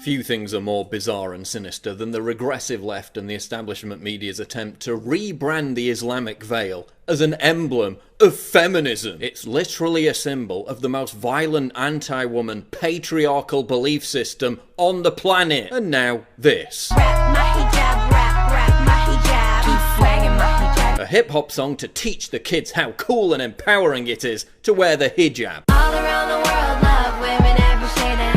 Few things are more bizarre and sinister than the regressive left and the establishment media's attempt to rebrand the Islamic veil as an emblem of feminism. It's literally a symbol of the most violent anti-woman patriarchal belief system on the planet. And now this. Rap my hijab, rap my hijab. Keep swagging my hijab. A hip-hop song to teach the kids how cool and empowering it is to wear the hijab. All around the world, love women every shade of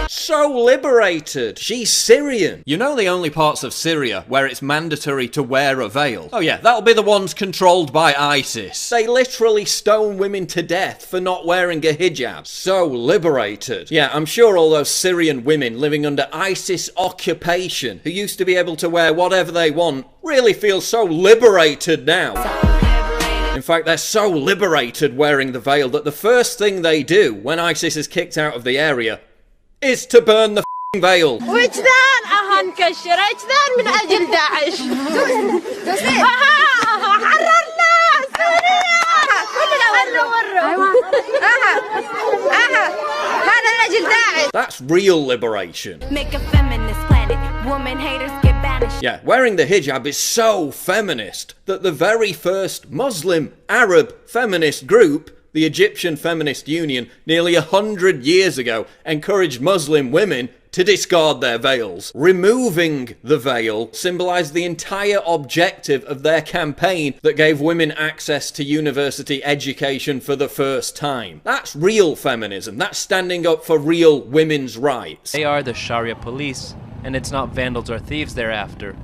So liberated. She's Syrian. You know the only parts of Syria where it's mandatory to wear a veil? Oh yeah, that'll be the ones controlled by ISIS. They literally stone women to death for not wearing a hijab. So liberated. Yeah, I'm sure all those Syrian women living under ISIS occupation who used to be able to wear whatever they want really feel so liberated now. In fact, they're so liberated wearing the veil that the first thing they do when ISIS is kicked out of the area is to burn the f***ing veil. وجدان هنكشر وجدان من أجل داعش حررنا سوريا هذا من أجل داعش. That's real liberation. Make a feminist planet. Woman haters get banished. Yeah, wearing the hijab is so feminist that the very first Muslim Arab feminist group, the Egyptian Feminist Union, nearly 100 years ago, encouraged Muslim women to discard their veils. Removing the veil symbolised the entire objective of their campaign that gave women access to university education for the first time. That's real feminism. That's standing up for real women's rights. They are the Sharia police, and it's not vandals or thieves they're after.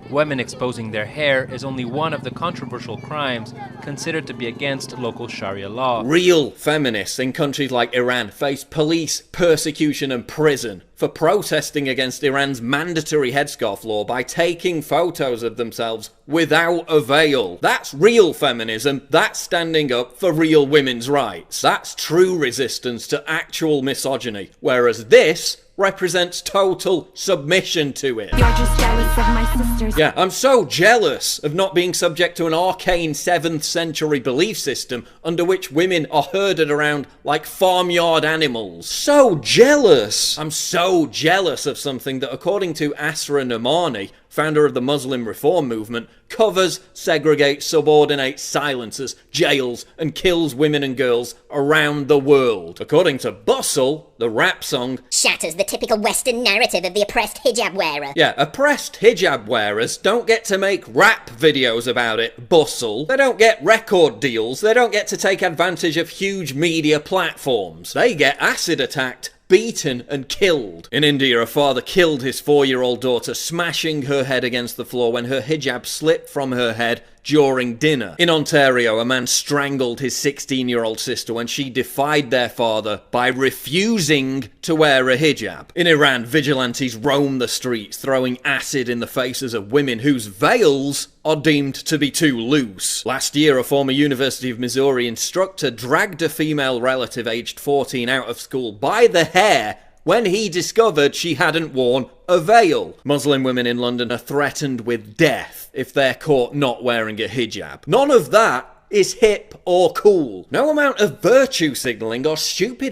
Women exposing their hair is only one of the controversial crimes considered to be against local Sharia law. Real feminists in countries like Iran face police persecution and prison for protesting against Iran's mandatory headscarf law by taking photos of themselves without a veil. That's real feminism. That's standing up for real women's rights. That's true resistance to actual misogyny. Whereas this represents total submission to it. You're just jealous of my sisters. Yeah, I'm so jealous of not being subject to an arcane 7th century belief system under which women are herded around like farmyard animals. So jealous! I'm so jealous of something that, according to Asra Nomani, founder of the Muslim Reform Movement, covers, segregates, subordinates, silences, jails, and kills women and girls around the world. According to Bustle, the rap song shatters the typical Western narrative of the oppressed hijab wearer. Yeah, oppressed hijab wearers don't get to make rap videos about it, Bustle. They don't get record deals. They don't get to take advantage of huge media platforms. They get acid attacked, beaten and killed. In India, a father killed his 4-year-old daughter, smashing her head against the floor when her hijab slipped from her head during dinner. In Ontario, a man strangled his 16-year-old sister when she defied their father by refusing to wear a hijab. In Iran, vigilantes roam the streets, throwing acid in the faces of women whose veils are deemed to be too loose. Last year, a former University of Missouri instructor dragged a female relative aged 14 out of school by the hair when he discovered she hadn't worn a veil. Muslim women in London are threatened with death if they're caught not wearing a hijab. None of that is hip or cool. No amount of virtue signalling or stupid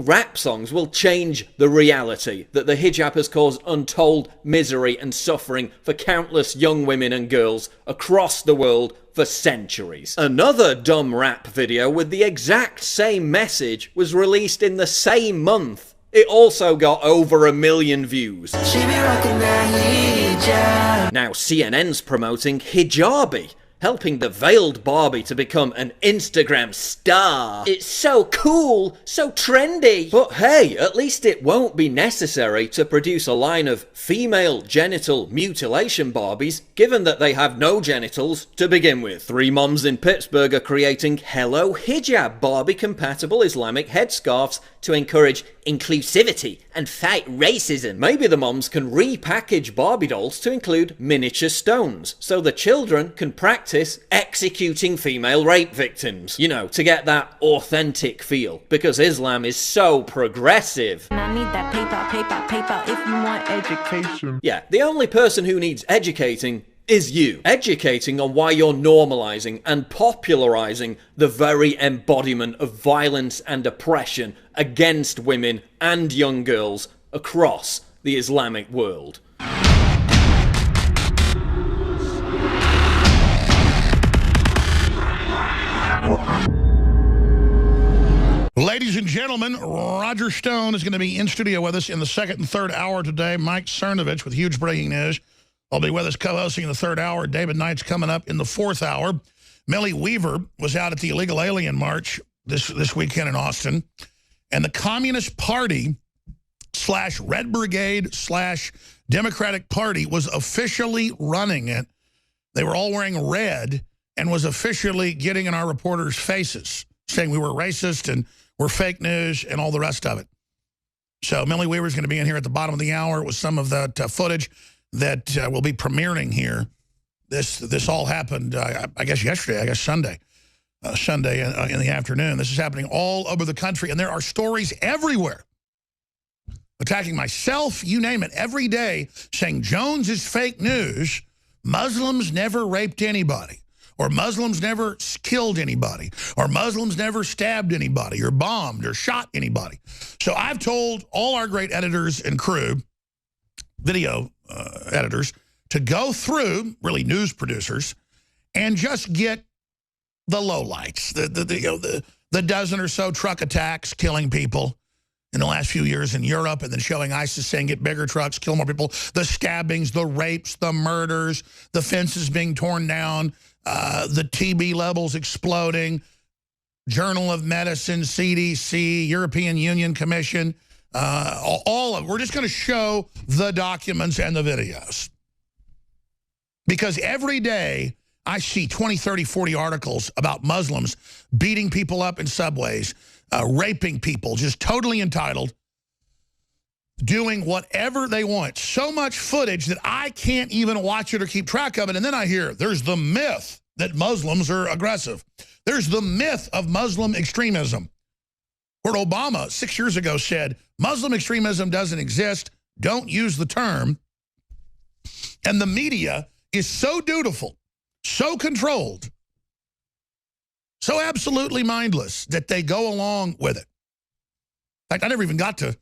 rap songs will change the reality that the hijab has caused untold misery and suffering for countless young women and girls across the world for centuries. Another dumb rap video with the exact same message was released in the same month. It also got over 1 million views. She be rocking that hijab. Now CNN's promoting Hijabi, helping the veiled Barbie to become an Instagram star. It's so cool, so trendy. But hey, at least it won't be necessary to produce a line of female genital mutilation Barbies, given that they have no genitals to begin with. 3 moms in Pittsburgh are creating Hello Hijab Barbie-compatible Islamic headscarves to encourage inclusivity and fight racism. Maybe the moms can repackage Barbie dolls to include miniature stones, so the children can practice executing female rape victims. You know, to get that authentic feel, because Islam is so progressive. I need that paper if you want education. Yeah, the only person who needs educating is you. Educating on why you're normalizing and popularizing the very embodiment of violence and oppression against women and young girls across the Islamic world. Ladies and gentlemen, Roger Stone is going to be in studio with us in the second and third hour today. Mike Cernovich with huge breaking news. I'll be with us co-hosting in the third hour. David Knight's coming up in the fourth hour. Millie Weaver was out at the Illegal Alien March this weekend in Austin. And the Communist Party / Red Brigade / Democratic Party was officially running it. They were all wearing red and was officially getting in our reporters' faces, saying we were racist and we're fake news and all the rest of it. So Millie Weaver's going to be in here at the bottom of the hour with some of that footage that will be premiering here. This all happened, I guess, yesterday, I guess Sunday in the afternoon. This is happening all over the country, and there are stories everywhere attacking myself, you name it, every day, saying Jones is fake news, Muslims never raped anybody, or Muslims never killed anybody, or Muslims never stabbed anybody, or bombed, or shot anybody. So I've told all our great editors and crew, video editors, to go through, really news producers, and just get the lowlights, the dozen or so truck attacks killing people in the last few years in Europe, and then showing ISIS saying get bigger trucks, kill more people, the stabbings, the rapes, the murders, the fences being torn down, the TB levels exploding, Journal of Medicine, CDC, European Union Commission, all of it. We're just going to show the documents and the videos. Because every day I see 20, 30, 40 articles about Muslims beating people up in subways, raping people, just totally entitled, doing whatever they want. So much footage that I can't even watch it or keep track of it. And then I hear there's the myth that Muslims are aggressive. There's the myth of Muslim extremism. Where Obama 6 years ago said, Muslim extremism doesn't exist, don't use the term. And the media is so dutiful, so controlled, so absolutely mindless that they go along with it. In fact, I never even got to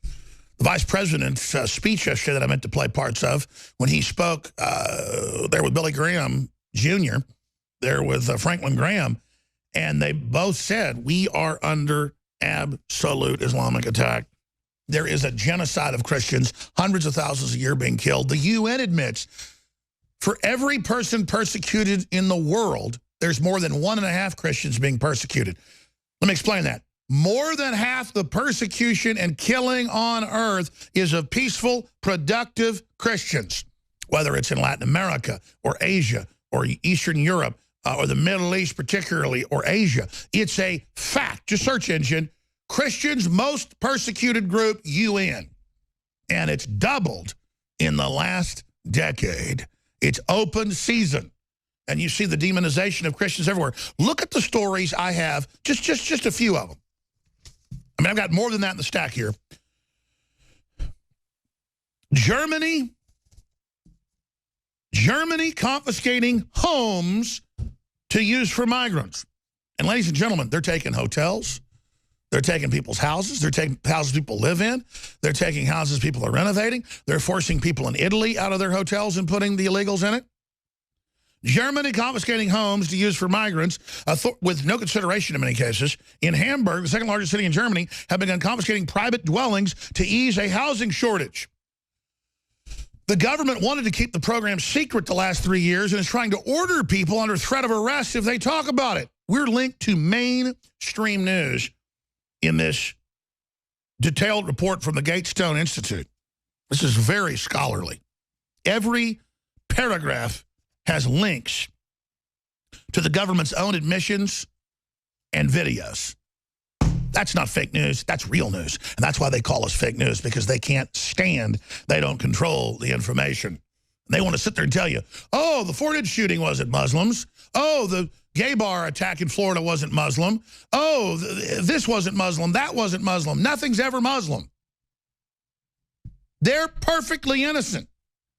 the vice president's speech yesterday that I meant to play parts of when he spoke there with Billy Graham Jr., there with Franklin Graham, and they both said, we are under absolute Islamic attack. There is a genocide of Christians, hundreds of thousands a year being killed. The UN admits for every person persecuted in the world, there's more than 1.5 Christians being persecuted. Let me explain that. More than half the persecution and killing on earth is of peaceful, productive Christians, whether it's in Latin America or Asia or Eastern Europe or the Middle East particularly, or Asia. It's a fact. Just search engine, Christians most persecuted group, UN. And it's doubled in the last decade. It's open season. And you see the demonization of Christians everywhere. Look at the stories I have, just a few of them. I mean, I've got more than that in the stack here. Germany confiscating homes to use for migrants. And ladies and gentlemen, they're taking hotels. They're taking people's houses. They're taking houses people live in. They're taking houses people are renovating. They're forcing people in Italy out of their hotels and putting the illegals in it. Germany confiscating homes to use for migrants with no consideration in many cases. In Hamburg, the second largest city in Germany, have begun confiscating private dwellings to ease a housing shortage. The government wanted to keep the program secret the last 3 years and is trying to order people under threat of arrest if they talk about it. We're linked to mainstream news in this detailed report from the Gatestone Institute. This is very scholarly. Every paragraph has links to the government's own admissions and videos. That's not fake news. That's real news. And that's why they call us fake news, because they can't stand, they don't control the information. They want to sit there and tell you, oh, the Fort Hood shooting wasn't Muslims. Oh, the gay bar attack in Florida wasn't Muslim. Oh, this wasn't Muslim. That wasn't Muslim. Nothing's ever Muslim. They're perfectly innocent.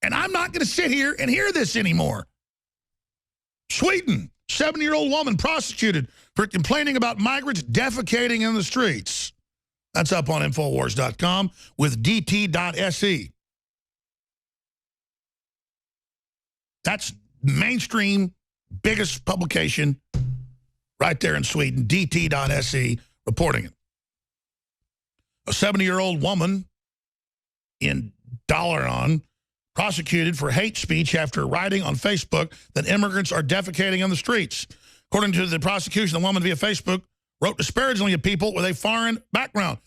And I'm not going to sit here and hear this anymore. Sweden, 70-year-old woman prosecuted for complaining about migrants defecating in the streets. That's up on Infowars.com with DT.se. That's mainstream, biggest publication right there in Sweden, DT.se, reporting it. A 70-year-old woman in Dalarna prosecuted for hate speech after writing on Facebook that immigrants are defecating on the streets. According to the prosecution, the woman via Facebook wrote disparagingly of people with a foreign background.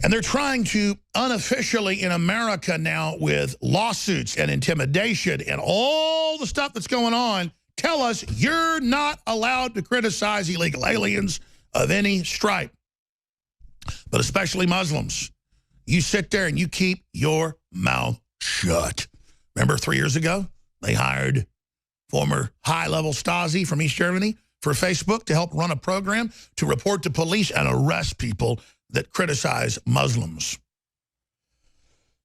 And they're trying to unofficially in America now with lawsuits and intimidation and all the stuff that's going on, tell us you're not allowed to criticize illegal aliens of any stripe, but especially Muslims. You sit there and you keep your mouth shut. Remember 3 years ago, they hired former high-level Stasi from East Germany for Facebook to help run a program to report to police and arrest people that criticize Muslims.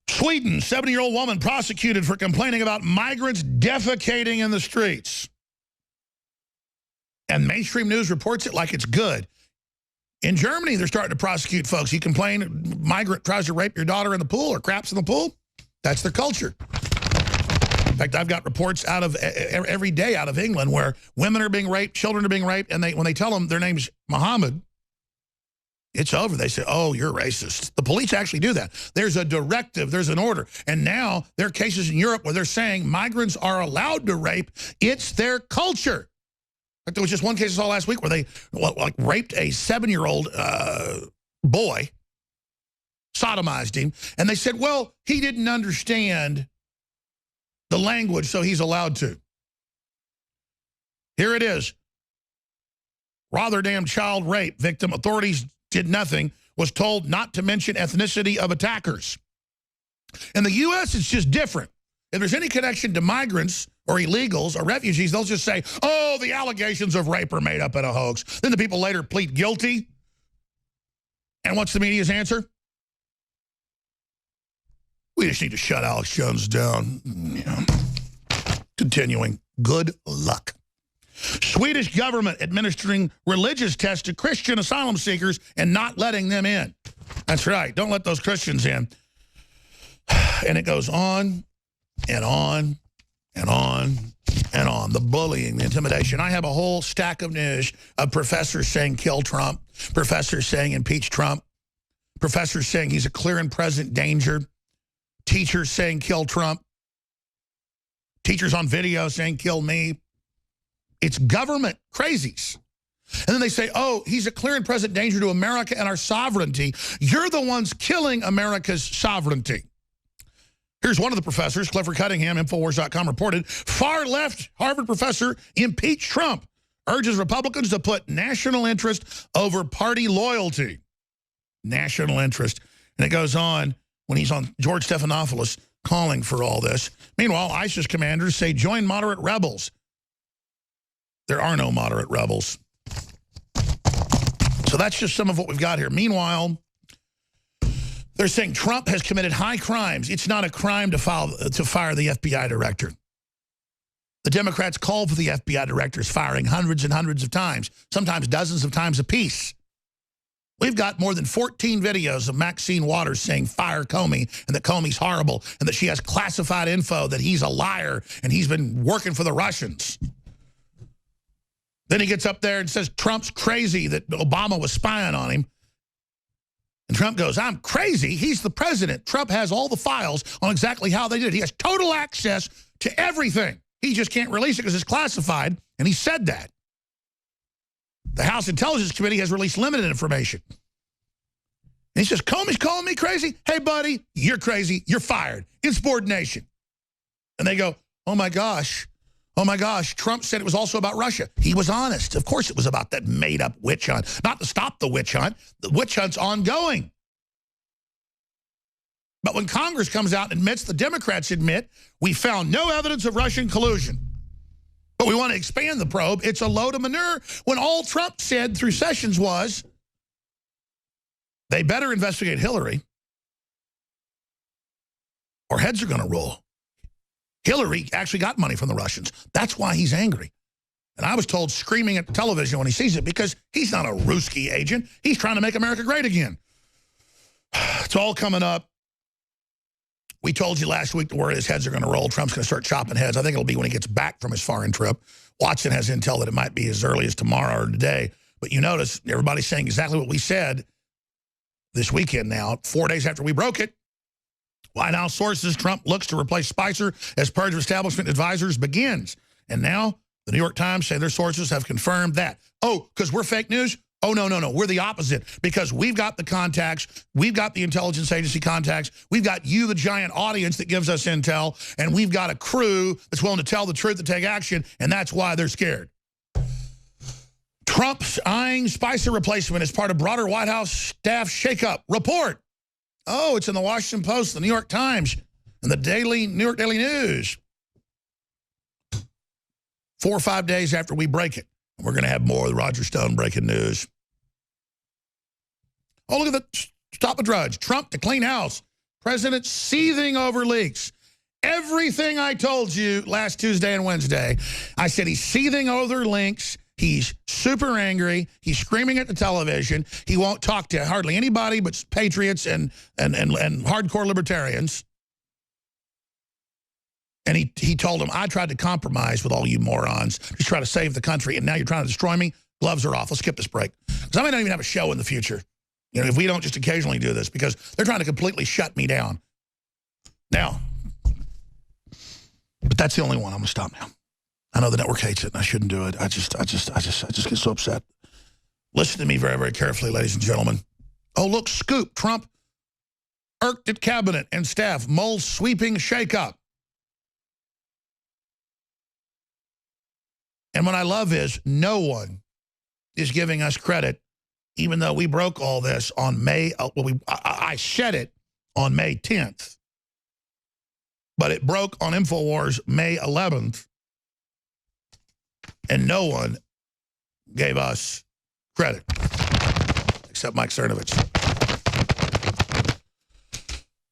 Sweden, 70-year-old woman prosecuted for complaining about migrants defecating in the streets. And mainstream news reports it like it's good. In Germany, they're starting to prosecute folks. You complain a migrant tries to rape your daughter in the pool or craps in the pool. That's their culture. In fact, I've got reports out of every day out of England where women are being raped, children are being raped, and when they tell them their name's Muhammad, it's over. They say, oh, you're racist. The police actually do that. There's a directive. There's an order. And now there are cases in Europe where they're saying migrants are allowed to rape. It's their culture. Like there was just one case I saw last week where they raped a 7-year-old boy, sodomized him, and they said, well, he didn't understand the language, so he's allowed to. Here it is. Rotterdam child rape victim. Authorities did nothing, was told not to mention ethnicity of attackers. In the U.S., it's just different. If there's any connection to migrants or illegals or refugees, they'll just say, oh, the allegations of rape are made up in a hoax. Then the people later plead guilty. And what's the media's answer? We just need to shut Alex Jones down. Yeah. Continuing. Good luck. Swedish government administering religious tests to Christian asylum seekers and not letting them in. That's right. Don't let those Christians in. And it goes on and on and on and on. The bullying, the intimidation. I have a whole stack of news of professors saying kill Trump, professors saying impeach Trump, professors saying he's a clear and present danger, teachers saying kill Trump, teachers on video saying kill me. It's government crazies. And then they say, oh, he's a clear and present danger to America and our sovereignty. You're the ones killing America's sovereignty. Here's one of the professors, Clifford Cunningham, Infowars.com reported, far-left Harvard professor impeach Trump, urges Republicans to put national interest over party loyalty. National interest. And it goes on when he's on George Stephanopoulos calling for all this. Meanwhile, ISIS commanders say join moderate rebels. There are no moderate rebels. So that's just some of what we've got here. Meanwhile, they're saying Trump has committed high crimes. It's not a crime to fire the FBI director. The Democrats called for the FBI director's firing hundreds and hundreds of times, sometimes dozens of times apiece. We've got more than 14 videos of Maxine Waters saying fire Comey and that Comey's horrible and that she has classified info that he's a liar and he's been working for the Russians. Then he gets up there and says Trump's crazy that Obama was spying on him. And Trump goes, I'm crazy. He's the president. Trump has all the files on exactly how they did it. He has total access to everything. He just can't release it because it's classified, and he said that. The House Intelligence Committee has released limited information. And he says, Comey's calling me crazy? Hey, buddy, you're crazy. You're fired. Insubordination. And they go, oh, my gosh. Oh, my gosh, Trump said it was also about Russia. He was honest. Of course it was about that made-up witch hunt. Not to stop the witch hunt. The witch hunt's ongoing. But when Congress comes out and admits, the Democrats admit, we found no evidence of Russian collusion. But we want to expand the probe. It's a load of manure when all Trump said through Sessions was they better investigate Hillary or heads are going to roll. Hillary actually got money from the Russians. That's why he's angry. And I was told screaming at the television when he sees it because he's not a Ruski agent. He's trying to make America great again. It's all coming up. We told you last week where his heads are going to roll. Trump's going to start chopping heads. I think it'll be when he gets back from his foreign trip. Watson has intel that it might be as early as tomorrow or today. But you notice everybody's saying exactly what we said this weekend now, 4 days after we broke it. White House sources, Trump looks to replace Spicer as purge of establishment advisors begins. And now the New York Times say their sources have confirmed that. Oh, because we're fake news? Oh, no, no, no. We're the opposite because we've got the contacts. We've got the intelligence agency contacts. We've got you, the giant audience that gives us intel. And we've got a crew that's willing to tell the truth and take action. And that's why they're scared. Trump's eyeing Spicer replacement as part of broader White House staff shakeup. Report. Oh, it's in the Washington Post, the New York Times, and the New York Daily News. 4 or 5 days after we break it. We're going to have more of the Roger Stone breaking news. Oh, look at the stop a drudge. Trump to clean house. President seething over leaks. Everything I told you last Tuesday and Wednesday, I said he's seething over leaks. He's super angry. He's screaming at the television. He won't talk to hardly anybody but patriots and hardcore libertarians. And he told them, I tried to compromise with all you morons, just try to save the country, and now you're trying to destroy me? Gloves are off. Let's skip this break. Because I may not even have a show in the future, you know, if we don't just occasionally do this, because they're trying to completely shut me down. Now, but that's the only one. I'm going to stop now. I know the network hates it, and I shouldn't do it. I just get so upset. Listen to me very, very carefully, ladies and gentlemen. Oh, look, scoop. Trump irked at cabinet and staff. Mueller sweeping shakeup. And what I love is no one is giving us credit, even though we broke all this on May. Well, I said it on May 10th, but it broke on InfoWars May 11th, and no one gave us credit except Mike Cernovich.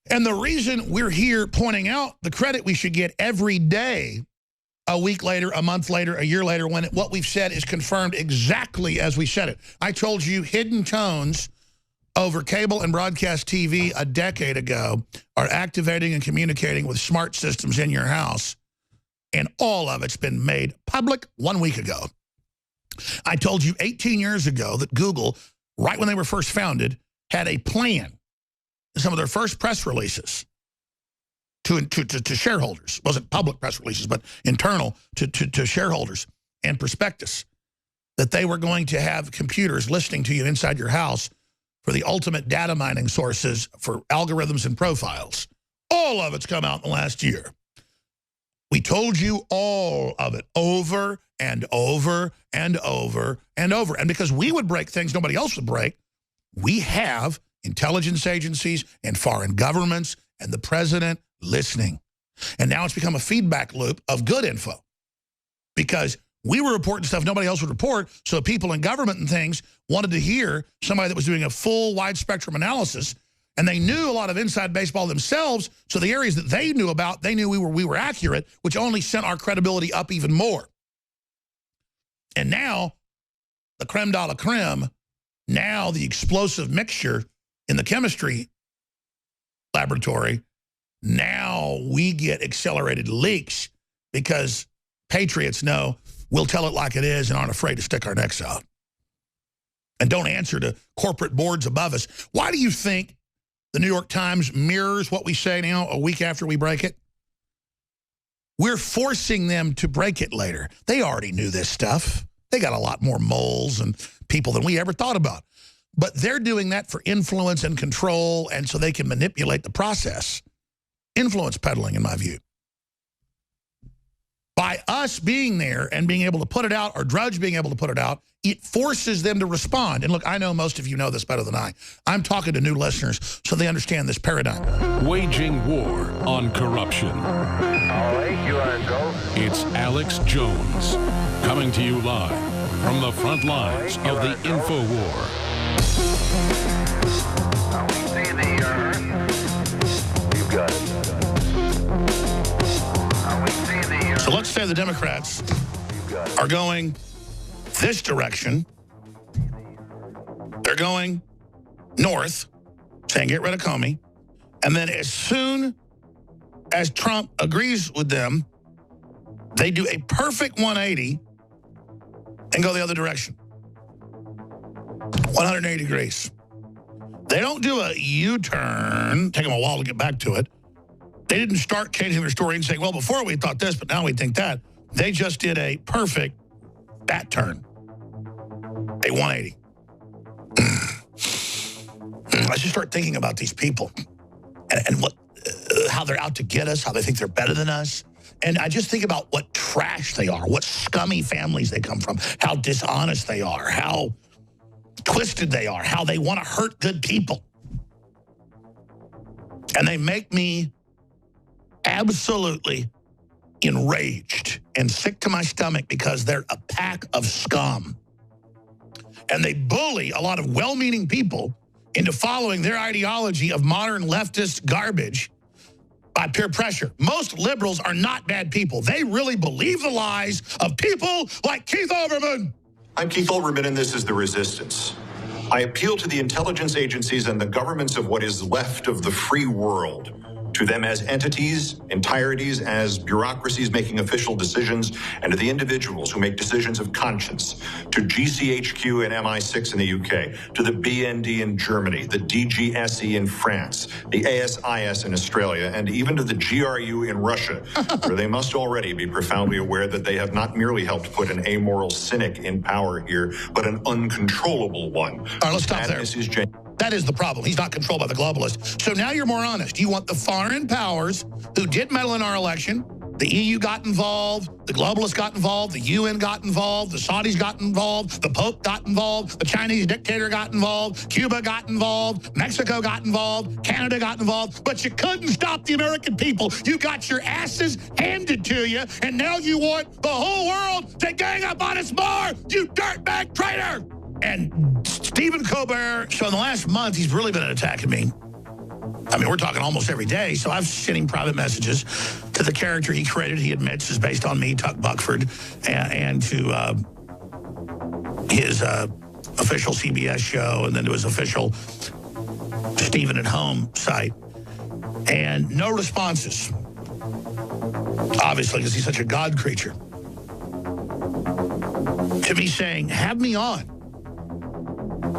And the reason we're here pointing out the credit we should get every day, a week later, a month later, a year later, when what we've said is confirmed exactly as we said it. I told you hidden tones over cable and broadcast TV a decade ago are activating and communicating with smart systems in your house. And all of it's been made public 1 week ago. I told you 18 years ago that Google, right when they were first founded, had a plan in some of their first press releases to shareholders. It wasn't public press releases, but internal to shareholders and prospectus, that they were going to have computers listening to you inside your house for the ultimate data mining sources for algorithms and profiles. All of it's come out in the last year. We told you all of it over and over and over and over. And because we would break things nobody else would break, we have intelligence agencies and foreign governments and the president listening. And now it's become a feedback loop of good info because we were reporting stuff nobody else would report, so people in government and things wanted to hear somebody that was doing a full wide spectrum analysis, and they knew a lot of inside baseball themselves, so the areas that they knew about, they knew we were accurate, which only sent our credibility up even more. And now, the creme de la creme, now the explosive mixture in the chemistry laboratory, now we get accelerated leaks because patriots know we'll tell it like it is and aren't afraid to stick our necks out. And don't answer to corporate boards above us. Why do you think the New York Times mirrors what we say now a week after we break it? We're forcing them to break it later. They already knew this stuff. They got a lot more moles and people than we ever thought about. But they're doing that for influence and control, and so they can manipulate the process. Influence peddling, in my view. By us being there and being able to put it out, or Drudge being able to put it out, it forces them to respond. And look, I know most of you know this better than I. I'm talking to new listeners so they understand this paradigm. Waging war on corruption. All right, you are go. It's Alex Jones, coming to you live from the front lines of the info war. Now we see you got it. Now we see So let's say the Democrats are going this direction. They're going north, saying get rid of Comey. And then as soon as Trump agrees with them, they do a perfect 180 and go the other direction. 180 degrees. They don't do a U-turn, take them a while to get back to it. They didn't start changing their story and saying, well, before we thought this, but now we think that. They just did a perfect bat turn. A 180. I just start thinking about these people and what, how they're out to get us, how they think they're better than us. And I just think about what trash they are, what scummy families they come from, how dishonest they are, how twisted they are, how they want to hurt good people. And they make me absolutely enraged and sick to my stomach because they're a pack of scum. And they bully a lot of well-meaning people into following their ideology of modern leftist garbage by peer pressure. Most liberals are not bad people. They really believe the lies of people like Keith Olbermann. I'm Keith Olbermann, and this is The Resistance. I appeal to the intelligence agencies and the governments of what is left of the free world, to them as entities, entireties, as bureaucracies making official decisions, and to the individuals who make decisions of conscience, to GCHQ and MI6 in the UK, to the BND in Germany, the DGSE in France, the ASIS in Australia, and even to the GRU in Russia, where they must already be profoundly aware that they have not merely helped put an amoral cynic in power here, but an uncontrollable one. All right, let's stop there. That is the problem. He's not controlled by the globalists. So now you're more honest. You want the foreign powers who did meddle in our election. The EU got involved. The globalists got involved. The UN got involved. The Saudis got involved. The Pope got involved. The Chinese dictator got involved. Cuba got involved. Mexico got involved. Canada got involved. But you couldn't stop the American people. You got your asses handed to you, and now you want the whole world to gang up on us more, you dirtbag traitor! And Stephen Colbert, so in the last month, he's really been attacking me. I mean, we're talking almost every day, so I've sent him private messages to the character he created, he admits is based on me, Tuck Buckford, and to his official CBS show, and then to his official Stephen at Home site. And no responses, obviously, because he's such a God creature, to me saying, have me on.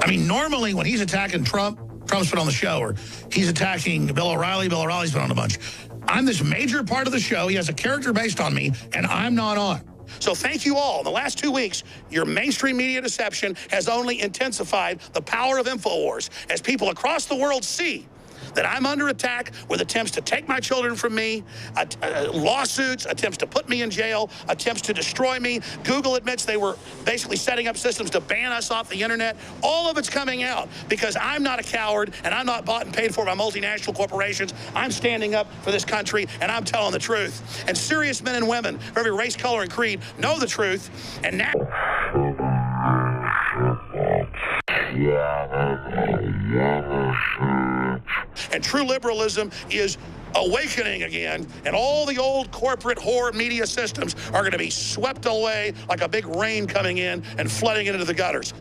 I mean, normally when he's attacking Trump, Trump's been on the show, or he's attacking Bill O'Reilly, Bill O'Reilly's been on a bunch. I'm this major part of the show. He has a character based on me, and I'm not on. So thank you all. In the last 2 weeks, your mainstream media deception has only intensified the power of InfoWars as people across the world see that I'm under attack with attempts to take my children from me, lawsuits, attempts to put me in jail, attempts to destroy me. Google admits they were basically setting up systems to ban us off the internet. All of it's coming out because I'm not a coward and I'm not bought and paid for by multinational corporations. I'm standing up for this country and I'm telling the truth. And serious men and women of every race, color, and creed know the truth. And now... And true liberalism is awakening again, and all the old corporate whore media systems are going to be swept away like a big rain coming in and flooding into the gutters.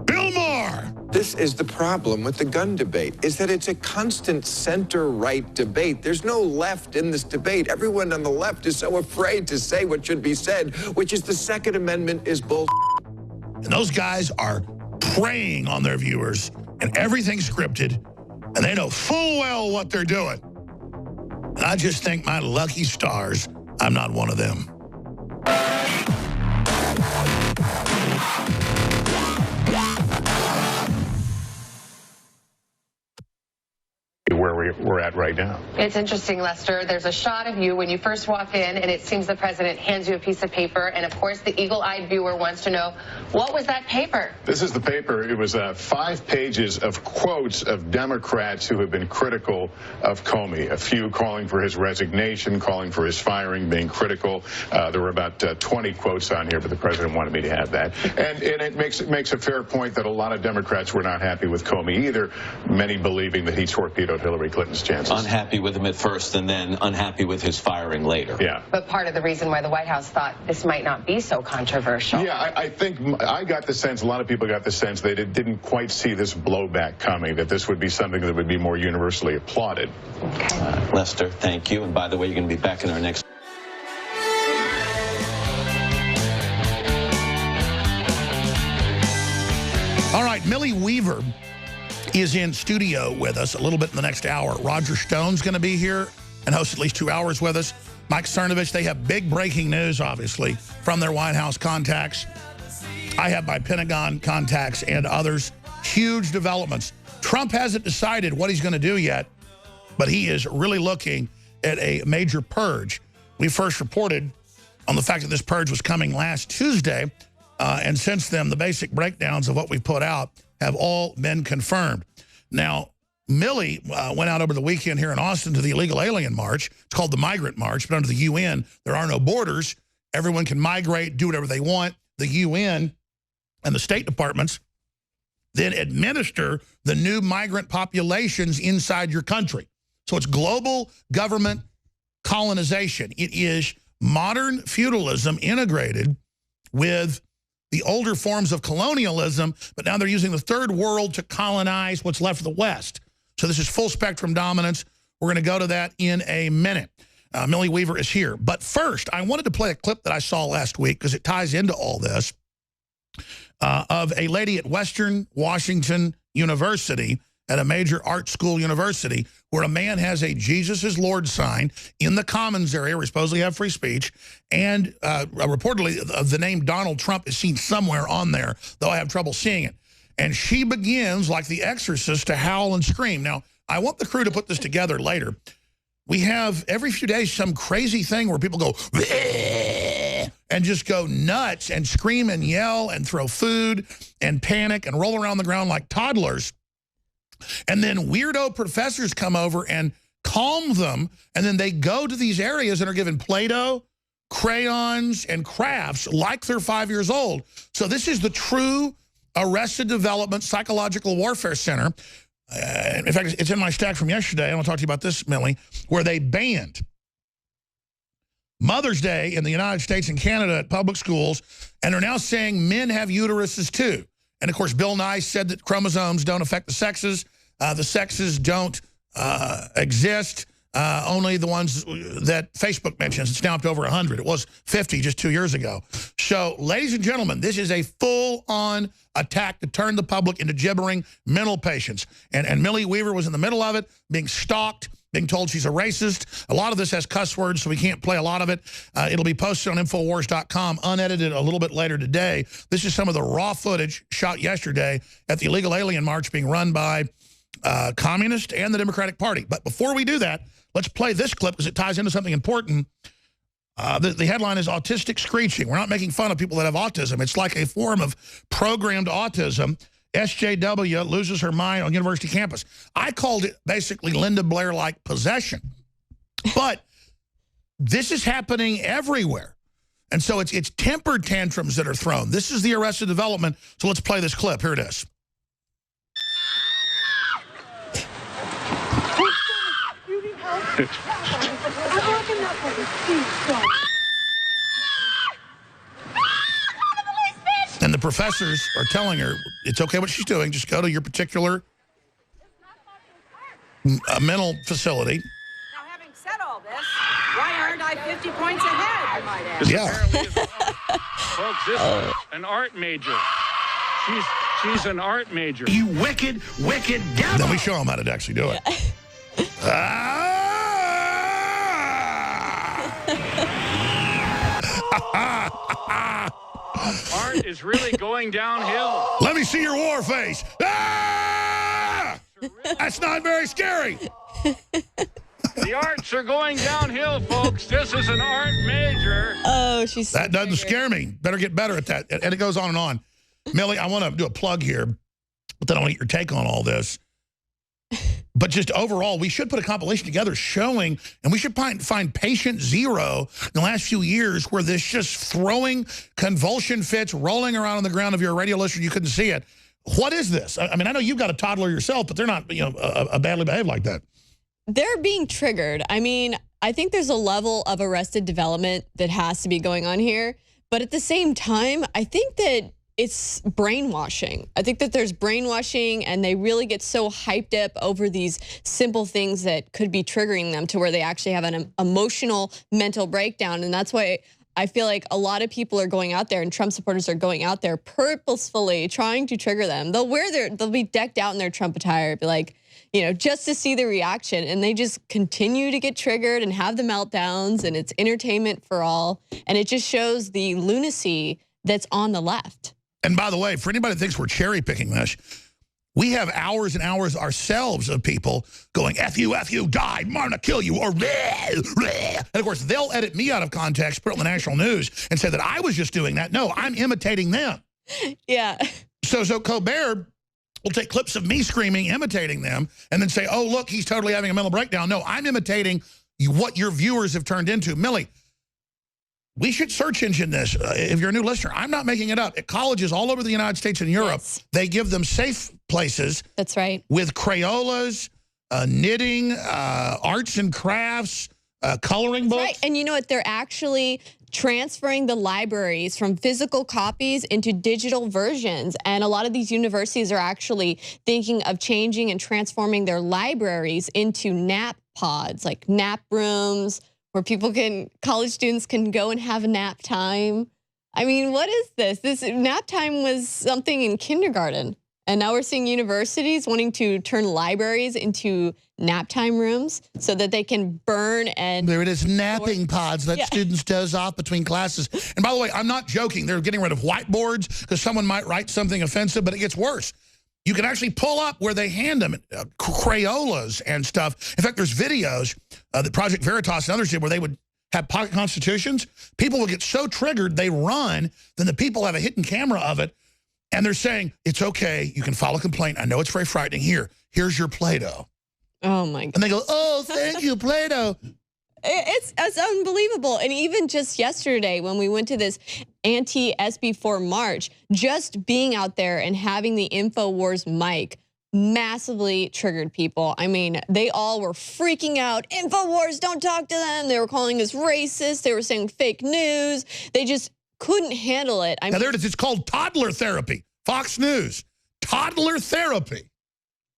Bill Maher! This is the problem with the gun debate, is that it's a constant center-right debate. There's no left in this debate. Everyone on the left is so afraid to say what should be said, which is the Second Amendment is bull. And those guys are preying on their viewers, and everything's scripted, and they know full well what they're doing. And I just think my lucky stars, I'm not one of them. Where we're at right now. It's interesting, Lester. There's a shot of you when you first walk in, and it seems the president hands you a piece of paper, and of course the eagle-eyed viewer wants to know, what was that paper? This is the paper. It was 5 pages of quotes of Democrats who have been critical of Comey, a few calling for his resignation, calling for his firing, being critical. There were about 20 quotes on here, but the president wanted me to have that. And it makes a fair point that a lot of Democrats were not happy with Comey either, many believing that he torpedoed Hillary Clinton. Clinton's chances. Unhappy with him at first and then unhappy with his firing later. Yeah. But part of the reason why the White House thought this might not be so controversial. Yeah, I think I got the sense, a lot of people got the sense they didn't quite see this blowback coming, that this would be something that would be more universally applauded. Okay. Lester, thank you. And by the way, you're going to be back in our next... All right, Millie Weaver is in studio with us a little bit in the next hour. Roger Stone's going to be here and host at least 2 hours with us. Mike Cernovich, they have big breaking news, obviously, from their White House contacts. I have my Pentagon contacts and others. Huge developments. Trump hasn't decided what he's going to do yet, but he is really looking at a major purge. We first reported on the fact that this purge was coming last Tuesday, and since then, the basic breakdowns of what we put out have all been confirmed. Now, Millie went out over the weekend here in Austin to the illegal alien march. It's called the Migrant March, but under the UN, there are no borders. Everyone can migrate, do whatever they want. The UN and the State Departments then administer the new migrant populations inside your country. So it's global government colonization. It is modern feudalism integrated with the older forms of colonialism, but now they're using the third world to colonize what's left of the West. So this is full spectrum dominance. We're going to go to that in a minute. Millie Weaver is here. But first, I wanted to play a clip that I saw last week because it ties into all this of a lady at Western Washington University, at a major art school university, where a man has a Jesus is Lord sign in the Commons area where we supposedly have free speech, and reportedly the name Donald Trump is seen somewhere on there, though I have trouble seeing it. And she begins, like the Exorcist, to howl and scream. Now, I want the crew to put this together later. We have every few days some crazy thing where people go and just go nuts and scream and yell and throw food and panic and roll around the ground like toddlers. And then weirdo professors come over and calm them, and then they go to these areas and are given Play-Doh, crayons, and crafts like they're 5 years old. So this is the true Arrested Development Psychological Warfare Center. In fact, it's in my stack from yesterday. I want to talk to you about this, Millie, where they banned Mother's Day in the United States and Canada at public schools, and are now saying men have uteruses too. And, of course, Bill Nye said that chromosomes don't affect the sexes. The sexes don't exist, only the ones that Facebook mentions. It's now up to over 100. It was 50 just 2 years ago. So, ladies and gentlemen, this is a full-on attack to turn the public into gibbering mental patients. And Millie Weaver was in the middle of it, being stalked, being told she's a racist. A lot of this has cuss words, so we can't play a lot of it. It'll be posted on Infowars.com, unedited a little bit later today. This is some of the raw footage shot yesterday at the illegal alien march being run by communists and the Democratic Party. But before we do that, let's play this clip because it ties into something important. The headline is Autistic Screeching. We're not making fun of people that have autism. It's like a form of programmed autism. SJW loses her mind on university campus. I called it basically Linda Blair-like possession. But this is happening everywhere. And so it's temper tantrums that are thrown. This is the Arrested Development. So let's play this clip. Here it is. And the professors are telling her, it's okay what she's doing, just go to your particular mental facility. Now, having said all this, why aren't I 50 points ahead, you might ask? Yeah. Folks, this is an art major. She's an art major. You wicked, wicked devil. Then we show them how to actually do it. Art is really going downhill. Let me see your war face. Ah! That's not very scary. The arts are going downhill, folks. This is an art major. Oh, she's so That doesn't scare me. Better get better at that. And it goes on and on. Millie, I want to do a plug here, but then I want to get your take on all this. But just overall, we should put a compilation together showing, and we should find patient zero in the last few years where this just throwing convulsion fits, rolling around on the ground. If you're a radio listener, you couldn't see it. What is this? I mean, I know you've got a toddler yourself, but they're not, you know, badly behaved like that. they're being triggered. I mean, I think there's a level of arrested development that has to be going on here. But at the same time, I think that it's brainwashing. I think that there's brainwashing, and they really get so hyped up over these simple things that could be triggering them to where they actually have an emotional mental breakdown. And that's why I feel like a lot of people are going out there, and Trump supporters are going out there purposefully trying to trigger them. They'll be decked out in their Trump attire, be like, you know, just to see the reaction. And they just continue to get triggered and have the meltdowns, and it's entertainment for all. And it just shows the lunacy that's on the left. And by the way, for anybody that thinks we're cherry picking this, we have hours and hours ourselves of people going, F you, die, I'm gonna kill you, or bleh, bleh. And of course, they'll edit me out of context, put it on the national news, and say that I was just doing that. No, I'm imitating them. Yeah. So Colbert will take clips of me screaming, imitating them, and then say, oh, look, he's totally having a mental breakdown. No, I'm imitating what your viewers have turned into. Millie, we should search engine this if you're a new listener. I'm not making it up. At colleges all over the United States and Europe, they give them safe places. That's right. With Crayolas, knitting, arts and crafts, coloring books. Right. And you know what? They're actually transferring the libraries from physical copies into digital versions. And a lot of these universities are actually thinking of changing and transforming their libraries into nap pods, like nap rooms, where college students can go and have a nap time. I mean, what is this? This nap time was something in kindergarten. And now we're seeing universities wanting to turn libraries into nap time rooms so that they can burn and... There it is, napping pods. Let students doze off between classes. And by the way, I'm not joking. They're getting rid of whiteboards because someone might write something offensive, but it gets worse. You can actually pull up where they hand them Crayolas and stuff. In fact, there's videos that Project Veritas and others did where they would have pocket constitutions. People will get so triggered, they run. Then the people have a hidden camera of it. And they're saying, it's okay. You can file a complaint. I know it's very frightening. Here's your Play-Doh. Oh, my God. And they go, oh, thank you, Play-Doh. It's unbelievable. And even just yesterday when we went to this anti-SB4 march, just being out there and having the InfoWars mic massively triggered people. I mean, they all were freaking out. InfoWars, don't talk to them. They were calling us racist. They were saying fake news. They just couldn't handle it. Now, there it is. It's called toddler therapy. Fox News. Toddler therapy.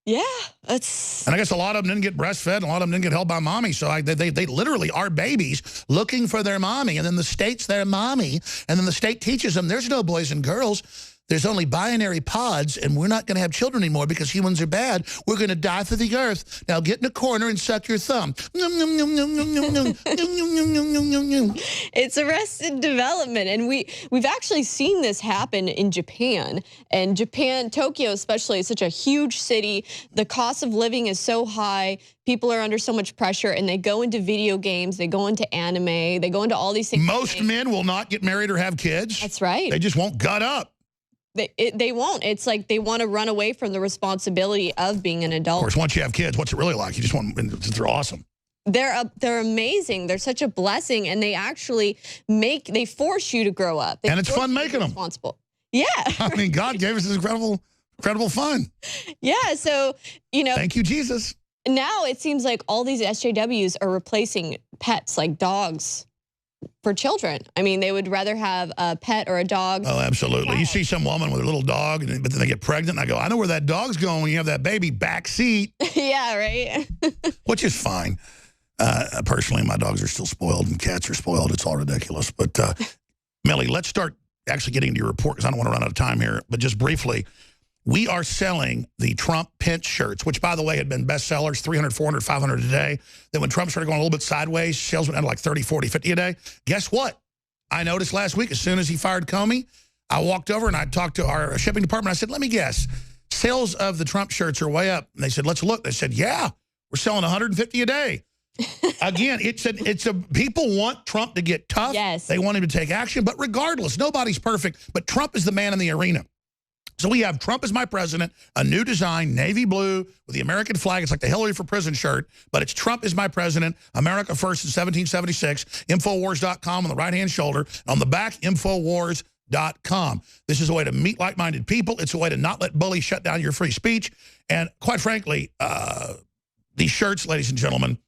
Yeah. And I guess a lot of them didn't get breastfed, and a lot of them didn't get held by mommy. So they literally are babies looking for their mommy. And then the state's their mommy. And then the state teaches them there's no boys and girls. There's only binary pods, and we're not going to have children anymore because humans are bad. We're going to die for the earth. Now get in a corner and suck your thumb. It's arrested development, and we've actually seen this happen in Japan. And Japan, Tokyo especially, is such a huge city. The cost of living is so high. People are under so much pressure, and they go into video games, they go into anime, they go into all these things. Most men will not get married or have kids. That's right. They just won't gut up. They won't. It's like they want to run away from the responsibility of being an adult. Of course, once you have kids, what's it really like? You just want, they're awesome. They're amazing. They're such a blessing, and they actually they force you to grow up. And it's fun making them. Responsible. Yeah. I mean, God gave us this incredible fun. Yeah. So, you know. Thank you, Jesus. Now it seems like all these SJWs are replacing pets like dogs for children. I mean, they would rather have a pet or a dog. Oh, absolutely. You see some woman with a little dog, but then they get pregnant, and I go, I know where that dog's going when you have that baby, back seat. Yeah, right? Which is fine. Personally, my dogs are still spoiled, and cats are spoiled. It's all ridiculous. But, Melly, let's start actually getting to your report, because I don't want to run out of time here. But just briefly, we are selling the Trump Pence shirts, which, by the way, had been bestsellers, 300, 400, 500 a day. Then when Trump started going a little bit sideways, sales went down to like 30, 40, 50 a day. Guess what? I noticed last week, as soon as he fired Comey, I walked over and I talked to our shipping department. I said, let me guess. Sales of the Trump shirts are way up. And they said, let's look. They said, yeah, we're selling 150 a day. Again, people want Trump to get tough. Yes. They want him to take action. But regardless, nobody's perfect. But Trump is the man in the arena. So we have Trump as my president, a new design, navy blue with the American flag. It's like the Hillary for Prison shirt, but it's Trump is my president, America first in 1776, Infowars.com on the right-hand shoulder. On the back, Infowars.com. This is a way to meet like-minded people. It's a way to not let bullies shut down your free speech. And quite frankly, These shirts, ladies and gentlemen,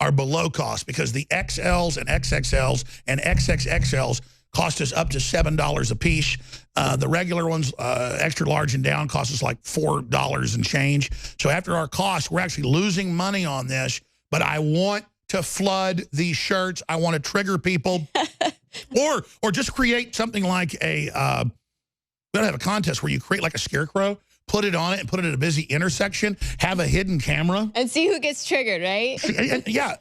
are below cost because the XLs and XXLs and XXXLs cost us up to $7 a piece. The regular ones, extra large and down, cost us like $4 and change. So after our cost, we're actually losing money on this. But I want to flood these shirts. I want to trigger people. or just create something like a, we gotta have a contest where you create like a scarecrow, put it on it and put it at a busy intersection, have a hidden camera. And see who gets triggered, right? Yeah,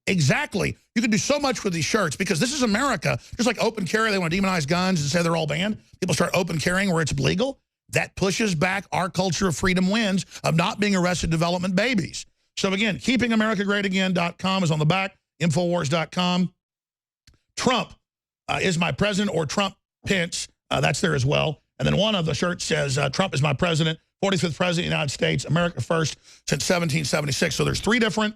exactly. You can do so much with these shirts because this is America. Just like open carry, they want to demonize guns and say they're all banned. People start open carrying where it's legal. That pushes back our culture of freedom wins of not being Arrested Development babies. So again, keepingamericagreatagain.com is on the back, Infowars.com. Trump is my president, or Trump Pence, that's there as well. And then one of the shirts says, Trump is my president, 45th president of the United States, America first since 1776. So there's 3 different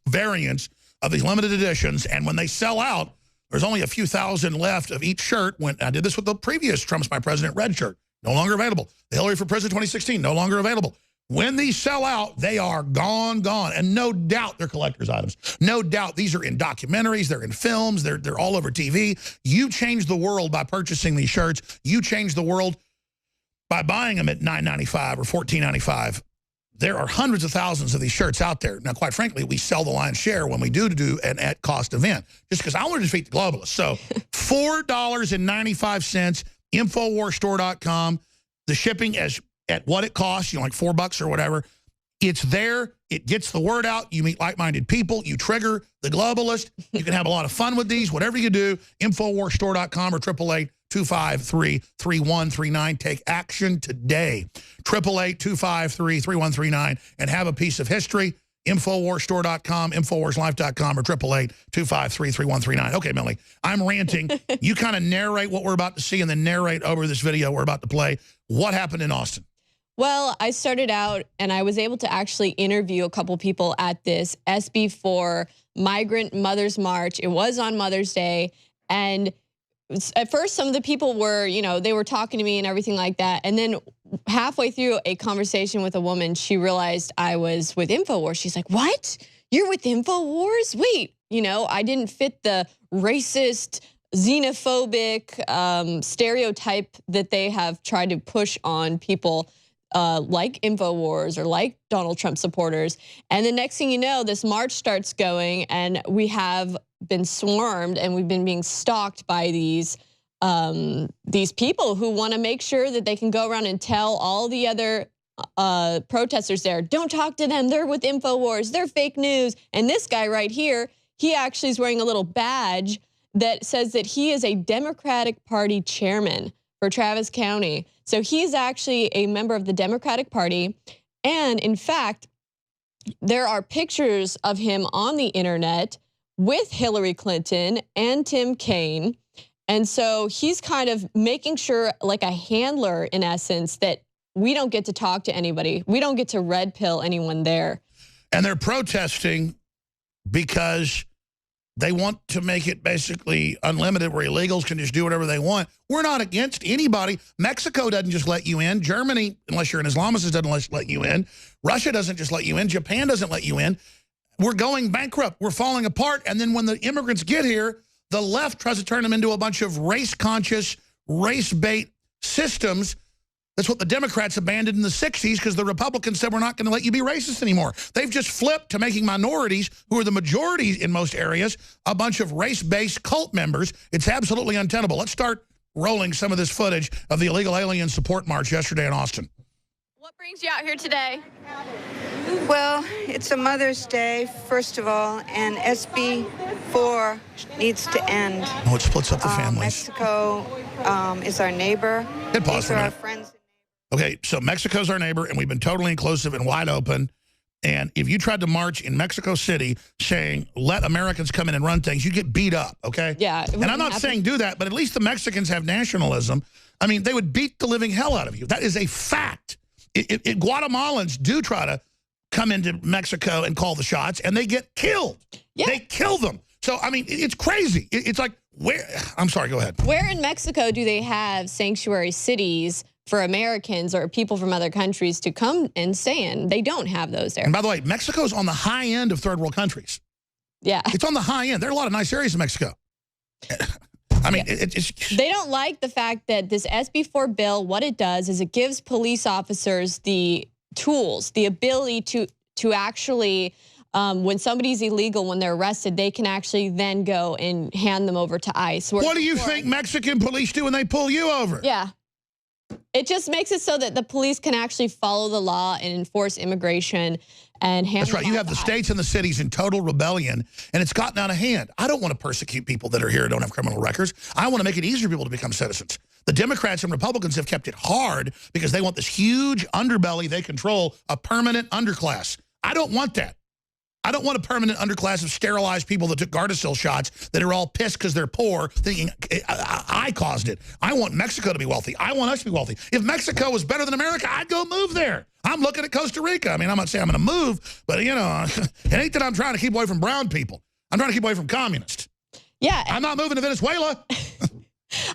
variants of these limited editions. And when they sell out, there's only a few thousand left of each shirt. When I did this with the previous Trump's my president red shirt, no longer available. The Hillary for President 2016, no longer available. When these sell out, they are gone. And no doubt they're collector's items. No doubt these are in documentaries, they're in films, they're all over TV. You change the world by purchasing these shirts. You change the world by buying them at $9.95 or $14.95. There are hundreds of thousands of these shirts out there. Now, quite frankly, we sell the lion's share when we do an at-cost event, just because I want to defeat the globalists. So $4.95, InfoWarsStore.com. The shipping is at what it costs, like $4 or whatever. It's there. It gets the word out. You meet like-minded people. You trigger the globalist. You can have a lot of fun with these. Whatever you do, InfoWarsStore.com or 888-253-3139. Take action today. 888-253-3139 and have a piece of history. InfoWarsStore.com, InfoWarsLife.com, or 888-253-3139. Okay, Millie, I'm ranting. You kind of narrate what we're about to see and then narrate over this video we're about to play. What happened in Austin? Well, I started out and I was able to actually interview a couple people at this SB4 Migrant Mothers March. It was on Mother's Day. And at first, some of the people were, they were talking to me and everything like that. And then halfway through a conversation with a woman, she realized I was with InfoWars. She's like, what? You're with InfoWars? Wait, I didn't fit the racist, xenophobic stereotype that they have tried to push on people like InfoWars or like Donald Trump supporters. And the next thing you know, this march starts going and we have been swarmed and we've been being stalked by these people who want to make sure that they can go around and tell all the other protesters there, don't talk to them, they're with InfoWars, they're fake news. And this guy right here, he actually is wearing a little badge that says that he is a Democratic Party chairman for Travis County. So he's actually a member of the Democratic Party. And in fact, there are pictures of him on the internet with Hillary Clinton and Tim Kaine. And so he's kind of making sure, like a handler in essence, that we don't get to talk to anybody. We don't get to red pill anyone there. And they're protesting because they want to make it basically unlimited where illegals can just do whatever they want. We're not against anybody. Mexico doesn't just let you in. Germany, unless you're an Islamist, doesn't let you in. Russia doesn't just let you in. Japan doesn't let you in. We're going bankrupt. We're falling apart. And then when the immigrants get here, the left tries to turn them into a bunch of race-conscious, race-bait systems. That's what the Democrats abandoned in the 60s because the Republicans said we're not going to let you be racist anymore. They've just flipped to making minorities, who are the majority in most areas, a bunch of race-based cult members. It's absolutely untenable. Let's start rolling some of this footage of the illegal alien support march yesterday in Austin. What brings you out here today? Well, it's a Mother's Day, first of all, and SB4 needs to end. Oh, it splits up the families. Mexico is our neighbor. Hit pause for a minute. Our friends. Okay, so Mexico's our neighbor, and we've been totally inclusive and wide open. And if you tried to march in Mexico City saying, let Americans come in and run things, you get beat up, okay? Yeah. And I'm not saying do that, but at least the Mexicans have nationalism. I mean, they would beat the living hell out of you. That is a fact. Guatemalans do try to come into Mexico and call the shots, and they get killed. Yeah. They kill them. So, I mean, it's crazy. It's like, where? I'm sorry, go ahead. Where in Mexico do they have sanctuary cities for Americans or people from other countries to come and stay in. They don't have those there. And by the way, Mexico's on the high end of third world countries. Yeah. It's on the high end. There are a lot of nice areas in Mexico. I mean, it's... They don't like the fact that this SB4 bill, what it does is it gives police officers the tools, the ability to actually, when somebody's illegal, when they're arrested, they can actually then go and hand them over to ICE. What do you think Mexican police do when they pull you over? Yeah. It just makes it so that the police can actually follow the law and enforce immigration and hand. That's right. You have the states and the cities in total rebellion, and it's gotten out of hand. I don't want to persecute people that are here and don't have criminal records. I want to make it easier for people to become citizens. The Democrats and Republicans have kept it hard because they want this huge underbelly they control, a permanent underclass. I don't want that. I don't want a permanent underclass of sterilized people that took Gardasil shots that are all pissed because they're poor, thinking I caused it. I want Mexico to be wealthy. I want us to be wealthy. If Mexico was better than America, I'd go move there. I'm looking at Costa Rica. I mean, I'm not saying I'm going to move, but, you know, it ain't that I'm trying to keep away from brown people. I'm trying to keep away from communists. Yeah. I'm not moving to Venezuela.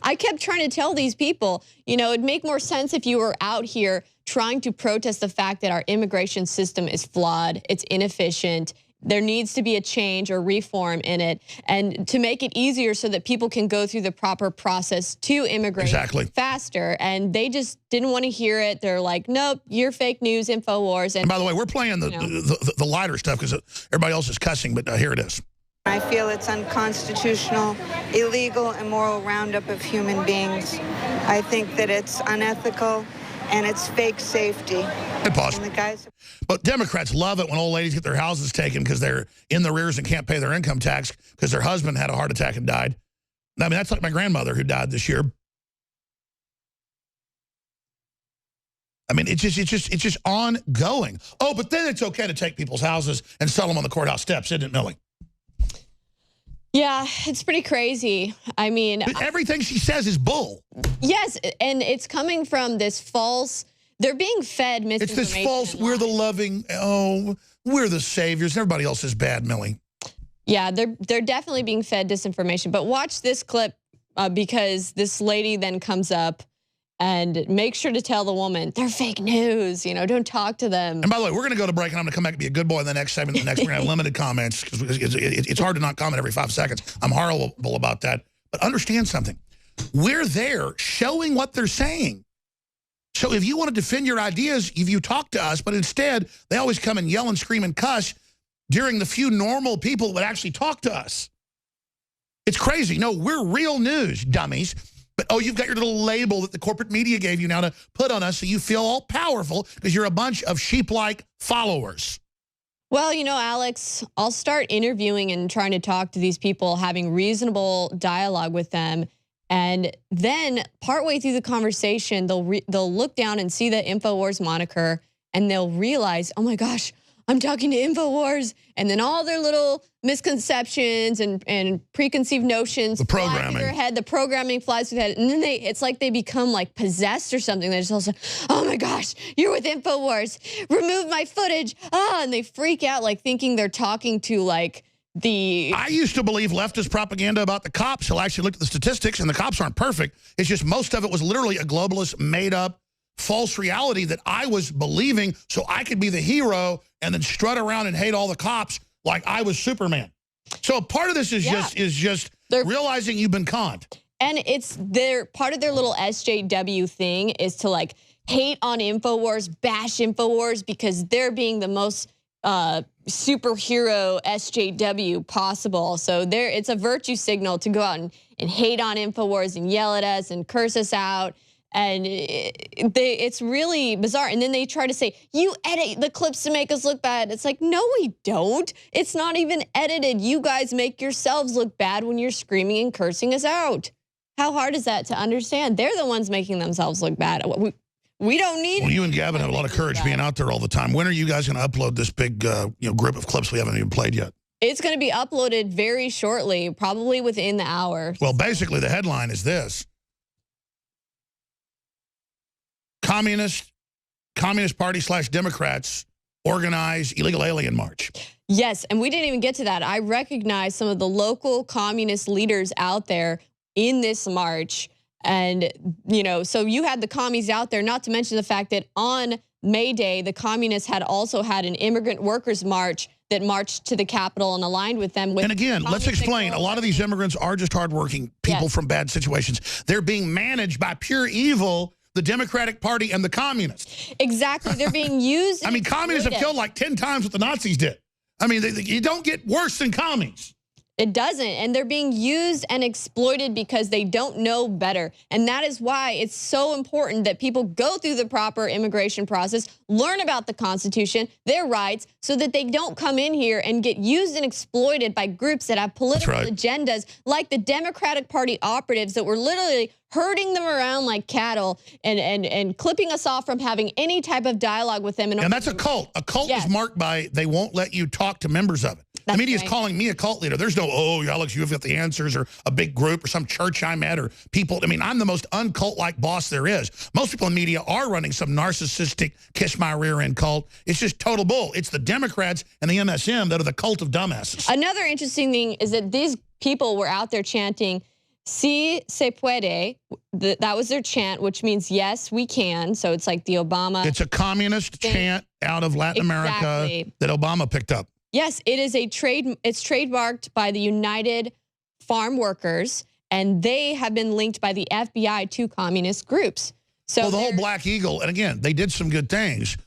I kept trying to tell these people, you know, it'd make more sense if you were out here trying to protest the fact that our immigration system is flawed, it's inefficient, there needs to be a change or reform in it, and to make it easier so that people can go through the proper process to immigrate faster. And they just didn't want to hear it. They're like, nope, you're fake news, InfoWars. And by the way, we're playing the lighter stuff because everybody else is cussing, but here it is. I feel it's unconstitutional, illegal, immoral roundup of human beings. I think that it's unethical and it's fake safety. Hey, pause. But Democrats love it when old ladies get their houses taken because they're in the rears and can't pay their income tax because their husband had a heart attack and died. I mean, that's like my grandmother who died this year. I mean, it's just ongoing. Oh, but then it's okay to take people's houses and sell them on the courthouse steps, isn't it, Millie? Yeah, it's pretty crazy. I mean, everything she says is bull. Yes, and it's coming from this false, they're being fed misinformation. It's this false, we're the loving, oh, we're the saviors. Everybody else is bad, Millie. Yeah, they're definitely being fed disinformation. But watch this clip because this lady then comes up and make sure to tell the woman, they're fake news, you know, don't talk to them. And by the way, we're going to go to break, and I'm going to come back and be a good boy in the next segment. We're going to have limited comments because it's hard to not comment every 5 seconds. I'm horrible about that. But understand something. We're there showing what they're saying. So if you want to defend your ideas, you talk to us, but instead, they always come and yell and scream and cuss during the few normal people that would actually talk to us. It's crazy. No, we're real news, dummies. But, oh, you've got your little label that the corporate media gave you now to put on us so you feel all powerful because you're a bunch of sheep-like followers. Well, you know, Alex, I'll start interviewing and trying to talk to these people, having reasonable dialogue with them. And then partway through the conversation, they'll look down and see the InfoWars moniker, and they'll realize, oh, my gosh, I'm talking to InfoWars. And then all their little misconceptions and preconceived notions fly through their head. The programming flies through their head. And then it's like they become like possessed or something. They're just all like, oh my gosh, you're with InfoWars. Remove my footage. And they freak out like thinking they're talking to like I used to believe leftist propaganda about the cops. I actually looked at the statistics, and the cops aren't perfect. It's just most of it was literally a globalist, made-up, false reality that I was believing so I could be the hero and then strut around and hate all the cops like I was Superman. So part of this is just realizing you've been conned. And it's part of their little SJW thing is to like hate on InfoWars, bash InfoWars because they're being the most superhero SJW possible. So it's a virtue signal to go out and hate on InfoWars and yell at us and curse us out. And it's really bizarre. And then they try to say, you edit the clips to make us look bad. It's like, no, we don't. It's not even edited. You guys make yourselves look bad when you're screaming and cursing us out. How hard is that to understand? They're the ones making themselves look bad. We don't need. Well, you and Gavin have a lot of courage being out there all the time. When are you guys going to upload this big group of clips we haven't even played yet? It's going to be uploaded very shortly, probably within the hour. Well, basically, the headline is this. Communist Party / Democrats organize illegal alien march. Yes, and we didn't even get to that. I recognize some of the local communist leaders out there in this march, And, you know, so you had the commies out there, not to mention the fact that on May Day, the communists had also had an immigrant workers march that marched to the Capitol and aligned with them. And again, let's explain. A lot of these immigrants are just hardworking people from bad situations. They're being managed by pure evil, the Democratic Party and the communists. Exactly. They're being used. I mean, communists have killed like 10 times what the Nazis did. I mean, you don't get worse than commies. It doesn't. And they're being used and exploited because they don't know better. And that is why it's so important that people go through the proper immigration process, learn about the Constitution, their rights, so that they don't come in here and get used and exploited by groups that have political agendas like the Democratic Party operatives that were literally herding them around like cattle and clipping us off from having any type of dialogue with them. And that's a cult. A cult is marked by they won't let you talk to members of it. The media is calling me a cult leader. There's no, oh, Alex, you've got the answers, or a big group, or some church I'm at, or people. I mean, I'm the most uncult-like boss there is. Most people in media are running some narcissistic, kiss my rear end cult. It's just total bull. It's the Democrats and the MSM that are the cult of dumbasses. Another interesting thing is that these people were out there chanting, Si se puede. That was their chant, which means yes, we can. So it's like the Obama. It's a communist chant out of Latin America that Obama picked up. Yes, it is it's trademarked by the United Farm Workers, and they have been linked by the FBI to communist groups. So well, the whole Black Eagle, and again, they did some good things,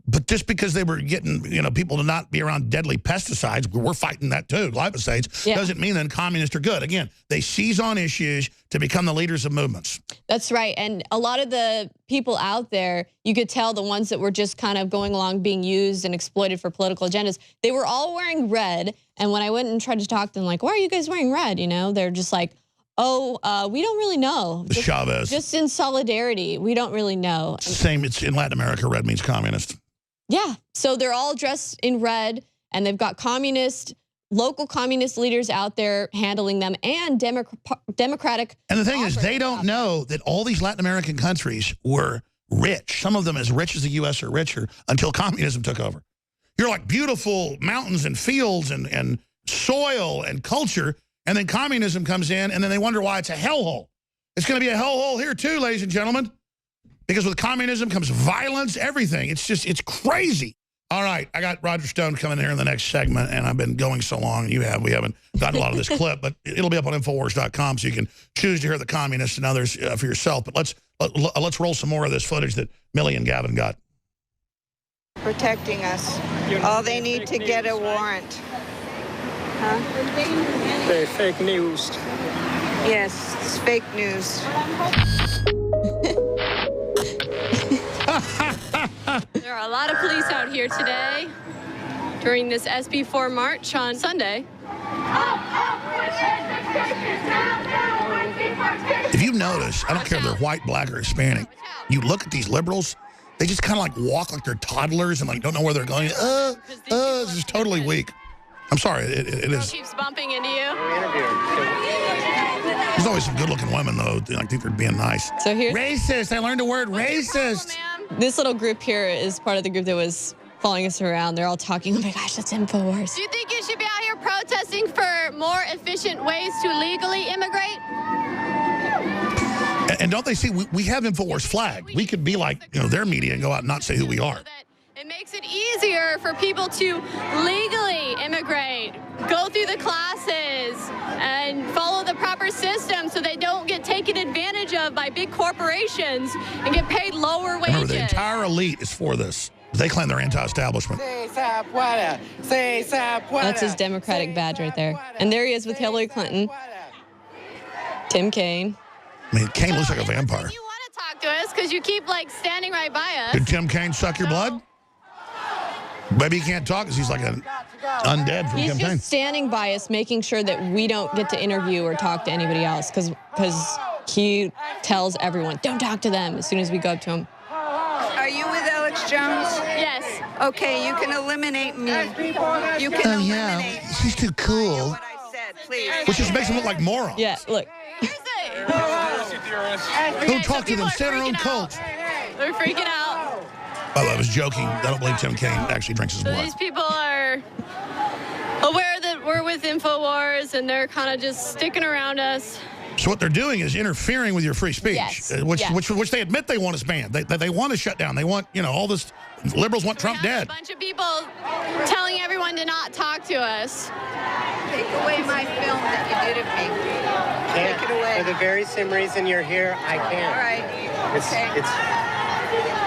but just because they were getting, you know, people to not be around deadly pesticides, we're fighting that too, glyphosates, doesn't mean that communists are good. Again, they seize on issues to become the leaders of movements. That's right. And a lot of the people out there, you could tell the ones that were just kind of going along being used and exploited for political agendas, they were all wearing red. And when I went and tried to talk to them, like, why are you guys wearing red? You know, they're just like, oh, we don't really know. Chavez. Just in solidarity. We don't really know. Same, it's in Latin America, red means communist. Yeah. So they're all dressed in red, and they've got local communist leaders out there handling them, and Democratic. And the thing is, they don't know that all these Latin American countries were rich. Some of them as rich as the U.S. or richer until communism took over. You're like beautiful mountains and fields and soil and culture, and then communism comes in, and then they wonder why it's a hellhole. It's going to be a hellhole here too, ladies and gentlemen. Because with communism comes violence, everything. It's just, it's crazy. All right, I got Roger Stone coming here in the next segment, and I've been going so long. We haven't gotten a lot of this clip, but it'll be up on Infowars.com, so you can choose to hear the communists and others for yourself. But let's roll some more of this footage that Millie and Gavin got. Protecting us. All they need to get a warrant. Huh? They're fake news. Yes, it's fake news. There are a lot of police out here today during this SB4 march on Sunday. If you've noticed, I don't care if they're white, black, or Hispanic, you look at these liberals, they just kind of like walk like they're toddlers and like don't know where they're going. It's just totally weak. I'm sorry, it is. Keeps bumping into you. There's always some good-looking women, though. I think they're being nice. So here's racist. I learned the word racist. This little group here is part of the group that was following us around. They're all talking, oh my gosh, that's InfoWars. Do you think you should be out here protesting for more efficient ways to legally immigrate? And don't they see, we have InfoWars flag. We could be like, you know, their media and go out and not say who we are. It makes it easier for people to legally immigrate, go through the classes, and follow the proper system so they don't get taken advantage of by big corporations and get paid lower wages. Remember, the entire elite is for this. They claim they're anti-establishment. That's his Democratic badge right there. And there he is with Hillary Clinton. Tim Kaine. I mean, Kaine looks like a vampire. You want to talk to us because you keep, like, standing right by us. Did Tim Kaine suck your blood? Maybe he can't talk because he's like an undead from He's campaign. just standing by us, making sure that we don't get to interview or talk to anybody else because he tells everyone, don't talk to them as soon as we go up to him. Are you with Alex Jones? Yes. Okay, you can eliminate me. You can eliminate me. She's too cool. What I said, please. Which just makes them look like morons. Yeah, look. Don't talk to them. Stay in our own cult. They're freaking out. By the way, I was joking. I don't believe Tim Kaine actually drinks his So blood. these people are aware that we're with InfoWars, and they're kind of just sticking around us. So what they're doing is interfering with your free speech, Yes. which they admit they want us banned. They want to shut down. They want, you know, all this. Liberals want Trump dead. A bunch of people telling everyone to not talk to us. Take away my film that you did of me. Take it away. For the very same reason you're here, I can't. All right. It's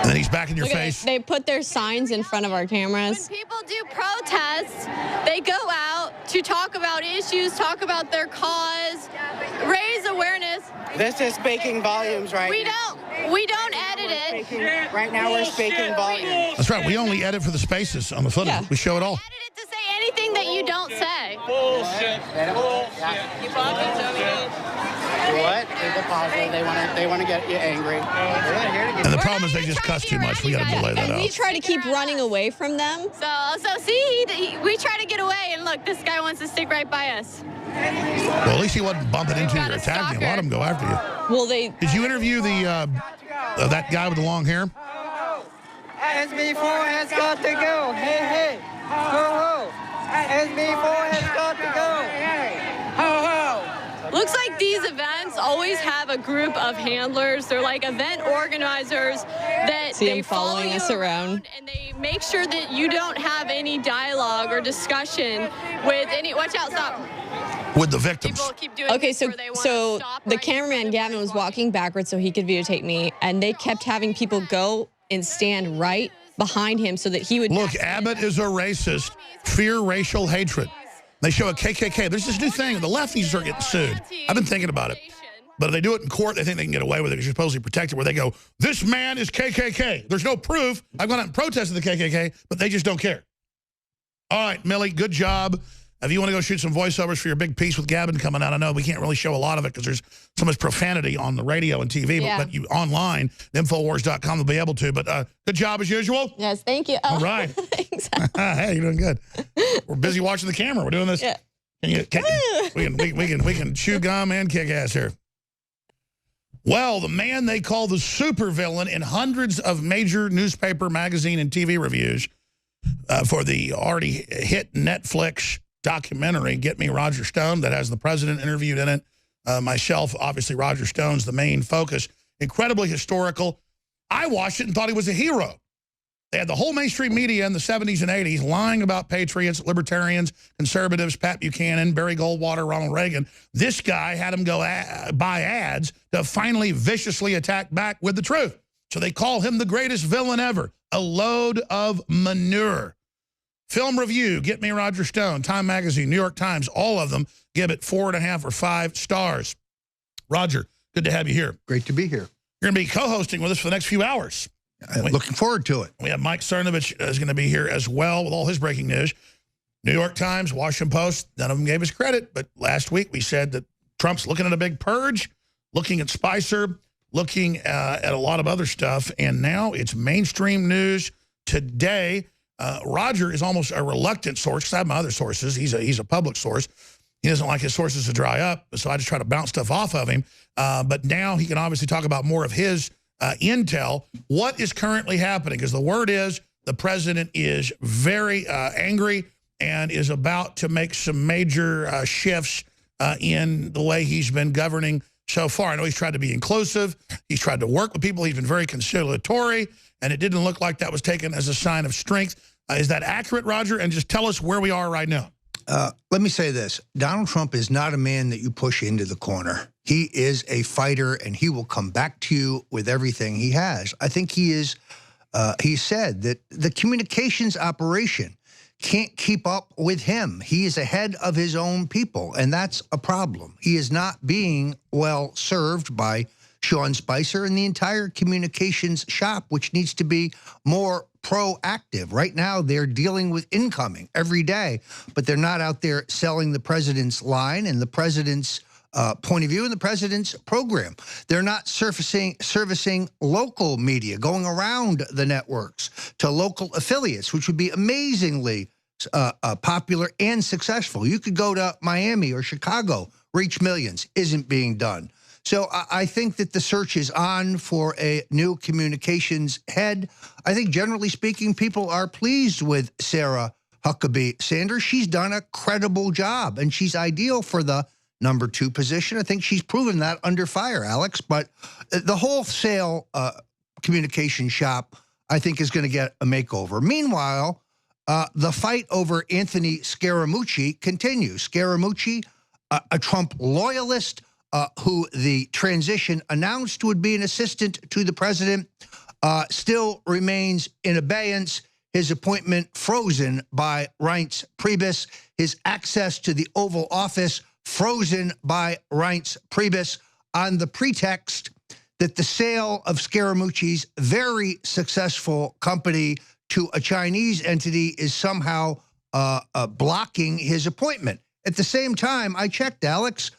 And then he's back in your Look at face. it. They put their signs in front of our cameras. When people do protests, they go out to talk about issues, talk about their cause, raise awareness. This is speaking volumes right now. We don't edit it. Right now we're speaking volumes. That's right. We only edit for the spaces on the footage. Yeah. We show it all. Edit it to say anything that you don't say. Bullshit. What? They deposit. They want to get you angry. And the problem is they just cuss too much. We got to delay that And we out. try to keep running away from them. So see, we try to get away, and look, this guy wants to stick right by us. Well, at least he wasn't bumping into you or attacking you. A lot of them go after you. Well, they... Did you interview the that guy with the long hair? SB4 has got to go. Hey, hey. Ho, ho. SB4 has got to go. Ho, ho. Looks like these events always have a group of handlers. They're like event organizers that See they him following follow us you around. and they make sure that you don't have any dialogue or discussion with any. Watch out! Stop. With the victims. People keep doing Okay, things so where they wanna stop the right cameraman Gavin was walking backwards so he could videotape me, and they kept having people go and stand right behind him so that he would... Look, Abbott is a racist. Fear racial hatred. They show a KKK. There's this new thing. The left needs to start getting sued. I've been thinking about it. But if they do it in court, they think they can get away with it because you're supposedly protected, where they go, this man is KKK. There's no proof. I've gone out and protested the KKK, but they just don't care. All right, Millie, good job. If you want to go shoot some voiceovers for your big piece with Gavin coming out, I know we can't really show a lot of it because there's so much profanity on the radio and TV, but you online, Infowars.com will be able to. But good job as usual. Yes, thank you. All right. Thanks. Hey, you're doing good. We're busy watching the camera. We're doing this. Yeah. We can chew gum and kick ass here. Well, the man they call the supervillain in hundreds of major newspaper, magazine, and TV reviews for the already hit Netflix documentary, Get Me Roger Stone, that has the president interviewed in it. Myself, obviously, Roger Stone's the main focus. Incredibly historical. I watched it and thought he was a hero. They had the whole mainstream media in the 70s and 80s lying about patriots, libertarians, conservatives, Pat Buchanan, Barry Goldwater, Ronald Reagan. This guy had them go buy ads to finally viciously attack back with the truth. So they call him the greatest villain ever. A load of manure. Film review, Get Me Roger Stone, Time Magazine, New York Times, all of them give it 4.5 or 5 stars. Roger, good to have you here. Great to be here. You're going to be co-hosting with us for the next few hours. Looking forward to it. We have Mike Cernovich is going to be here as well with all his breaking news. New York Times, Washington Post, none of them gave us credit. But last week we said that Trump's looking at a big purge, looking at Spicer, looking at a lot of other stuff. And now it's mainstream news today. Roger is almost a reluctant source, because I have my other sources. He's a public source. He doesn't like his sources to dry up, so I just try to bounce stuff off of him. But now he can obviously talk about more of his intel. What is currently happening? Because the word is the president is very angry and is about to make some major shifts in the way he's been governing so far. I know he's tried to be inclusive. He's tried to work with people. He's been very conciliatory, and it didn't look like that was taken as a sign of strength. Is that accurate, Roger? And just tell us where we are right now. Let me say this. Donald Trump is not a man that you push into the corner. He is a fighter, and he will come back to you with everything he has. I think he said that the communications operation can't keep up with him. He is ahead of his own people, and that's a problem. He is not being well served by Sean Spicer and the entire communications shop, which needs to be more proactive. Right now, they're dealing with incoming every day, but they're not out there selling the president's line and the president's point of view and the president's program. They're not servicing local media, going around the networks to local affiliates, which would be amazingly popular and successful. You could go to Miami or Chicago, reach millions. Isn't being done. So I think that the search is on for a new communications head. I think generally speaking, people are pleased with Sarah Huckabee Sanders. She's done a credible job, and she's ideal for the number 2 position. I think she's proven that under fire, Alex. But the wholesale communication shop, I think, is going to get a makeover. Meanwhile, the fight over Anthony Scaramucci continues. Scaramucci, a Trump loyalist who the transition announced would be an assistant to the president, still remains in abeyance. His appointment frozen by Reince Priebus. His access to the Oval Office frozen by Reince Priebus on the pretext that the sale of Scaramucci's very successful company to a Chinese entity is somehow blocking his appointment. At the same time, I checked, Alex,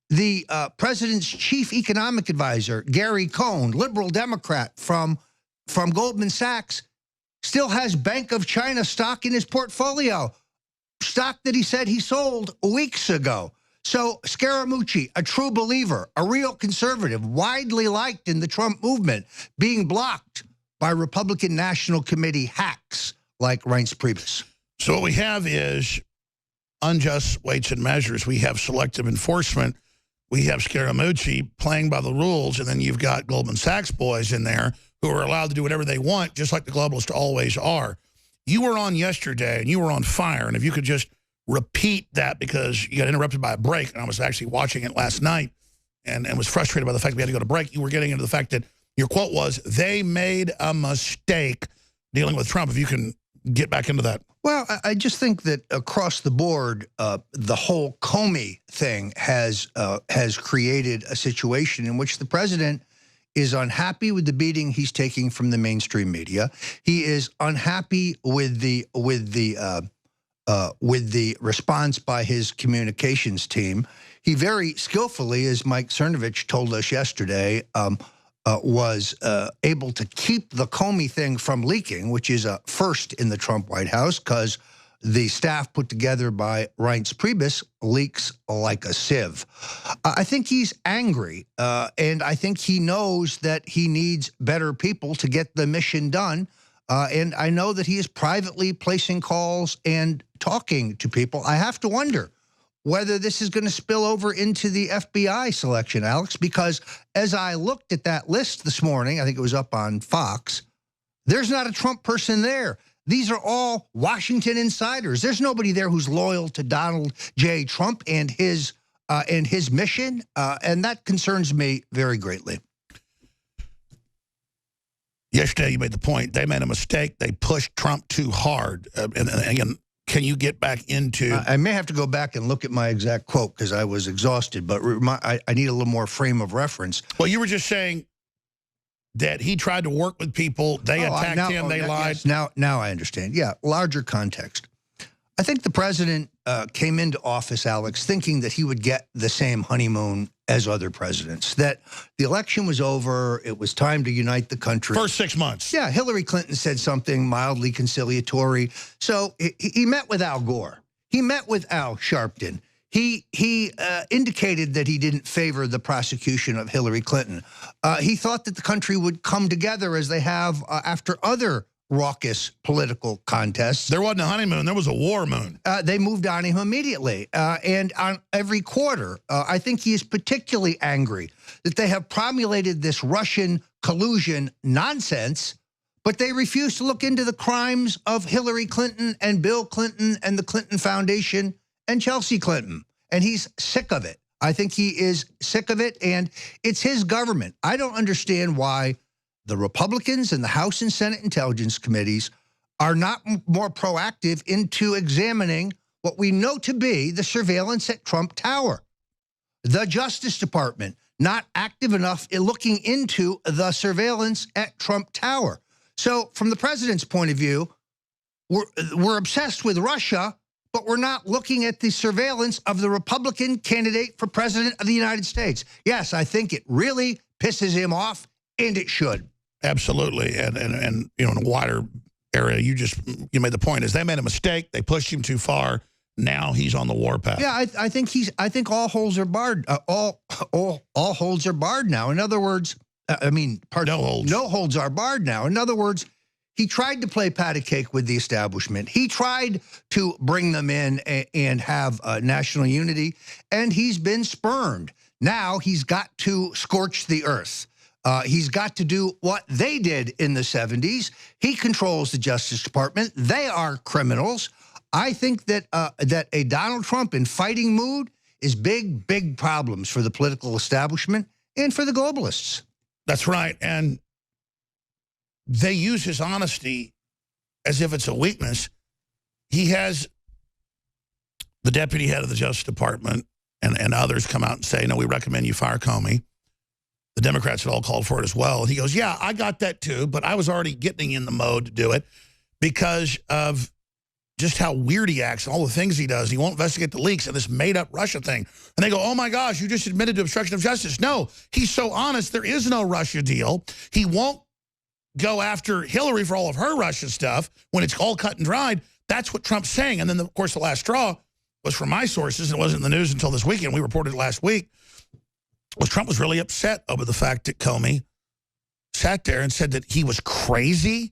the president's chief economic advisor, Gary Cohn, liberal Democrat from Goldman Sachs, still has Bank of China stock in his portfolio, stock that he said he sold weeks ago. So Scaramucci, a true believer, a real conservative, widely liked in the Trump movement, being blocked by Republican National Committee hacks like Reince Priebus. So what we have is unjust weights and measures. We have selective enforcement. We have Scaramucci playing by the rules, and then you've got Goldman Sachs boys in there who are allowed to do whatever they want, just like the globalists always are. You were on yesterday, and you were on fire, and if you could just repeat that, because you got interrupted by a break, and I was actually watching it last night and was frustrated by the fact we had to go to break. You were getting into the fact that your quote was, they made a mistake dealing with Trump. If you can get back into that. Well, I just think that across the board, the whole Comey thing has created a situation in which the president is unhappy with the beating he's taking from the mainstream media. He is unhappy with the response by his communications team. He very skillfully, as Mike Cernovich told us yesterday, was able to keep the Comey thing from leaking, which is a first in the Trump White House, because the staff put together by Reince Priebus leaks like a sieve. I think he's angry, and I think he knows that he needs better people to get the mission done. And I know that he is privately placing calls and talking to people. I have to wonder whether this is going to spill over into the FBI selection, Alex, because as I looked at that list this morning, I think it was up on Fox, there's not a Trump person there. These are all Washington insiders. There's nobody there who's loyal to Donald J. Trump and his mission, and that concerns me very greatly. Yesterday, you made the point, they made a mistake. They pushed Trump too hard. And again, can you get back into... I may have to go back and look at my exact quote because I was exhausted, but I need a little more frame of reference. Well, you were just saying that he tried to work with people. They attacked him. They lied. Yes, now I understand. Yeah, larger context. I think the president came into office, Alex, thinking that he would get the same honeymoon as other presidents, that the election was over, it was time to unite the country. First 6 months. Yeah, Hillary Clinton said something mildly conciliatory. So he met with Al Gore. He met with Al Sharpton. He indicated that he didn't favor the prosecution of Hillary Clinton. He thought that the country would come together as they have after other raucous political contests. There wasn't a honeymoon. There was a war moon. They moved on him immediately. And on every quarter, I think he is particularly angry that they have promulgated this Russian collusion nonsense, but they refuse to look into the crimes of Hillary Clinton and Bill Clinton and the Clinton Foundation and Chelsea Clinton. And he's sick of it. I think he is sick of it, and it's his government. I don't understand why the Republicans and the House and Senate Intelligence Committees are not more proactive into examining what we know to be the surveillance at Trump Tower. The Justice Department not active enough in looking into the surveillance at Trump Tower. So from the president's point of view, we're obsessed with Russia, but we're not looking at the surveillance of the Republican candidate for president of the United States. Yes, I think it really pisses him off, and it should. Absolutely, and you know, in a wider area, you made the point is they made a mistake. They pushed him too far. Now he's on the warpath. Yeah, I think all holds are barred. All holds are barred now. In other words, I mean, no holds. No holds are barred now. In other words, He tried to play patty cake with the establishment. He tried to bring them in and have national unity, and he's been spurned. Now he's got to scorch the earth. He's got to do what they did in the 70s. He controls the Justice Department. They are criminals. I think that that a Donald Trump in fighting mood is big, big problems for the political establishment and for the globalists. That's right. And they use his honesty as if it's a weakness. He has the deputy head of the Justice Department and others come out and say, no, we recommend you fire Comey. The Democrats had all called for it as well. And he goes, yeah, I got that too, but I was already getting in the mode to do it because of just how weird he acts and all the things he does. He won't investigate the leaks and this made-up Russia thing. And they go, oh, my gosh, you just admitted to obstruction of justice. No, he's so honest. There is no Russia deal. He won't go after Hillary for all of her Russia stuff when it's all cut and dried. That's what Trump's saying. And then, of course, the last straw was from my sources, and it wasn't in the news until this weekend. We reported it last week. Was Trump was really upset over the fact that Comey sat there and said that he was crazy,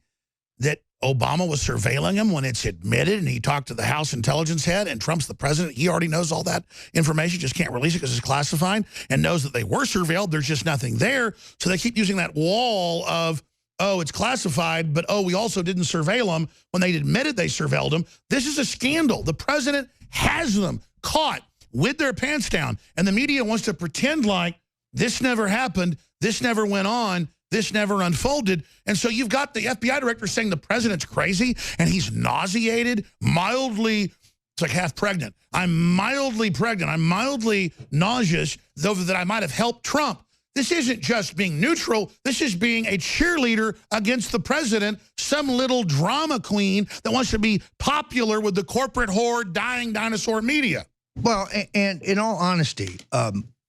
that Obama was surveilling him when it's admitted, and he talked to the House intelligence head, and Trump's the president. He already knows all that information, just can't release it because it's classified, and knows that they were surveilled. There's just nothing there. So they keep using that wall of, oh, it's classified, but, oh, we also didn't surveil them when they admitted they surveilled them. This is a scandal. The president has them caught with their pants down, and the media wants to pretend like this never happened, this never went on, this never unfolded. And so you've got the FBI director saying the president's crazy, and he's nauseated, mildly, it's like half pregnant. I'm mildly pregnant. I'm mildly nauseous, though that I might have helped Trump. This isn't just being neutral. This is being a cheerleader against the president, some little drama queen that wants to be popular with the corporate whore, dying dinosaur media. Well, and in all honesty,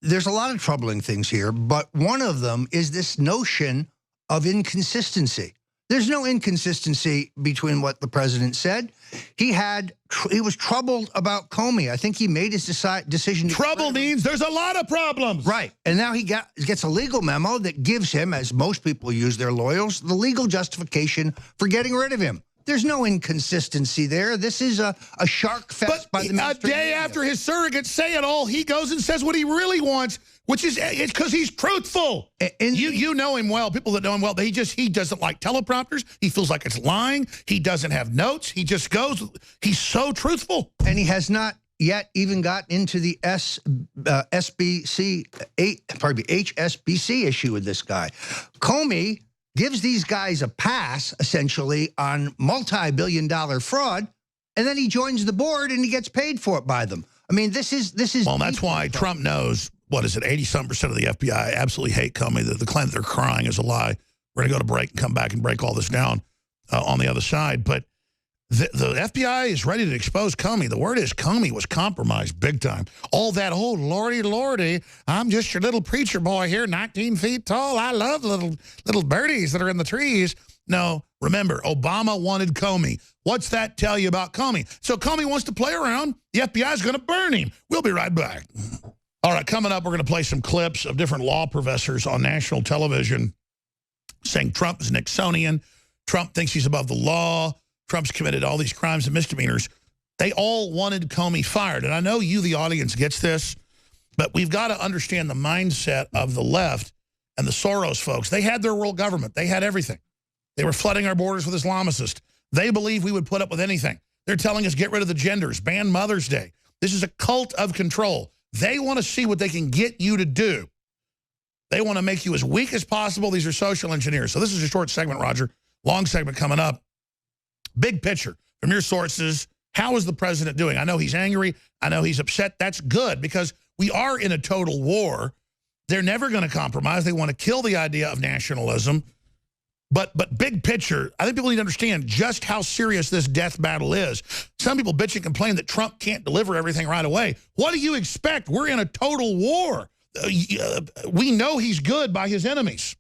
there's a lot of troubling things here, but one of them is this notion of inconsistency. There's no inconsistency between what the president said. He was troubled about Comey. I think he made his decision. Trouble means there's a lot of problems. Right. And now he gets a legal memo that gives him, as most people use their lawyers, the legal justification for getting rid of him. There's no inconsistency there. This is a shark fest by the mainstream media. A day after his surrogates say it all, he goes and says what he really wants, which is it's because he's truthful. And you know him well. People that know him well, he doesn't like teleprompters. He feels like it's lying. He doesn't have notes. He just goes. He's so truthful. And he has not yet even got into the HSBC issue with this guy. Comey gives these guys a pass, essentially, on multi-billion-dollar fraud, and then he joins the board and he gets paid for it by them. I mean, this is. Well, that's why Trump knows, what is it, 80-some% of the FBI absolutely hate Comey. The claim that they're crying is a lie. We're going to go to break and come back and break all this down on the other side. But the FBI is ready to expose Comey. The word is Comey was compromised big time. All that, oh, lordy, lordy, I'm just your little preacher boy here, 19 feet tall. I love little birdies that are in the trees. No, remember, Obama wanted Comey. What's that tell you about Comey? So Comey wants to play around. The FBI is going to burn him. We'll be right back. All right, coming up, we're going to play some clips of different law professors on national television saying Trump is Nixonian. Trump thinks he's above the law. Trump's committed all these crimes and misdemeanors. They all wanted Comey fired. And I know you, the audience, gets this, but we've got to understand the mindset of the left and the Soros folks. They had their world government. They had everything. They were flooding our borders with Islamicists. They believe we would put up with anything. They're telling us get rid of the genders, ban Mother's Day. This is a cult of control. They want to see what they can get you to do. They want to make you as weak as possible. These are social engineers. So this is a short segment, Roger. Long segment coming up. Big picture from your sources. How is the president doing? I know he's angry. I know he's upset. That's good because we are in a total war. They're never going to compromise. They want to kill the idea of nationalism. But big picture, I think people need to understand just how serious this death battle is. Some people bitch and complain that Trump can't deliver everything right away. What do you expect? We're in a total war. We know he's good by his enemies.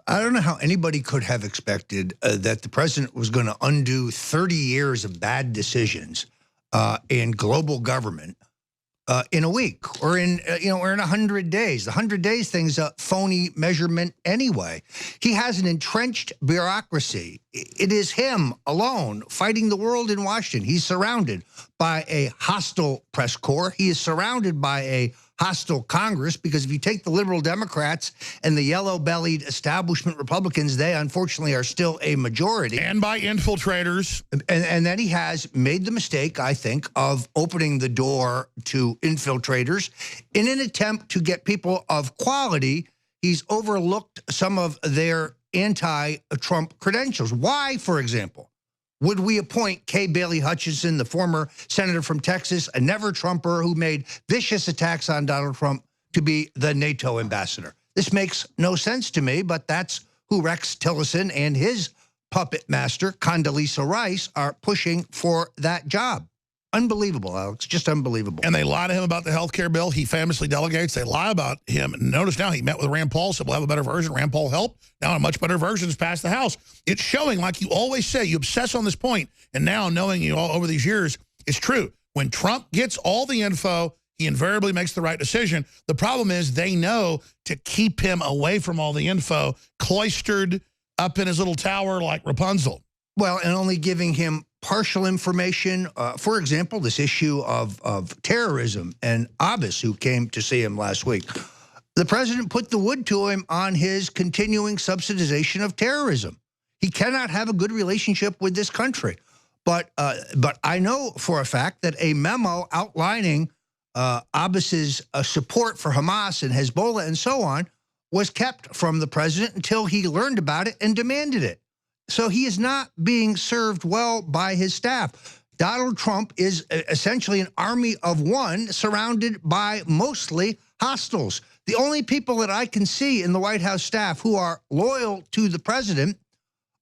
I don't know how anybody could have expected that the president was going to undo 30 years of bad decisions in global government in a week or in, or in 100 days. The 100 days thing's a phony measurement anyway. He has an entrenched bureaucracy. It is him alone fighting the world in Washington. He's surrounded by a hostile press corps. He is surrounded by a hostile Congress, because if you take the liberal Democrats and the yellow-bellied establishment Republicans, they unfortunately are still a majority. And by infiltrators. And then he has made the mistake, I think, of opening the door to infiltrators. In an attempt to get people of quality, he's overlooked some of their anti-Trump credentials. Why, for example, would we appoint Kay Bailey Hutchinson, the former senator from Texas, a never-Trumper who made vicious attacks on Donald Trump, to be the NATO ambassador? This makes no sense to me, but that's who Rex Tillerson and his puppet master, Condoleezza Rice, are pushing for that job. Unbelievable, Alex, just unbelievable. And they lie to him about the health care bill. He famously delegates. They lie about him. Notice now he met with Rand Paul, said we'll have a better version. Rand Paul helped. Now a much better version is passed the House. It's showing, like you always say, you obsess on this point, and now knowing you all over these years, it's true. When Trump gets all the info, he invariably makes the right decision. The problem is they know to keep him away from all the info, cloistered up in his little tower like Rapunzel. Well, and only giving him partial information. For example, this issue of terrorism, and Abbas, who came to see him last week. The president put the wood to him on his continuing subsidization of terrorism. He cannot have a good relationship with this country. But I know for a fact that a memo outlining Abbas's support for Hamas and Hezbollah and so on was kept from the president until he learned about it and demanded it. So he is not being served well by his staff. Donald Trump is essentially an army of one surrounded by mostly hostiles. The only people that I can see in the White House staff who are loyal to the president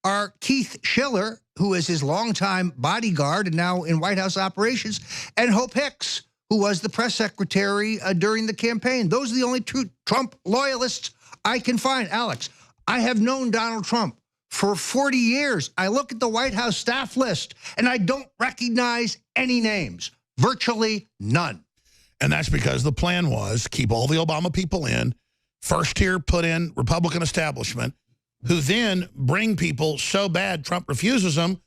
are Keith Schiller, who is his longtime bodyguard and now in White House operations, and Hope Hicks, who was the press secretary during the campaign. Those are the only true Trump loyalists I can find. Alex, I have known Donald Trump for 40 years. I look at the White House staff list, and I don't recognize any names, virtually none. And that's because the plan was keep all the Obama people in, first tier put in Republican establishment, who then bring people so bad Trump refuses them,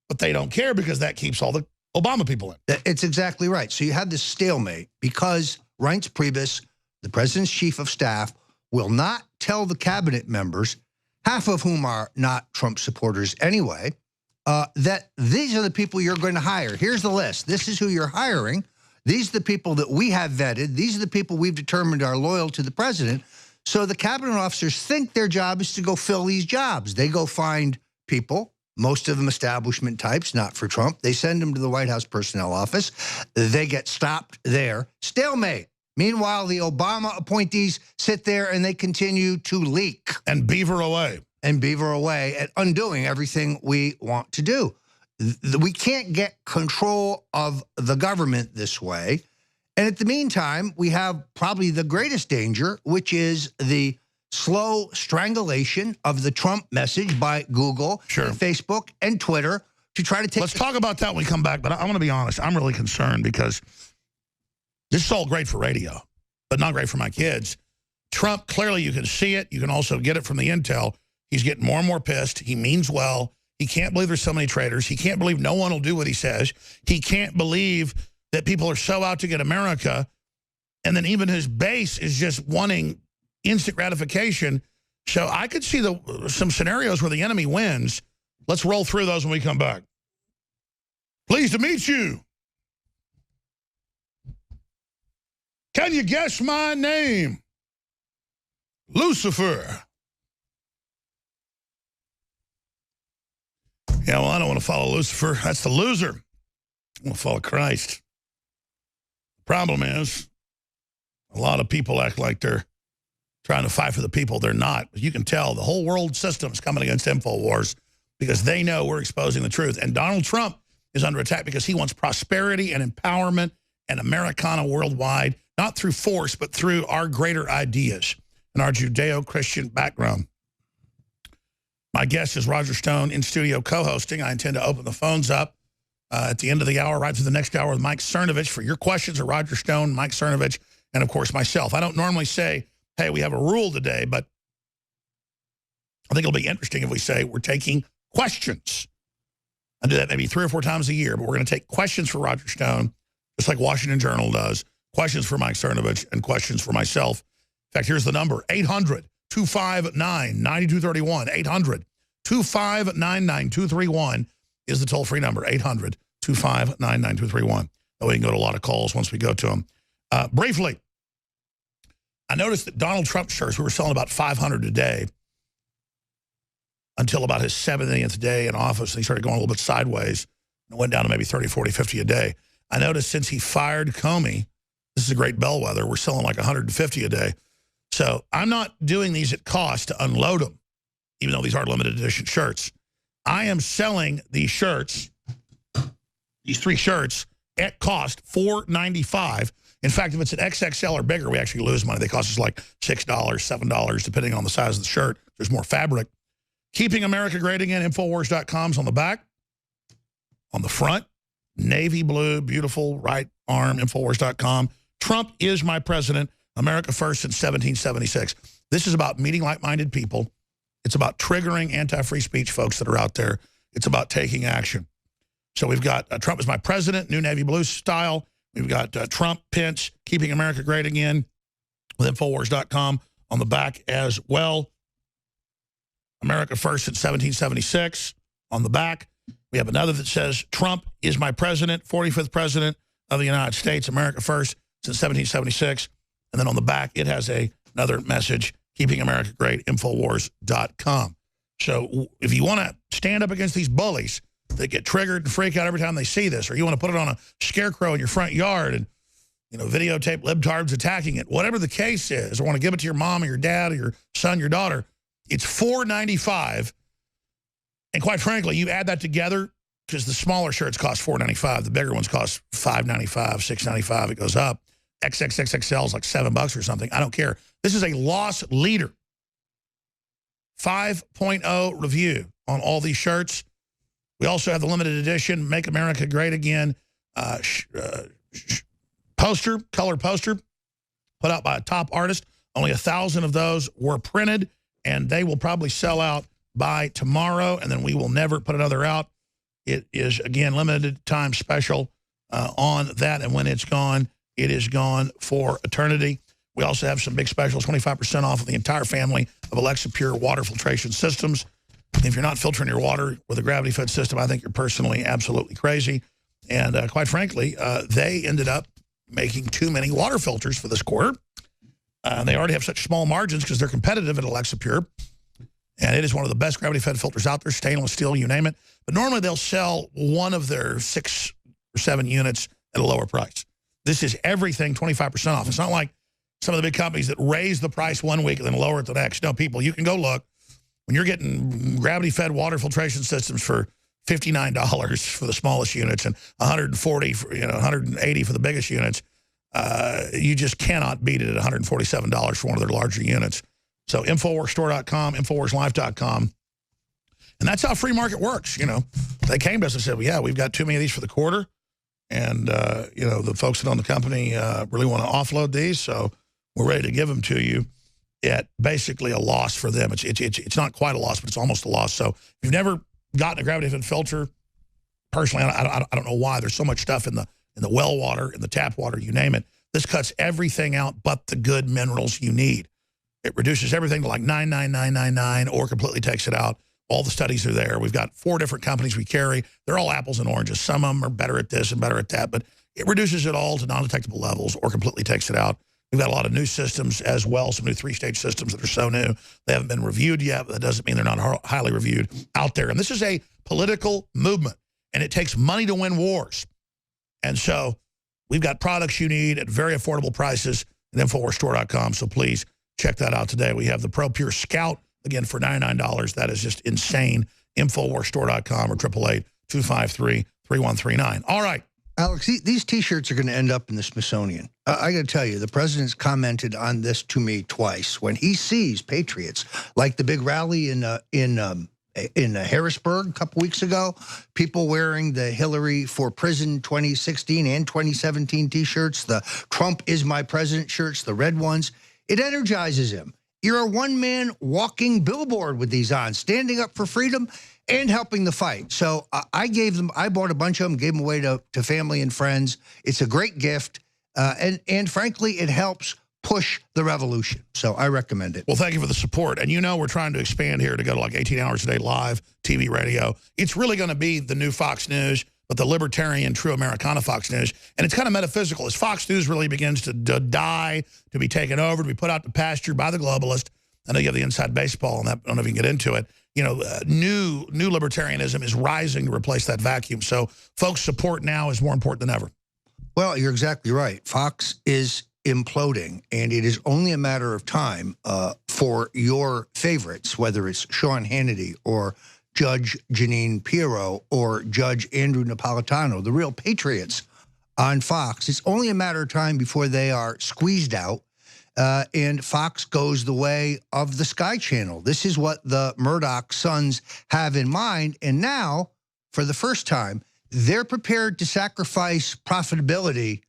but they don't care because that keeps all the Obama people in. It's exactly right. So you have this stalemate because Reince Priebus, the president's chief of staff, will not tell the cabinet members, half of whom are not Trump supporters anyway, that these are the people you're going to hire. Here's the list. This is who you're hiring. These are the people that we have vetted. These are the people we've determined are loyal to the president. So the cabinet officers think their job is to go fill these jobs. They go find people, most of them establishment types, not for Trump. They send them to the White House personnel office. They get stopped there. Stalemate. Meanwhile, the Obama appointees sit there and they continue to leak. And beaver away. And beaver away at undoing everything we want to do. We can't get control of the government this way. And at the meantime, we have probably the greatest danger, which is the slow strangulation of the Trump message by Google, and Facebook, and Twitter to try to take... Let's talk about that when we come back, but I want to be honest. I'm really concerned because this is all great for radio, but not great for my kids. Trump, clearly you can see it. You can also get it from the intel. He's getting more and more pissed. He means well. He can't believe there's so many traitors. He can't believe no one will do what he says. He can't believe that people are so out to get America. And then even his base is just wanting instant gratification. So I could see some scenarios where the enemy wins. Let's roll through those when we come back. Pleased to meet you. Can you guess my name? Lucifer. Yeah, well, I don't want to follow Lucifer. That's the loser. I want to follow Christ. The problem is a lot of people act like they're trying to fight for the people. They're not. You can tell the whole world system is coming against InfoWars because they know we're exposing the truth. And Donald Trump is under attack because he wants prosperity and empowerment and Americana worldwide, not through force, but through our greater ideas and our Judeo-Christian background. My guest is Roger Stone in studio co-hosting. I intend to open the phones up at the end of the hour, right through the next hour with Mike Cernovich for your questions, or Roger Stone, Mike Cernovich, and, of course, myself. I don't normally say, hey, we have a rule today, but I think it'll be interesting if we say we're taking questions. I do that maybe 3 or 4 times a year, but we're going to take questions for Roger Stone, just like Washington Journal does, questions for Mike Cernovich, and questions for myself. In fact, here's the number, 800-259-9231, 800-259-9231 is the toll-free number, 800-259-9231. Oh, we can go to a lot of calls once we go to them. Briefly, I noticed that Donald Trump shirts, we were selling about 500 a day until about his 70th day in office, and he started going a little bit sideways and went down to maybe 30, 40, 50 a day. I noticed since he fired Comey, this is a great bellwether, we're selling like 150 a day. So I'm not doing these at cost to unload them, even though these are limited edition shirts. I am selling these shirts, these 3 shirts, at cost, $4.95. In fact, if it's an XXL or bigger, we actually lose money. They cost us like $6, $7, depending on the size of the shirt. There's more fabric. Keeping America Great Again, Infowars.com's on the back. On the front, navy blue, beautiful right arm, Infowars.com. Trump is my president, America first since 1776. This is about meeting like-minded people. It's about triggering anti-free speech folks that are out there. It's about taking action. So we've got Trump is my president, new navy blue style. We've got Trump, Pence, Keeping America Great Again with Infowars.com on the back as well. America first since 1776 on the back. We have another that says Trump is my president, 45th president of the United States, America first since 1776. And then on the back, it has another message, Keeping America Great, Infowars.com. So if you want to stand up against these bullies that get triggered and freak out every time they see this, or you want to put it on a scarecrow in your front yard and, you know, videotape libtards attacking it, whatever the case is, or want to give it to your mom or your dad or your son, your daughter, it's $4.95. And quite frankly, you add that together, because the smaller shirts cost $4.95. The bigger ones cost $5.95, $6.95. It goes up. XXXXL is like $7 or something. I don't care. This is a loss leader. 5.0 review on all these shirts. We also have the limited edition Make America Great Again poster, color poster, put out by a top artist. Only 1,000 of those were printed, and they will probably sell out by tomorrow, and then we will never put another out. It is, again, limited time special on that, and when it's gone, it is gone for eternity. We also have some big specials, 25% off of the entire family of Alexa Pure water filtration systems. If you're not filtering your water with a gravity-fed system, I think you're personally absolutely crazy. And quite frankly, they ended up making too many water filters for this quarter. They already have such small margins because they're competitive at Alexa Pure. And it is one of the best gravity-fed filters out there, stainless steel, you name it. But normally they'll sell one of their 6 or 7 units at a lower price. This is everything 25% off. It's not like some of the big companies that raise the price one week and then lower it the next. No, people, you can go look. When you're getting gravity-fed water filtration systems for $59 for the smallest units and $140 for, $180 for the biggest units, you just cannot beat it at $147 for one of their larger units. So InfoWarsStore.com, InfoWarsLife.com. And that's how free market works. You know, they came to us and said, well, yeah, we've got too many of these for the quarter. And, the folks that own the company really want to offload these. So we're ready to give them to you at basically a loss for them. It's not quite a loss, but it's almost a loss. So if you've never gotten a gravity-fed filter, personally, I don't know why. There's so much stuff in the well water, in the tap water, you name it. This cuts everything out but the good minerals you need. It reduces everything to like 99999 or completely takes it out. All the studies are there. We've got 4 different companies we carry. They're all apples and oranges. Some of them are better at this and better at that, but it reduces it all to non-detectable levels or completely takes it out. We've got a lot of new systems as well, some new 3-stage systems that are so new. They haven't been reviewed yet, but that doesn't mean they're not highly reviewed out there. And this is a political movement, and it takes money to win wars. And so we've got products you need at very affordable prices at InfoWarsStore.com, so please check that out today. We have the Pro Pure Scout, again, for $99. That is just insane. InfoWarsStore.com or 888-253-3139. All right. Alex, these T-shirts are going to end up in the Smithsonian. I got to tell you, the president's commented on this to me twice. When he sees patriots, like the big rally in in Harrisburg a couple weeks ago, people wearing the Hillary for Prison 2016 and 2017 T-shirts, the Trump is my president shirts, the red ones. It energizes him. You're a one-man walking billboard with these on, standing up for freedom and helping the fight. So I bought a bunch of them, gave them away to family and friends. It's a great gift. And frankly, it helps push the revolution. So I recommend it. Well, thank you for the support. And we're trying to expand here to go to like 18 hours a day live, TV, radio. It's really going to be the new Fox News, but the libertarian, true Americana Fox News. And it's kind of metaphysical. As Fox News really begins to die, to be taken over, to be put out to pasture by the globalist. I know you have the inside baseball on that. I don't know if you can get into it. New libertarianism is rising to replace that vacuum. So folks' support now is more important than ever. Well, you're exactly right. Fox is imploding, and it is only a matter of time for your favorites, whether it's Sean Hannity or Judge Jeanine Pirro or Judge Andrew Napolitano, the real patriots on Fox. It's only a matter of time before they are squeezed out, and Fox goes the way of the Sky Channel. This is what the Murdoch sons have in mind, and now, for the first time, they're prepared to sacrifice profitability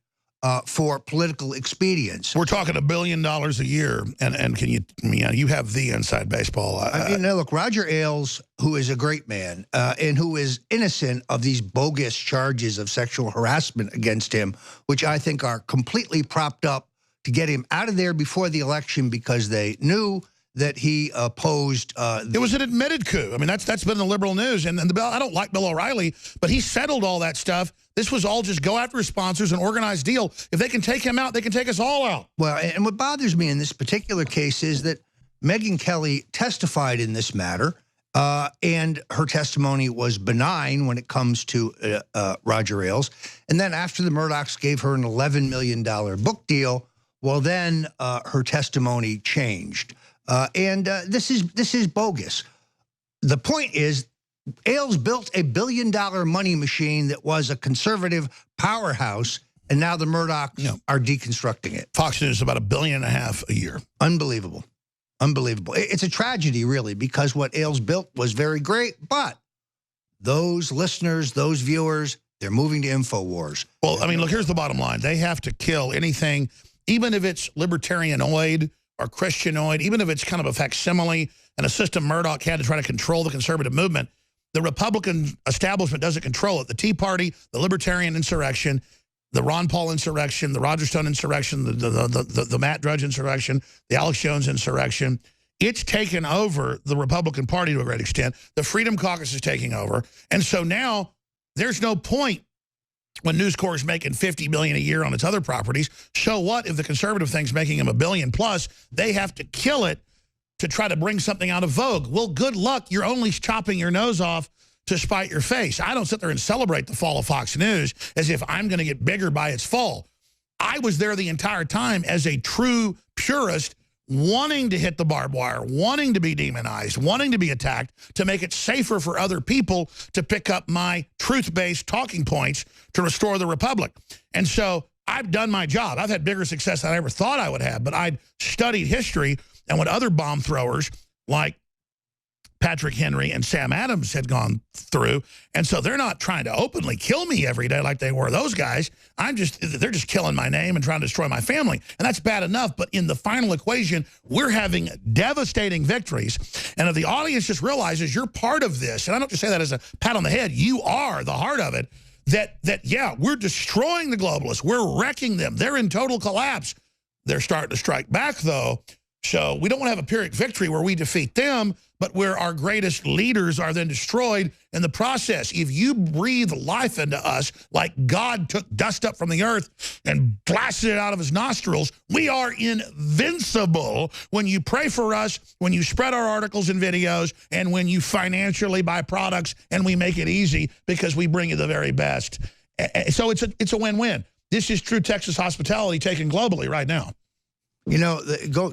for political expedience. We're talking $1 billion a year, and can you have the inside baseball. Look, Roger Ailes, who is a great man and who is innocent of these bogus charges of sexual harassment against him, which I think are completely propped up to get him out of there before the election because they knew that he opposed. It was an admitted coup. I mean, that's been the liberal news. And I don't like Bill O'Reilly, but he settled all that stuff. This was all just go after his sponsors, an organized deal. If they can take him out, they can take us all out. Well, and what bothers me in this particular case is that Megyn Kelly testified in this matter, and her testimony was benign when it comes to Roger Ailes. And then after the Murdochs gave her an $11 million book deal, well, then her testimony changed. This is bogus. The point is, Ailes built a $1 billion money machine that was a conservative powerhouse, and now the Murdochs are deconstructing it. Fox News is about $1.5 billion a year. Unbelievable. Unbelievable. It's a tragedy, really, because what Ailes built was very great, but those listeners, those viewers, they're moving to InfoWars. Well, I mean, look, here's the bottom line. They have to kill anything, even if it's libertarianoid or Christianoid, even if it's kind of a facsimile and a system Murdoch had to try to control the conservative movement. The Republican establishment doesn't control it. The Tea Party, the Libertarian insurrection, the Ron Paul insurrection, the Roger Stone insurrection, the Matt Drudge insurrection, the Alex Jones insurrection. It's taken over the Republican Party to a great extent. The Freedom Caucus is taking over. And so now there's no point when News Corp is making $50 billion a year on its other properties. So what if the conservative thing's making them $1 billion plus? They have to kill it to try to bring something out of vogue. Well, good luck. You're only chopping your nose off to spite your face. I don't sit there and celebrate the fall of Fox News as if I'm going to get bigger by its fall. I was there the entire time as a true purist, wanting to hit the barbed wire, wanting to be demonized, wanting to be attacked, to make it safer for other people to pick up my truth-based talking points to restore the republic. And so I've done my job. I've had bigger success than I ever thought I would have, but I'd studied history and what other bomb throwers like Patrick Henry and Sam Adams had gone through. And so they're not trying to openly kill me every day like they were those guys. They're just killing my name and trying to destroy my family. And that's bad enough. But in the final equation, we're having devastating victories. And if the audience just realizes you're part of this, and I don't just say that as a pat on the head, you are the heart of it, yeah, we're destroying the globalists. We're wrecking them. They're in total collapse. They're starting to strike back, though. So we don't want to have a Pyrrhic victory where we defeat them, but where our greatest leaders are then destroyed in the process. If you breathe life into us like God took dust up from the earth and blasted it out of his nostrils, we are invincible when you pray for us, when you spread our articles and videos, and when you financially buy products and we make it easy because we bring you the very best. So it's a win-win. This is true Texas hospitality taken globally right now. You know,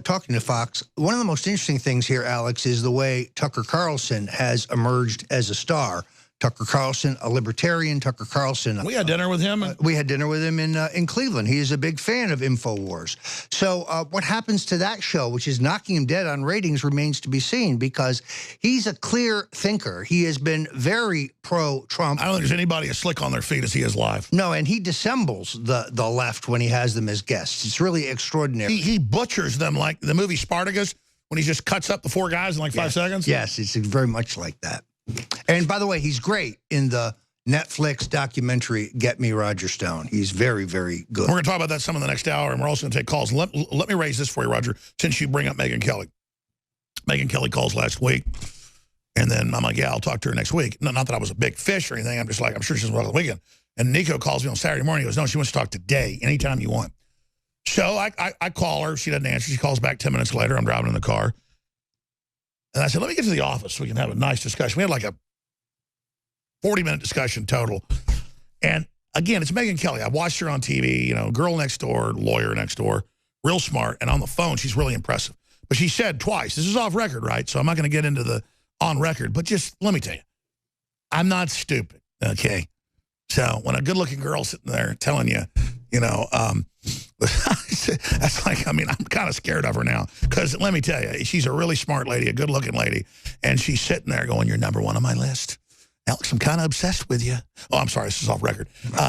talking to Fox, one of the most interesting things here, Alex, is the way Tucker Carlson has emerged as a star. Tucker Carlson, a libertarian. Tucker Carlson. We had dinner with him. We had dinner with him in Cleveland. He is a big fan of InfoWars. So what happens to that show, which is knocking him dead on ratings, remains to be seen, because he's a clear thinker. He has been very pro-Trump. I don't think there's anybody as slick on their feet as he is live. No, and he dissembles the left when he has them as guests. It's really extraordinary. He butchers them like the movie Spartacus, when he just cuts up the 4 guys in like 5 seconds. Yes, it's very much like that. And by the way, he's great in the Netflix documentary, Get Me Roger Stone. He's very, very good. We're going to talk about that some in the next hour, and we're also going to take calls. Let me raise this for you, Roger, since you bring up Megyn Kelly. Megyn Kelly calls last week, and then I'm like, yeah, I'll talk to her next week. No, not that I was a big fish or anything. I'm just like, I'm sure she's welcome the weekend. And Nico calls me on Saturday morning. He goes, no, she wants to talk today, anytime you want. So I call her. She doesn't answer. She calls back 10 minutes later. I'm driving in the car. And I said, let me get to the office so we can have a nice discussion. We had like a 40-minute discussion total. And again, it's Megyn Kelly. I watched her on TV, you know, girl next door, lawyer next door, real smart. And on the phone, she's really impressive. But she said twice, this is off record, right? So I'm not going to get into the on record. But just let me tell you, I'm not stupid, okay? So when a good-looking girl sitting there telling you, you know, that's like, I mean, I'm kind of scared of her now. Because let me tell you, she's a really smart lady, a good-looking lady. And she's sitting there going, you're number one on my list. Alex, I'm kind of obsessed with you. Oh, I'm sorry, this is off record.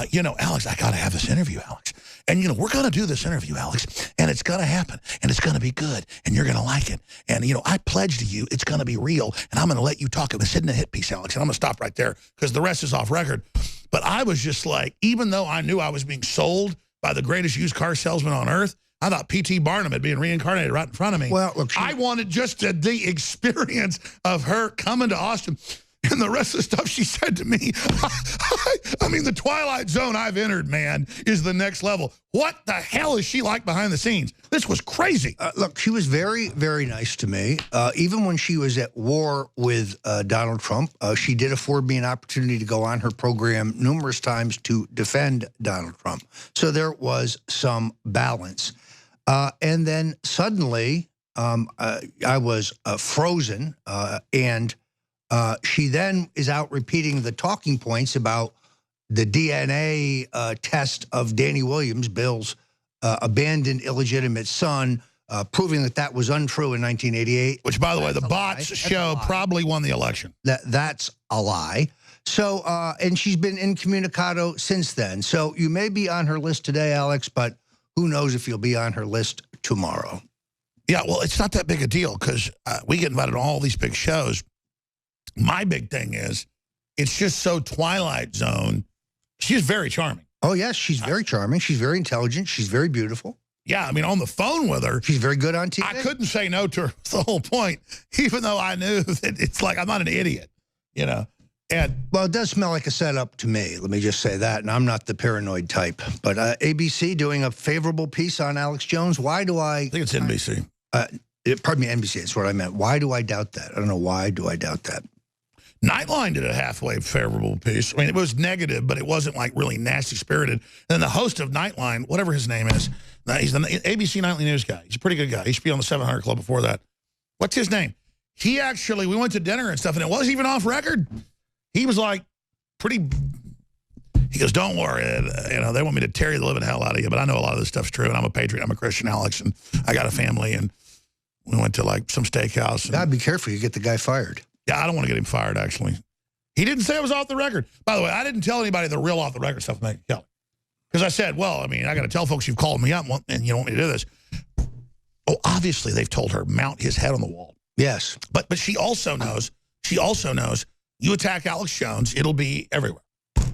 You know, Alex, I got to have this interview, Alex. And, you know, we're going to do this interview, Alex. And it's going to happen. And it's going to be good. And you're going to like it. And, you know, I pledge to you it's going to be real. And I'm going to let you talk. It's hitting a hit piece, Alex. And I'm going to stop right there because the rest is off record. But I was just like, even though I knew I was being sold by the greatest used car salesman on earth, I thought P.T. Barnum had been reincarnated right in front of me. Well, look, I wanted just the experience of her coming to Austin. And the rest of the stuff she said to me, I mean, the Twilight Zone I've entered, man, is the next level. What the hell is she like behind the scenes? This was crazy. Look, she was very, very nice to me. Even when she was at war with Donald Trump, she did afford me an opportunity to go on her program numerous times to defend Donald Trump. So there was some balance. And then suddenly, I was frozen, and she then is out repeating the talking points about the DNA test of Danny Williams, Bill's abandoned illegitimate son, proving that that was untrue in 1988. Which, by the way, the bots show probably won the election. That's a lie. So, and she's been incommunicado since then. So you may be on her list today, Alex, but who knows if you'll be on her list tomorrow. Yeah, well, it's not that big a deal because we get invited to all these big shows. My big thing is, it's just so Twilight Zone. She's very charming. Oh, yes, she's very charming. She's very intelligent. She's very beautiful. Yeah, I mean, on the phone with her. She's very good on TV. I couldn't say no to her. That's the whole point, even though I knew that it's like I'm not an idiot, you know. And well, it does smell like a setup to me. Let me just say that. And I'm not the paranoid type. But ABC doing a favorable piece on Alex Jones. Why do I think it's NBC. Pardon me, NBC. That's what I meant. Why do I doubt that? I don't know. Why do I doubt that? Nightline did a halfway favorable piece. I mean, it was negative, but it wasn't like really nasty-spirited. And then the host of Nightline, whatever his name is, he's the ABC Nightly News guy. He's a pretty good guy. He should be on the 700 Club before that. What's his name? He actually, we went to dinner and stuff, and it wasn't even off record. He was like pretty, he goes, don't worry, you know, they want me to tear the living hell out of you, but I know a lot of this stuff's true, and I'm a patriot, I'm a Christian, Alex, and I got a family, and we went to like some steakhouse. And, gotta be careful, you get the guy fired. Yeah, I don't want to get him fired, actually. He didn't say it was off the record. By the way, I didn't tell anybody the real off the record stuff with Megyn Kelly. Because I said, well, I mean, I got to tell folks you've called me up and you don't want me to do this. Oh, obviously they've told her mount his head on the wall. Yes. But she also knows, you attack Alex Jones, it'll be everywhere.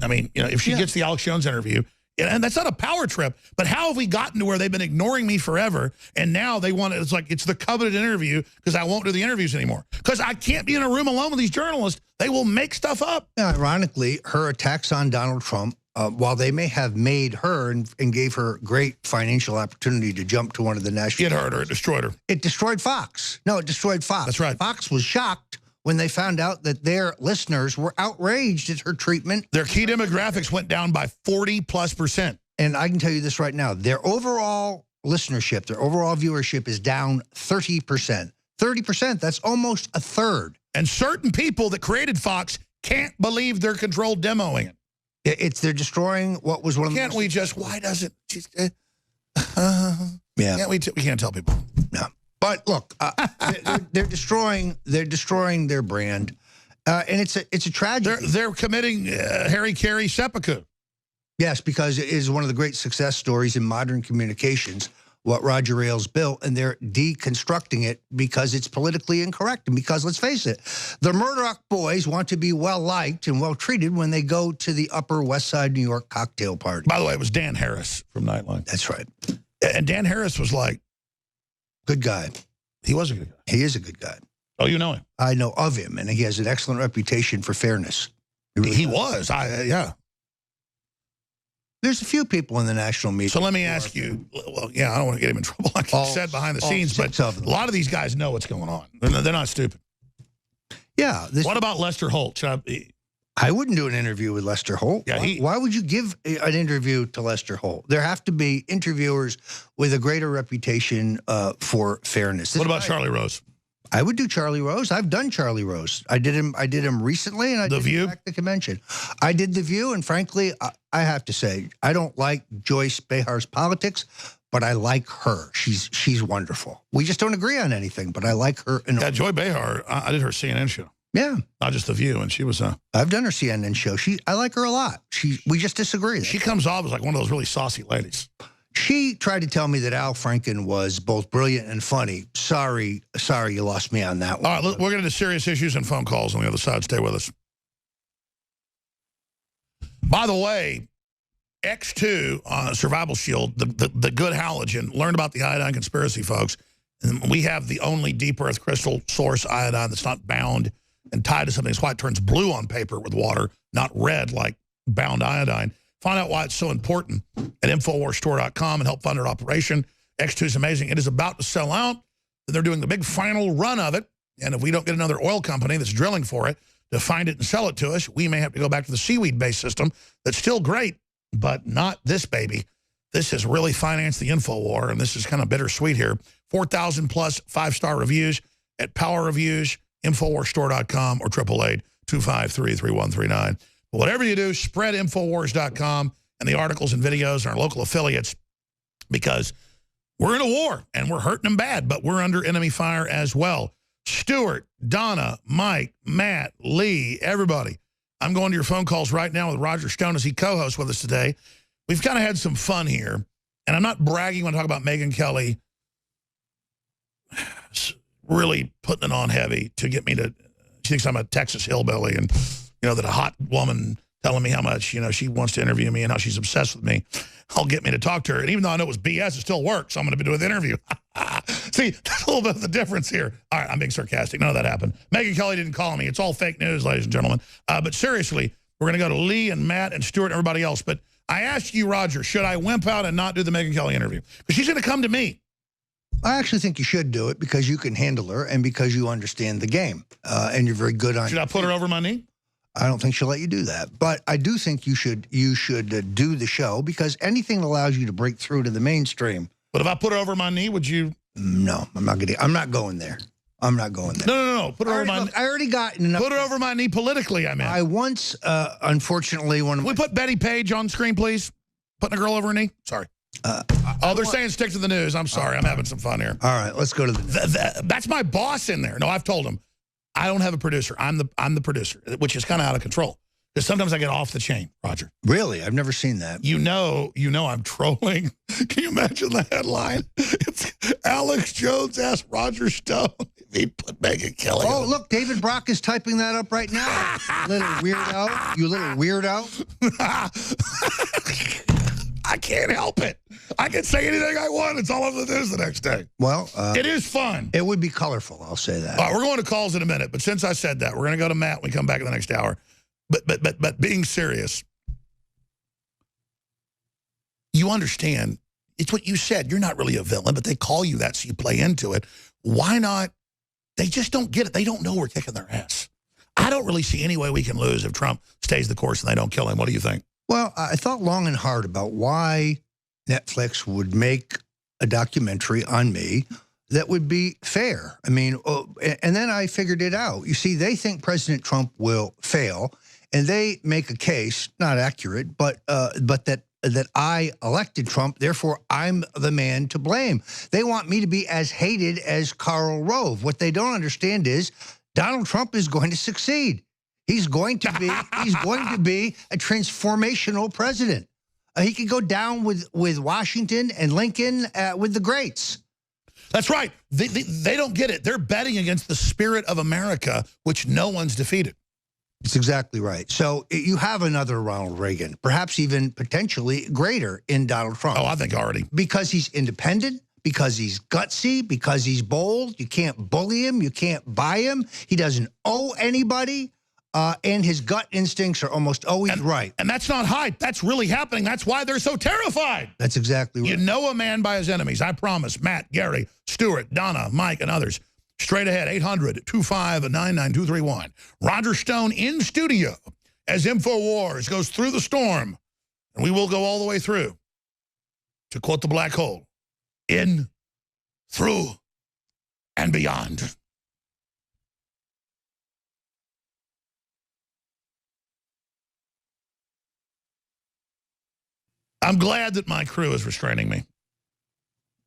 I mean, you know, if she gets the Alex Jones interview, and that's not a power trip, but how have we gotten to where they've been ignoring me forever, and now they want it, it's like, it's the coveted interview because I won't do the interviews anymore. Because I can't be in a room alone with these journalists. They will make stuff up. Yeah, ironically, her attacks on Donald Trump, while they may have made her and gave her great financial opportunity to jump to one of the national... It hurt her. It destroyed her. It destroyed Fox. No, it destroyed Fox. That's right. Fox was shocked when they found out that their listeners were outraged at her treatment. Their key demographics went down by 40+%. And I can tell you this right now, their overall listenership, their overall viewership is down 30%. 30%, that's almost a third. And certain people that created Fox can't believe they're controlled demoing it. They're destroying what was one of the Can't we just, why doesn't, yeah. We can't tell people. No. But look, they're destroying their brand. And it's a tragedy. They're committing Harry Carey seppuku. Yes, because it is one of the great success stories in modern communications, what Roger Ailes built, and they're deconstructing it because it's politically incorrect. And because, let's face it, the Murdoch boys want to be well-liked and well-treated when they go to the Upper West Side New York cocktail party. By the way, it was Dan Harris from Nightline. That's right. And Dan Harris was like... Good guy. He was a good guy. He is a good guy. Oh, you know him? I know of him, and he has an excellent reputation for fairness. He was. Yeah. There's a few people in the national media. So let me ask you, well, yeah, I don't want to get him in trouble like you said behind the scenes, but a lot of these guys know what's going on. They're not stupid. Yeah. What about Lester Holt? I wouldn't do an interview with Lester Holt. Yeah, why would you give an interview to Lester Holt? There have to be interviewers with a greater reputation for fairness. What about Charlie Rose? I would do Charlie Rose. I've done Charlie Rose. I did him recently, and I did him at the convention. I did The View, and frankly, I have to say, I don't like Joyce Behar's politics, but I like her. She's wonderful. We just don't agree on anything, but I like her. Yeah, Joy Behar, I did her CNN show. Yeah. Not just The View, and she was... I've done her CNN show. I like her a lot. We just disagree. She comes off as like one of those really saucy ladies. She tried to tell me that Al Franken was both brilliant and funny. Sorry, you lost me on that one. All right, we're going to serious issues and phone calls on the other side. Stay with us. By the way, X2 on Survival Shield, the good halogen, learned about the iodine conspiracy, folks. And we have the only deep earth crystal source iodine that's not bound and tied to something. That's why it turns blue on paper with water, not red like bound iodine. Find out why it's so important at InfoWarsStore.com and help fund our operation. X2 is amazing. It is about to sell out. They're doing the big final run of it. And if we don't get another oil company that's drilling for it to find it and sell it to us, we may have to go back to the seaweed-based system that's still great, but not this baby. This has really financed the info war, and this is kind of bittersweet here. 4,000 plus 5-star reviews at Power Reviews, InfoWarsStore.com, or 888-253-3139. But whatever you do, spread Infowars.com and the articles and videos and our local affiliates, because we're in a war and we're hurting them bad, but we're under enemy fire as well. Stuart, Donna, Mike, Matt, Lee, everybody. I'm going to your phone calls right now with Roger Stone as he co-hosts with us today. We've kind of had some fun here, and I'm not bragging when I talk about Megyn Kelly really putting it on heavy to get me to, she thinks I'm a Texas hillbilly, and you know, that a hot woman telling me how much, you know, she wants to interview me and how she's obsessed with me, I'll get me to talk to her. And even though I know it was BS, it still works. So I'm going to do an interview. See, that's a little bit of the difference here. All right, I'm being sarcastic. None of that happened. Megyn Kelly didn't call me. It's all fake news, ladies and gentlemen. But seriously, we're going to go to Lee and Matt and Stuart and everybody else. But I asked you, Roger, should I wimp out and not do the Megyn Kelly interview? Because she's going to come to me. I actually think you should do it because you can handle her and because you understand the game. And you're very good on it. Should I put her over my knee? I don't think she'll let you do that. But I do think you should do the show, because anything that allows you to break through to the mainstream. But if I put her over my knee, would you? No, I'm not going there. I'm not going there. No. Put her over my knee. I already got enough. Put her over my knee politically, I meant. I once, unfortunately, one of my... we put Betty Page on screen, please? Putting a girl over her knee? Sorry. They're saying stick to the news. I'm sorry. I'm having some fun here. All right, let's go to the... That's my boss in there. No, I've told him. I don't have a producer. I'm the producer, which is kind of out of control. Because sometimes I get off the chain, Roger. Really? I've never seen that. You know I'm trolling. Can you imagine the headline? It's Alex Jones asked Roger Stone if he'd put Megyn Kelly. Oh, look, David Brock is typing that up right now. Little weirdo. You little weirdo. I can't help it. I can say anything I want. It's all over the news the next day. Well, it is fun. It would be colorful, I'll say that. All right, we're going to calls in a minute, but since I said that, we're going to go to Matt when we come back in the next hour. But being serious, you understand, it's what you said. You're not really a villain, but they call you that, so you play into it. Why not? They just don't get it. They don't know we're kicking their ass. I don't really see any way we can lose if Trump stays the course and they don't kill him. What do you think? Well, I thought long and hard about why Netflix would make a documentary on me that would be fair. I mean, and then I figured it out. You see, they think President Trump will fail, and they make a case, not accurate, but that I elected Trump, therefore I'm the man to blame. They want me to be as hated as Karl Rove. What they don't understand is Donald Trump is going to succeed. He's going to be a transformational president. He could go down with Washington and Lincoln with the greats. That's right. They don't get it. They're betting against the spirit of America, which no one's defeated. It's exactly right. So you have another Ronald Reagan, perhaps even potentially greater in Donald Trump. Oh, I think already. Because he's independent, because he's gutsy, because he's bold. You can't bully him. You can't buy him. He doesn't owe anybody. And his gut instincts are almost always right. And that's not hype. That's really happening. That's why they're so terrified. That's exactly right. You know a man by his enemies. I promise. Matt, Gary, Stuart, Donna, Mike, and others. Straight ahead, 800-259-9231. Roger Stone in studio as InfoWars goes through the storm. And we will go all the way through. To quote the black hole, in, through, and beyond. I'm glad that my crew is restraining me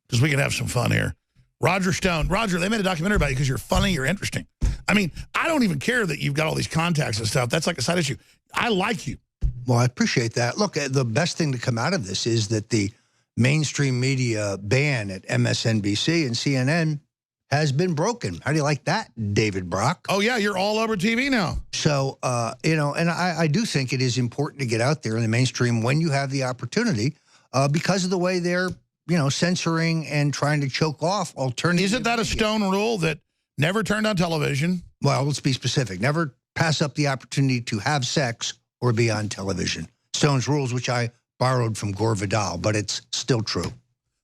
because we can have some fun here. Roger Stone. Roger, they made a documentary about you because you're funny, you're interesting. I mean, I don't even care that you've got all these contacts and stuff. That's like a side issue. I like you. Well, I appreciate that. Look, the best thing to come out of this is that the mainstream media ban at MSNBC and CNN has been broken. How do you like that, David Brock? Oh, yeah, you're all over TV now. So, you know, and I do think it is important to get out there in the mainstream when you have the opportunity because of the way they're, you know, censoring and trying to choke off alternative. Isn't that a Stone rule that never turned on television? Well, let's be specific. Never pass up the opportunity to have sex or be on television. Stone's rules, which I borrowed from Gore Vidal, but it's still true.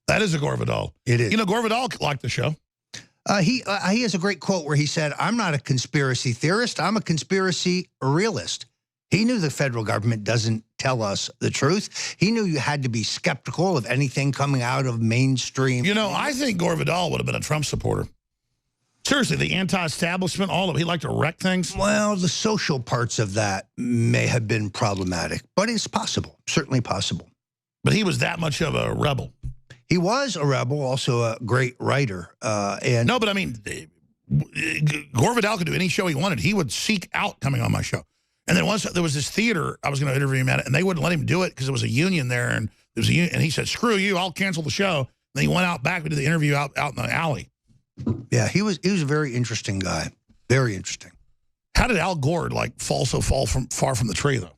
That is a Gore Vidal. It is. You know, Gore Vidal liked the show. He has a great quote where he said, "I'm not a conspiracy theorist. I'm a conspiracy realist." He knew the federal government doesn't tell us the truth. He knew you had to be skeptical of anything coming out of mainstream. You know, I think Gore Vidal would have been a Trump supporter. Seriously, the anti-establishment, all of it. He liked to wreck things. Well, the social parts of that may have been problematic, but it's possible, certainly possible. But he was that much of a rebel. He was a rebel, also a great writer. No, but I mean, Gore Vidal could do any show he wanted. He would seek out coming on my show. And then once there was this theater, I was going to interview him at it, and they wouldn't let him do it because there was a union there. And there was a union, and he said, "Screw you, I'll cancel the show." And then he went out back and did the interview out in the alley. Yeah, he was a very interesting guy. Very interesting. How did Al Gore fall far from the tree, though?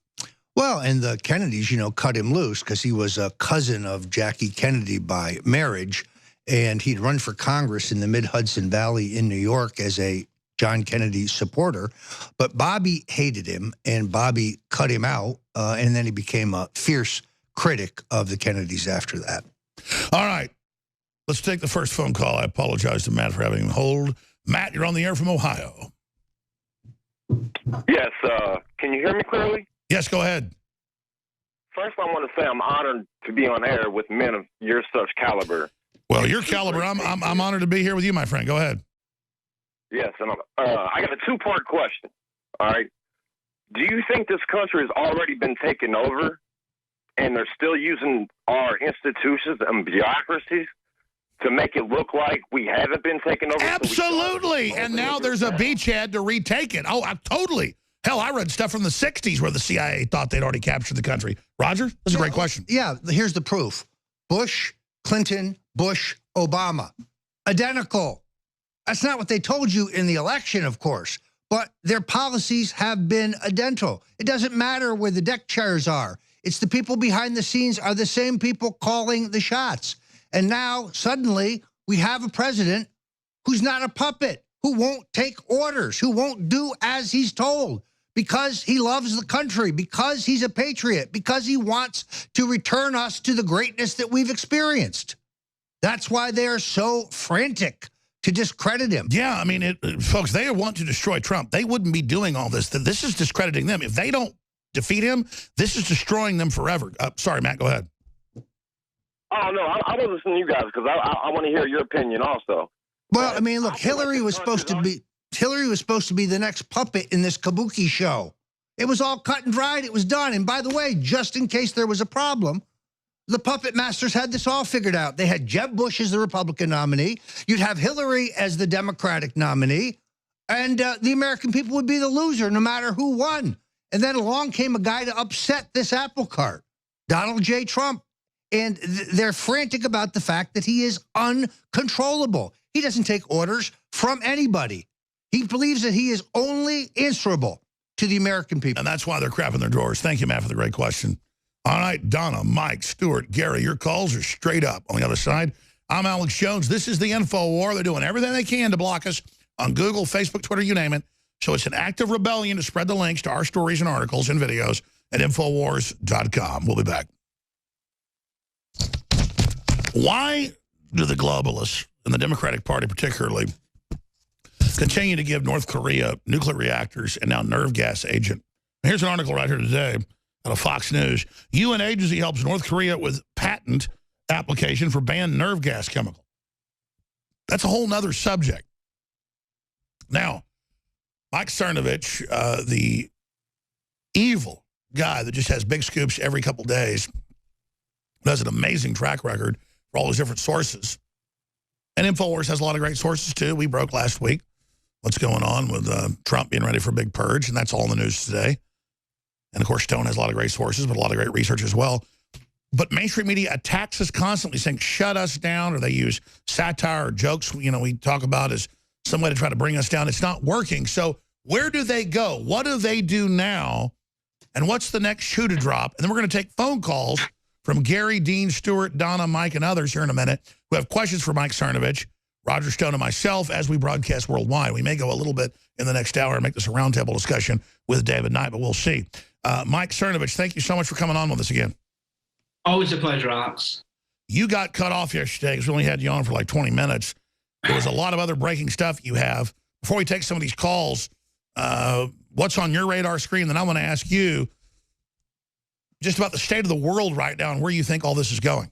Well, and the Kennedys, you know, cut him loose because he was a cousin of Jackie Kennedy by marriage, and he'd run for Congress in the Mid-Hudson Valley in New York as a John Kennedy supporter. But Bobby hated him, and Bobby cut him out, and then he became a fierce critic of the Kennedys after that. All right. Let's take the first phone call. I apologize to Matt for having him hold. Matt, you're on the air from Ohio. Yes, can you hear me clearly? Yes, go ahead. First, I want to say I'm honored to be on air with men of your such caliber. Well, your caliber, I'm honored to be here with you, my friend. Go ahead. Yes, and I got a two-part question. All right. Do you think this country has already been taken over, and they're still using our institutions and bureaucracies to make it look like we haven't been taken over? Absolutely. And now there's a beachhead to retake it. Oh, totally. Hell, I read stuff from the 60s where the CIA thought they'd already captured the country. Roger, that's a great question. Yeah, here's the proof. Bush, Clinton, Bush, Obama. Identical. That's not what they told you in the election, of course. But their policies have been identical. It doesn't matter where the deck chairs are. It's the people behind the scenes are the same people calling the shots. And now, suddenly, we have a president who's not a puppet, who won't take orders, who won't do as he's told, because he loves the country, because he's a patriot, because he wants to return us to the greatness that we've experienced. That's why they're so frantic to discredit him. Yeah, I mean, folks, they want to destroy Trump. They wouldn't be doing all this. This is discrediting them. If they don't defeat him, this is destroying them forever. Sorry, Matt, go ahead. Oh, no, I was listening to you guys because I want to hear your opinion also. Well, I mean, look, Hillary was supposed to be the next puppet in this kabuki show. It was all cut and dried. It was done. And by the way, just in case there was a problem, the puppet masters had this all figured out. They had Jeb Bush as the Republican nominee. You'd have Hillary as the Democratic nominee. And the American people would be the loser no matter who won. And then along came a guy to upset this apple cart, Donald J. Trump. And they're frantic about the fact that he is uncontrollable. He doesn't take orders from anybody. He believes that he is only answerable to the American people. And that's why they're crapping their drawers. Thank you, Matt, for the great question. All right, Donna, Mike, Stuart, Gary, your calls are straight up. On the other side, I'm Alex Jones. This is the Info War. They're doing everything they can to block us on Google, Facebook, Twitter, you name it. So it's an act of rebellion to spread the links to our stories and articles and videos at Infowars.com. We'll be back. Why do the globalists, and the Democratic Party particularly, continue to give North Korea nuclear reactors and now nerve gas agent? Here's an article right here today out of Fox News. UN agency helps North Korea with patent application for banned nerve gas chemical. That's a whole nother subject. Now, Mike Cernovich, the evil guy that just has big scoops every couple days, has an amazing track record for all those different sources. And InfoWars has a lot of great sources, too. We broke last week what's going on with Trump being ready for a big purge, and that's all in the news today. And, of course, Stone has a lot of great sources, but a lot of great research as well. But mainstream media attacks us constantly, saying, shut us down, or they use satire or jokes, we talk about as some way to try to bring us down. It's not working. So where do they go? What do they do now? And what's the next shoe to drop? And then we're going to take phone calls from Gary, Dean, Stuart, Donna, Mike, and others here in a minute who have questions for Mike Cernovich, Roger Stone, and myself as we broadcast worldwide. We may go a little bit in the next hour and make this a roundtable discussion with David Knight, but we'll see. Mike Cernovich, thank you so much for coming on with us again. Always a pleasure, Alex. You got cut off yesterday because we only had you on for like 20 minutes. There was a lot of other breaking stuff you have. Before we take some of these calls, what's on your radar screen? Then I want to ask you just about the state of the world right now and where you think all this is going.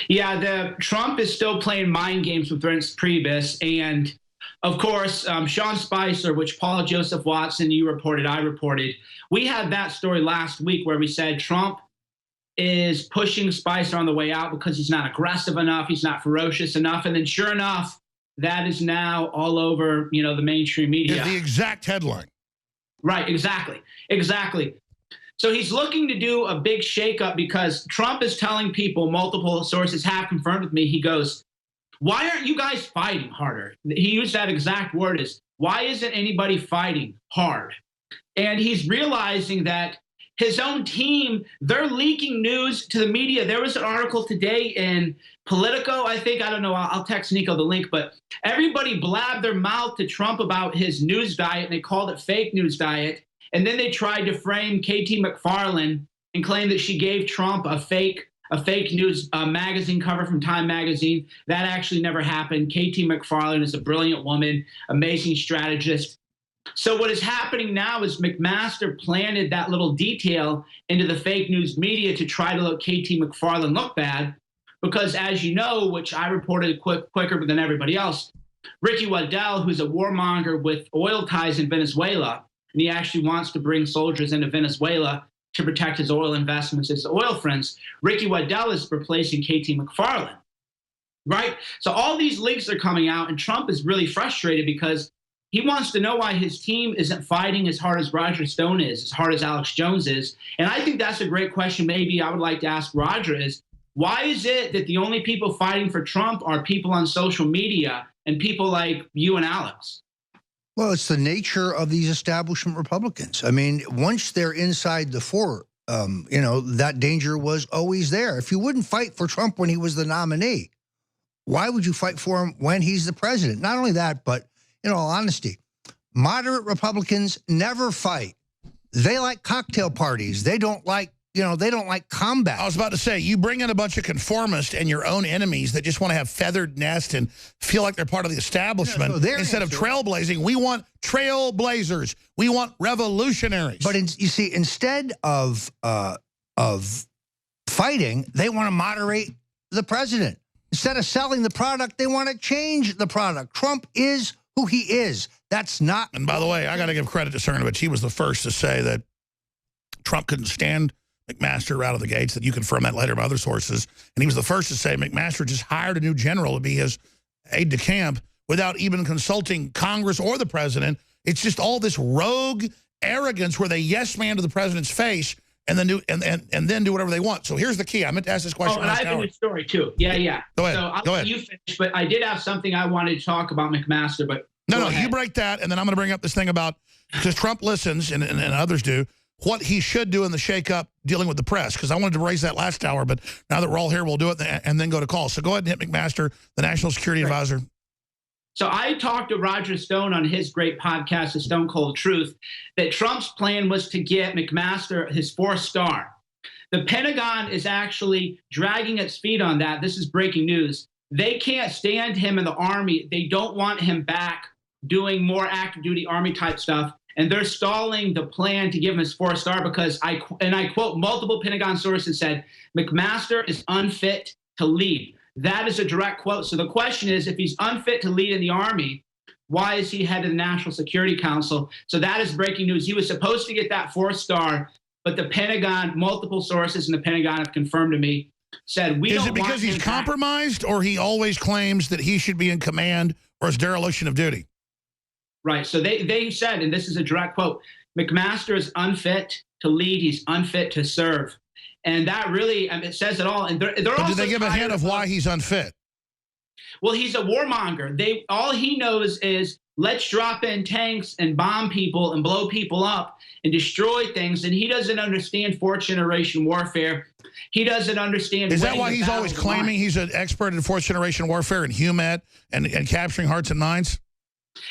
Yeah, Trump is still playing mind games with Reince Priebus. And, of course, Sean Spicer, which Paul Joseph Watson, you reported, I reported. We had that story last week where we said Trump is pushing Spicer on the way out because he's not aggressive enough, he's not ferocious enough. And then sure enough, that is now all over, the mainstream media. Yeah, the exact headline. Right, exactly. So he's looking to do a big shakeup because Trump is telling people, multiple sources have confirmed with me, he goes, why aren't you guys fighting harder? He used that exact word is, why isn't anybody fighting hard? And he's realizing that his own team, they're leaking news to the media. There was an article today in Politico, I think. I don't know. I'll text Nico the link. But everybody blabbed their mouth to Trump about his news diet, and they called it fake news diet. And then they tried to frame KT McFarlane and claim that she gave Trump a fake news magazine cover from Time magazine. That actually never happened. KT McFarlane is a brilliant woman, amazing strategist. So what is happening now is McMaster planted that little detail into the fake news media to try to let KT McFarlane look bad. Because as you know, which I reported quicker than everybody else, Ricky Waddell, who's a warmonger with oil ties in Venezuela, and he actually wants to bring soldiers into Venezuela to protect his oil investments, his oil friends. Ricky Waddell is replacing KT McFarlane, right? So all these leaks are coming out, and Trump is really frustrated because he wants to know why his team isn't fighting as hard as Roger Stone is, as hard as Alex Jones is. And I think that's a great question maybe I would like to ask Roger is, why is it that the only people fighting for Trump are people on social media and people like you and Alex? Well, it's the nature of these establishment Republicans. I mean, once they're inside the fort, that danger was always there. If you wouldn't fight for Trump when he was the nominee, why would you fight for him when he's the president? Not only that, but in all honesty, moderate Republicans never fight. They like cocktail parties. They don't like, they don't like combat. I was about to say, you bring in a bunch of conformists and your own enemies that just want to have feathered nest and feel like they're part of the establishment. Yeah, so instead of trailblazing, we want trailblazers. We want revolutionaries. But you see, instead of fighting, they want to moderate the president. Instead of selling the product, they want to change the product. Trump is who he is. That's not... And by the way, I got to give credit to Cernovich. He was the first to say that Trump couldn't stand McMaster out of the gates, that you confirm that later by other sources. And he was the first to say McMaster just hired a new general to be his aide-de-camp without even consulting Congress or the president. It's just all this rogue arrogance where they yes-man to the president's face and then do and then do whatever they want. So here's the key. I meant to ask this question. Oh, and I have a good story too. Yeah. Go ahead. So I'll Go let ahead. you finish, but I did have something I wanted to talk about McMaster, but No, you break that, and then I'm going to bring up this thing about, because Trump listens, and others do, what he should do in the shakeup dealing with the press, because I wanted to raise that last hour, but now that we're all here, we'll do it and then go to call. So go ahead and hit McMaster, the National Security Advisor. So I talked to Roger Stone on his great podcast, The Stone Cold Truth, that Trump's plan was to get McMaster his 4th star. The Pentagon is actually dragging its feet on that. This is breaking news. They can't stand him in the Army. They don't want him back doing more active duty Army type stuff. And they're stalling the plan to give him his 4th star because I quote, multiple Pentagon sources said, McMaster is unfit to lead. That is a direct quote. So the question is, if he's unfit to lead in the Army, why is he head of the National Security Council? So that is breaking news. He was supposed to get that 4th star, but the Pentagon, multiple sources in the Pentagon have confirmed to me, said we don't want him back. Is it because he's compromised, or he always claims that he should be in command, or is dereliction of duty? Right. So they said, and this is a direct quote, McMaster is unfit to lead. He's unfit to serve. And that really, it says it all. And they're but also did they give a hint of why he's unfit? Well, he's a warmonger. All he knows is let's drop in tanks and bomb people and blow people up and destroy things. And he doesn't understand 4th generation warfare. He doesn't understand. Is that why he's always claiming he's an expert in 4th generation warfare and HUMET and capturing hearts and minds?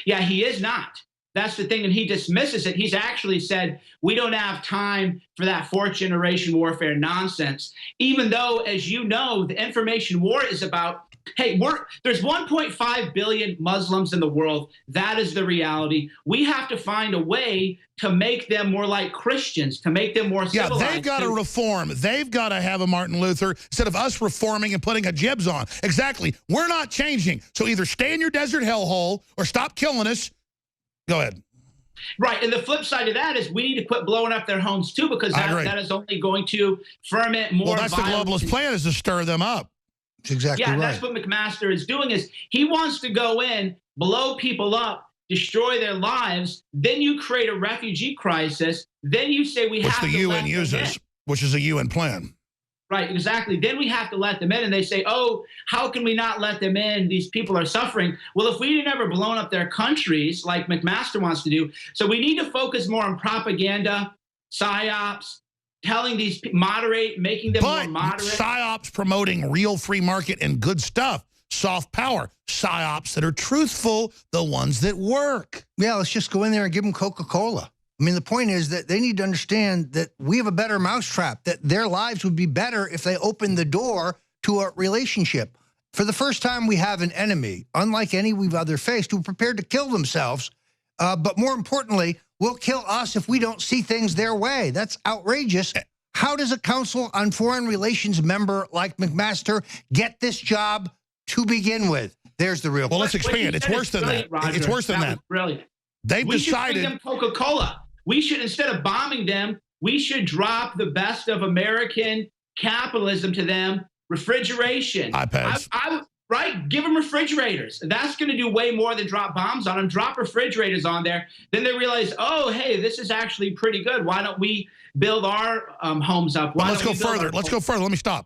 Yeah, he is not. That's the thing, and he dismisses it. He's actually said, we don't have time for that 4th generation warfare nonsense, even though, as you know, the information war is about, hey, there's 1.5 billion Muslims in the world. That is the reality. We have to find a way to make them more like Christians, to make them more civilized. Yeah, they've got to reform. They've got to have a Martin Luther instead of us reforming and putting a jibs on. Exactly. We're not changing. So either stay in your desert hellhole or stop killing us. Go ahead. Right, and the flip side of that is we need to quit blowing up their homes too, because that is only going to ferment more. Well, that's violence. the globalist plan, is to stir them up. That's exactly right. Yeah, that's what McMaster is doing. Is he wants to go in, blow people up, destroy their lives. Then you create a refugee crisis. Then you say we have to. Which the UN uses, which is a UN plan. Right, exactly. Then we have to let them in, and they say, oh, how can we not let them in? These people are suffering. Well, if we had never blown up their countries like McMaster wants to do, so we need to focus more on propaganda, psyops, telling these making them more moderate. Psyops promoting real free market and good stuff, soft power, psyops that are truthful, the ones that work. Yeah, let's just go in there and give them Coca-Cola. I mean, the point is that they need to understand that we have a better mousetrap, that their lives would be better if they opened the door to a relationship. For the first time, we have an enemy, unlike any we've ever faced, who are prepared to kill themselves. But more importantly, will kill us if we don't see things their way. That's outrageous. How does a Council on Foreign Relations member like McMaster get this job to begin with? There's the real question. Well, let's expand. It's worse than that. It's worse than that. Brilliant. They've decided. We should bring them Coca-Cola. We should, instead of bombing them, we should drop the best of American capitalism to them. Refrigeration. iPads. Right? Give them refrigerators. That's going to do way more than drop bombs on them. Drop refrigerators on there. Then they realize, oh, hey, this is actually pretty good. Why don't we build our homes up? Let's go further. Let's go further. Let me stop.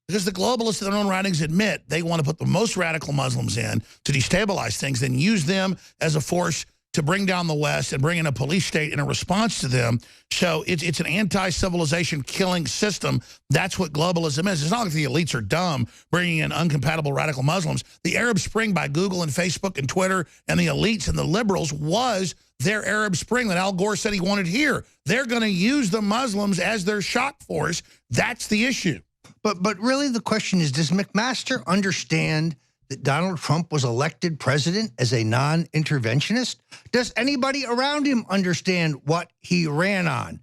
Because the globalists in their own writings admit they want to put the most radical Muslims in to destabilize things, then use them as a force to bring down the West and bring in a police state in a response to them. So it's an anti-civilization killing system. That's what globalism is. It's not like the elites are dumb bringing in uncompatible radical Muslims. The Arab Spring by Google and Facebook and Twitter and the elites and the liberals was their Arab Spring that Al Gore said he wanted here. They're going to use the Muslims as their shock force. That's the issue. But really the question is, does McMaster understand that Donald Trump was elected president as a non-interventionist? Does anybody around him understand what he ran on?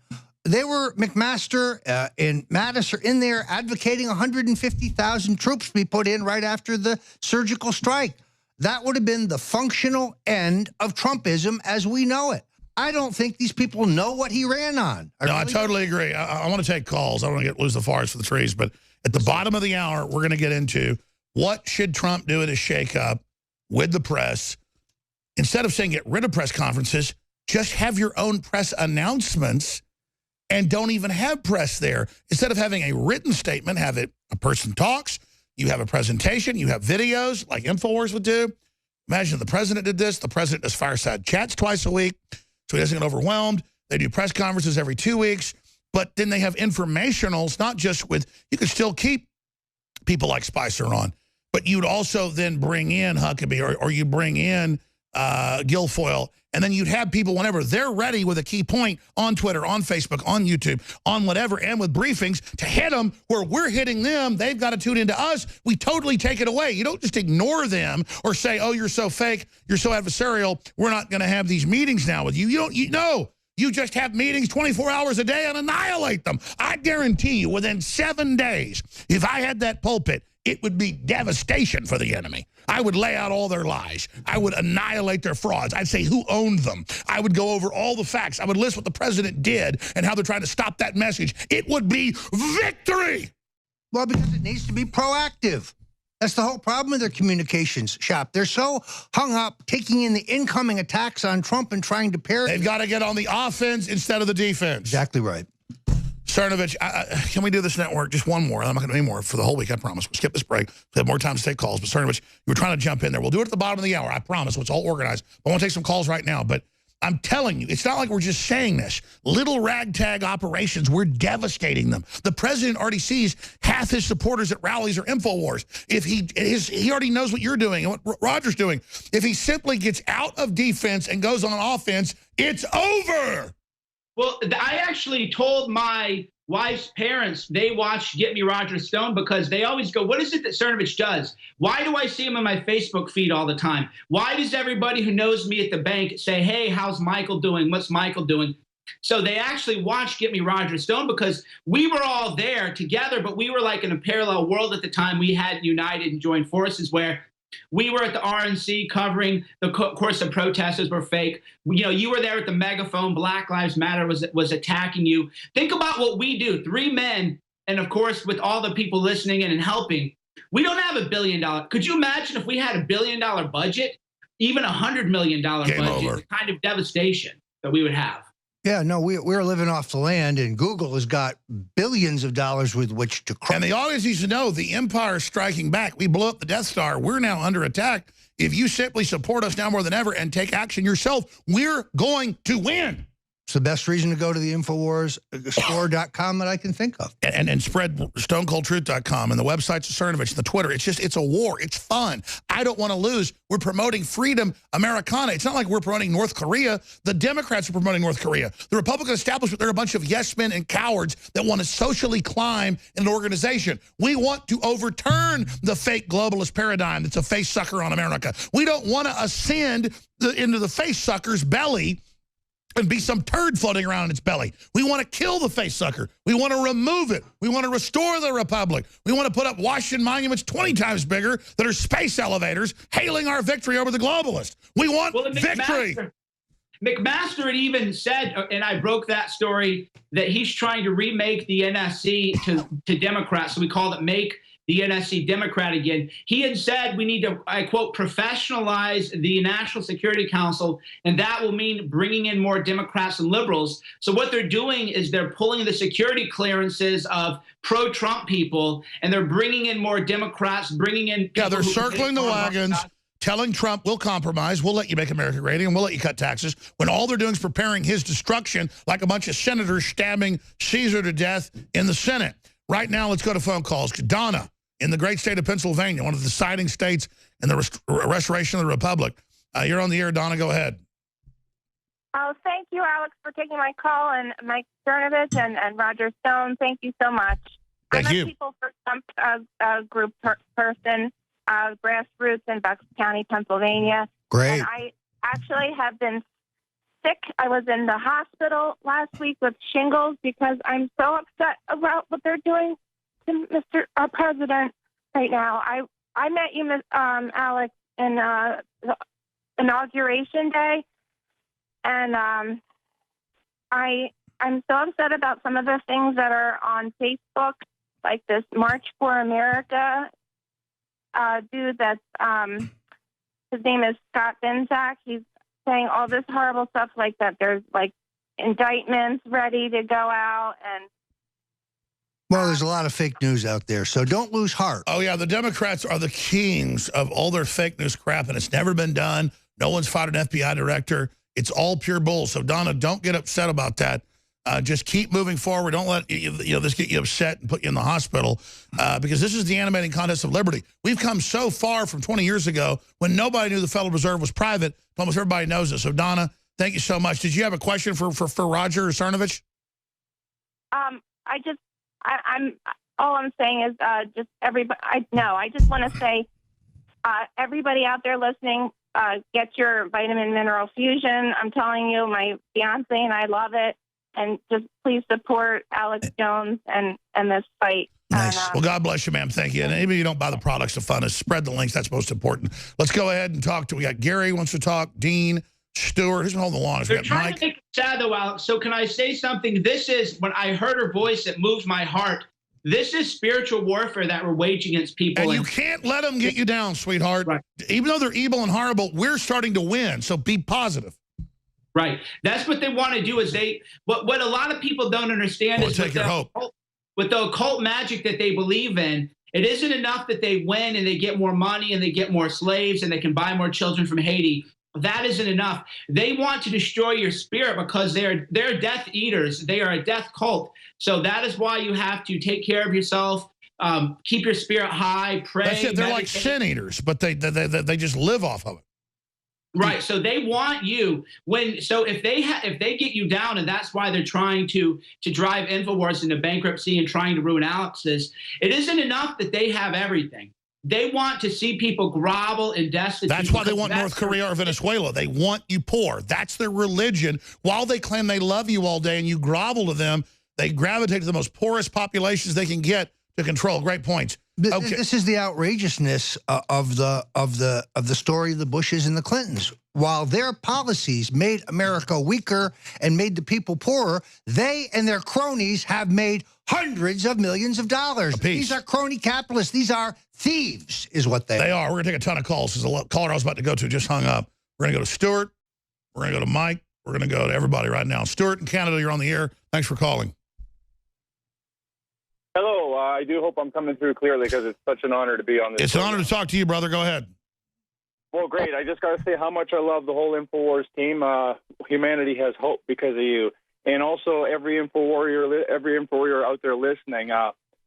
McMaster and Mattis are in there advocating 150,000 troops be put in right after the surgical strike. That would have been the functional end of Trumpism as we know it. I don't think these people know what he ran on. I totally agree. I want to take calls. I don't want to lose the forest for the trees. But at the bottom of the hour, we're going to get into what should Trump do at his shakeup with the press. Instead of saying get rid of press conferences, just have your own press announcements and don't even have press there. Instead of having a written statement, have it a person talks, you have a presentation, you have videos like InfoWars would do. Imagine the president did this. The president does fireside chats twice a week so he doesn't get overwhelmed. They do press conferences every 2 weeks. But then they have informationals, not just with, you could still keep people like Spicer on, but you'd also then bring in Huckabee or you bring in Guilfoyle, and then you'd have people whenever they're ready with a key point on Twitter, on Facebook, on YouTube, on whatever, and with briefings to hit them where we're hitting them. They've got to tune into us. We totally take it away. You don't just ignore them or say, oh, you're so fake, you're so adversarial, we're not going to have these meetings now with you. You just have meetings 24 hours a day and annihilate them. I guarantee you within 7 days, if I had that pulpit, it would be devastation for the enemy. I would lay out all their lies. I would annihilate their frauds. I'd say who owned them. I would go over all the facts. I would list what the president did and how they're trying to stop that message. It would be victory. Well, because it needs to be proactive. That's the whole problem with their communications shop. They're so hung up taking in the incoming attacks on Trump and trying to pair. They've got to get on the offense instead of the defense. Exactly right. Cernovich, can we do this network? Just one more. I'm not going to do any more for the whole week, I promise. We'll skip this break. We'll have more time to take calls. But Cernovich, you were trying to jump in there. We'll do it at the bottom of the hour, I promise. It's all organized. I want to take some calls right now. But I'm telling you, it's not like we're just saying this. Little ragtag operations, we're devastating them. The president already sees half his supporters at rallies or InfoWars. If he already knows what you're doing and what Roger's doing. If he simply gets out of defense and goes on offense, it's over. Well, I actually told my wife's parents they watch Get Me Roger Stone because they always go, what is it that Cernovich does? Why do I see him on my Facebook feed all the time? Why does everybody who knows me at the bank say, hey, how's Michael doing? What's Michael doing? So they actually watched Get Me Roger Stone because we were all there together, but we were like in a parallel world at the time. We hadn't united and joined forces where we were at the RNC covering the course of protesters were fake. You were there at the megaphone. Black Lives Matter was attacking you. Think about what we do. 3 men, and of course, with all the people listening in and helping, we don't have $1 billion. Could you imagine if we had $1 billion budget, even $100 million budget, the kind of devastation that we would have? Yeah, no, we're living off the land, and Google has got billions of dollars with which to crush. And the audience needs to know the empire is striking back. We blew up the Death Star. We're now under attack. If you simply support us now more than ever and take action yourself, we're going to win. It's the best reason to go to the InfoWars store.com that I can think of. And spread stonecoldtruth.com and the websites of Cernovich, the Twitter. It's a war. It's fun. I don't want to lose. We're promoting freedom Americana. It's not like we're promoting North Korea. The Democrats are promoting North Korea. The Republican establishment, they're a bunch of yes men and cowards that want to socially climb in an organization. We want to overturn the fake globalist paradigm that's a face sucker on America. We don't want to ascend into the face sucker's belly and be some turd floating around in its belly. We want to kill the face sucker. We want to remove it. We want to restore the republic. We want to put up Washington monuments 20 times bigger that are space elevators hailing our victory over the globalists. We want victory. McMaster had even said, and I broke that story, that he's trying to remake the NSC to Democrats. So we called it Make the NSC Democrat again. He had said we need to, I quote, professionalize the National Security Council, and that will mean bringing in more Democrats and liberals. So what they're doing is they're pulling the security clearances of pro-Trump people, and they're bringing in more Democrats, bringing in... Yeah, they're circling the wagons, telling Trump, we'll compromise, we'll let you make America great, and we'll let you cut taxes, when all they're doing is preparing his destruction like a bunch of senators stabbing Caesar to death in the Senate. Right now, let's go to phone calls. Donna, in the great state of Pennsylvania, one of the deciding states in the restoration of the republic. You're on the air, Donna. Go ahead. Oh, thank you, Alex, for taking my call, and Mike Cernovich and Roger Stone. Thank you so much. Thank you. I'm a People for Trump group person, grassroots in Bucks County, Pennsylvania. Great. And I actually have been sick. I was in the hospital last week with shingles because I'm so upset about what they're doing to Mr. President right now. I met you, Alex, in the inauguration day, and I'm so upset about some of the things that are on Facebook, like this March for America dude that's his name is Scott Binzak. He's saying all this horrible stuff like that. There's like indictments ready to go out, and well, there's a lot of fake news out there, so don't lose heart. Oh, yeah, the Democrats are the kings of all their fake news crap, and it's never been done. No one's fought an FBI director. It's all pure bull. So, Donna, don't get upset about that. Just keep moving forward. Don't let this get you upset and put you in the hospital because this is the animating contest of liberty. We've come so far from 20 years ago when nobody knew the Federal Reserve was private. Almost everybody knows it. So, Donna, thank you so much. Did you have a question for Roger Cernovich? I'm all I'm saying is just everybody. I just want to say everybody out there listening, get your vitamin mineral fusion. I'm telling you, my fiance and I love it. And just please support Alex Jones and this fight. Nice. Well, God bless you, ma'am. Thank you. And even if you don't buy the products, the fun is spread the links. That's most important. Let's go ahead and talk to. We got Gary wants to talk. Dean, Stuart. Who's been holding the lawn? They're trying to make it sad, though, Alex. So can I say something? This is, when I heard her voice, it moves my heart. This is spiritual warfare that we're waging against people. And you can't let them get you down, sweetheart. Right. Even though they're evil and horrible, we're starting to win. So be positive. Right. That's what they want to do is what a lot of people don't understand is with the occult magic that they believe in, it isn't enough that they win and they get more money and they get more slaves and they can buy more children from Haiti. That isn't enough. They want to destroy your spirit because they're death eaters. They are a death cult. So that is why you have to take care of yourself, keep your spirit high, pray. That's it. They're meditate. like sin eaters, but they just live off of it. Right. So they want you if they get you down, and that's why they're trying to drive InfoWars into bankruptcy and trying to ruin Alex's. It isn't enough that they have everything. They want to see people grovel and destitute. That's why they want North Korea or Venezuela. They want you poor. That's their religion. While they claim they love you all day and you grovel to them, they gravitate to the most poorest populations they can get to control. Great points. Okay. This is the outrageousness of the story of the Bushes and the Clintons. While their policies made America weaker and made the people poorer, they and their cronies have made hundreds of millions of dollars. These are crony capitalists. These are thieves, is what they are. We're going to take a ton of calls. There's a caller I was about to go to just hung up. We're going to go to Stuart. We're going to go to Mike. We're going to go to everybody right now. Stuart in Canada, you're on the air. Thanks for calling. Hello. I do hope I'm coming through clearly because it's such an honor to be on this. It's an honor to talk to you, brother. Go ahead. Well, great. I just got to say how much I love the whole InfoWars team. Humanity has hope because of you. And also every InfoWarrior out there listening.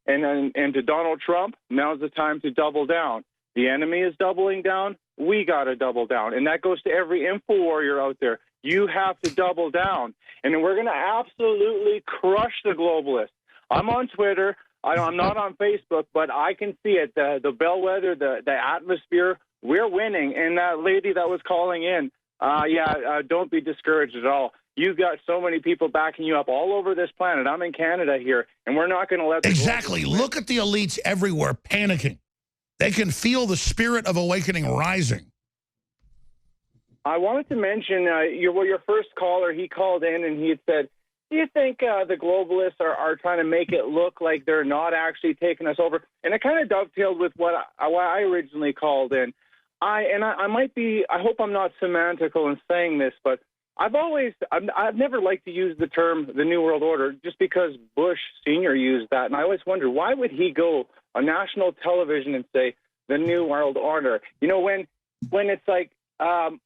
And to Donald Trump, now's the time to double down. The enemy is doubling down. We got to double down. And that goes to every InfoWarrior out there. You have to double down. And we're going to absolutely crush the globalists. I'm on Twitter. I'm not on Facebook, but I can see it. The bellwether, the atmosphere, we're winning. And that lady that was calling in, don't be discouraged at all. You've got so many people backing you up all over this planet. I'm in Canada here, and we're not going to let... Exactly. Look at the elites everywhere panicking. They can feel the spirit of awakening rising. I wanted to mention your first caller, he called in and he had said, do you think the globalists are trying to make it look like they're not actually taking us over? And it kind of dovetailed with what I originally called in. I might be, I hope I'm not semantical in saying this, but I've never liked to use the term the New World Order just because Bush Sr. used that. And I always wonder, why would he go on national television and say the New World Order? You know, when it's like,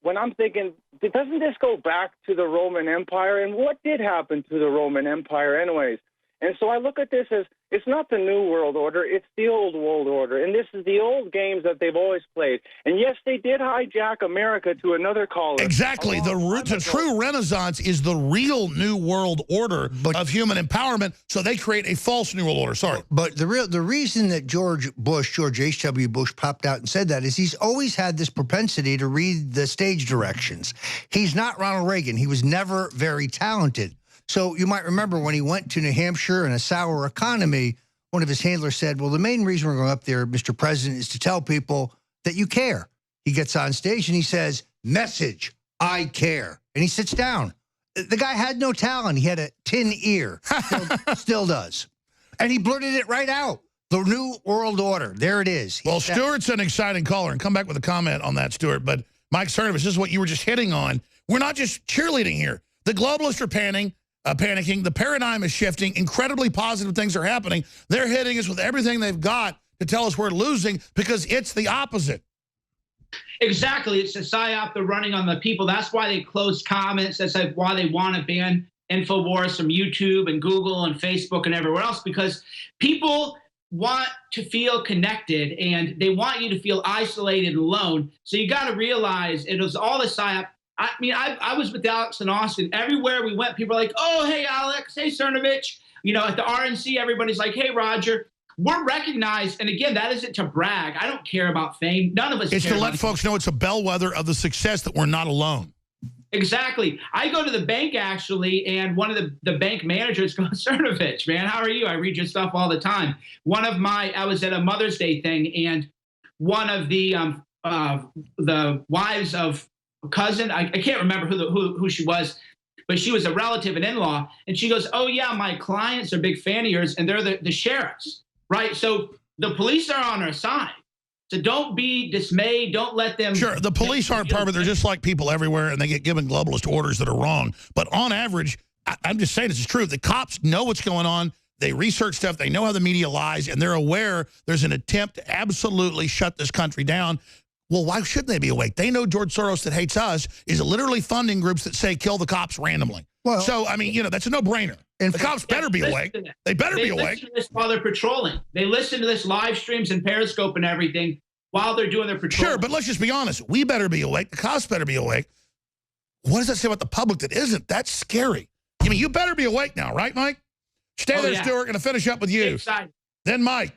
when I'm thinking, doesn't this go back to the Roman Empire? And what did happen to the Roman Empire anyways? And so I look at this as it's not the new world order, it's the old world order. And this is the old games that they've always played. And yes, they did hijack America to another caller. Exactly. The true renaissance is the real new world order of human empowerment, so they create a false new world order. Sorry. But the reason that George H.W. Bush popped out and said that is he's always had this propensity to read the stage directions. He's not Ronald Reagan. He was never very talented. So you might remember when he went to New Hampshire in a sour economy, one of his handlers said, well, the main reason we're going up there, Mr. President, is to tell people that you care. He gets on stage and he says, message, I care. And he sits down. The guy had no talent. He had a tin ear. Still does. And he blurted it right out. The new world order. There it is. Well, Stuart's an exciting caller, and come back with a comment on that, Stuart. But Mike Cernovich, this is what you were just hitting on. We're not just cheerleading here. The globalists are panicking. The paradigm is shifting. Incredibly positive things are happening. They're hitting us with everything they've got to tell us we're losing because it's the opposite. Exactly. It's a psyop they're running on the people. That's why they closed comments. That's like why they want to ban InfoWars from YouTube and Google and Facebook and everywhere else, because people want to feel connected and they want you to feel isolated and alone. So you got to realize it was all the psyop. I mean, I was with Alex in Austin. Everywhere we went, people are like, oh, hey, Alex, hey, Cernovich. You know, at the RNC, everybody's like, hey, Roger. We're recognized. And again, that isn't to brag. I don't care about fame. None of us It's care to let folks know it's a bellwether of the success that we're not alone. Exactly. I go to the bank, actually, and one of the bank managers goes, Cernovich, man, how are you? I read your stuff all the time. I was at a Mother's Day thing, and one of the wives of a cousin, I can't remember who she was, but she was a relative and in-law, and she goes, oh, yeah, my clients are a big fan of yours, and they're the sheriffs, right? So the police are on our side. So don't be dismayed. Don't let them. Sure, the police aren't perfect. They're just like people everywhere, and they get given globalist orders that are wrong. But on average, I'm just saying this is true. The cops know what's going on. They research stuff. They know how the media lies, and they're aware there's an attempt to absolutely shut this country down. Well, why shouldn't they be awake? They know George Soros that hates us is literally funding groups that say kill the cops randomly. Well, so, I mean, you know, that's a no-brainer. And the cops better be awake. They better be awake. They listen to this while they're patrolling. They listen to this live streams and Periscope and everything while they're doing their patrol. Sure, but let's just be honest. We better be awake. The cops better be awake. What does that say about the public that isn't? That's scary. I mean, you better be awake now, right, Mike? Stay there, Stuart. Going to finish up with you. Then Mike.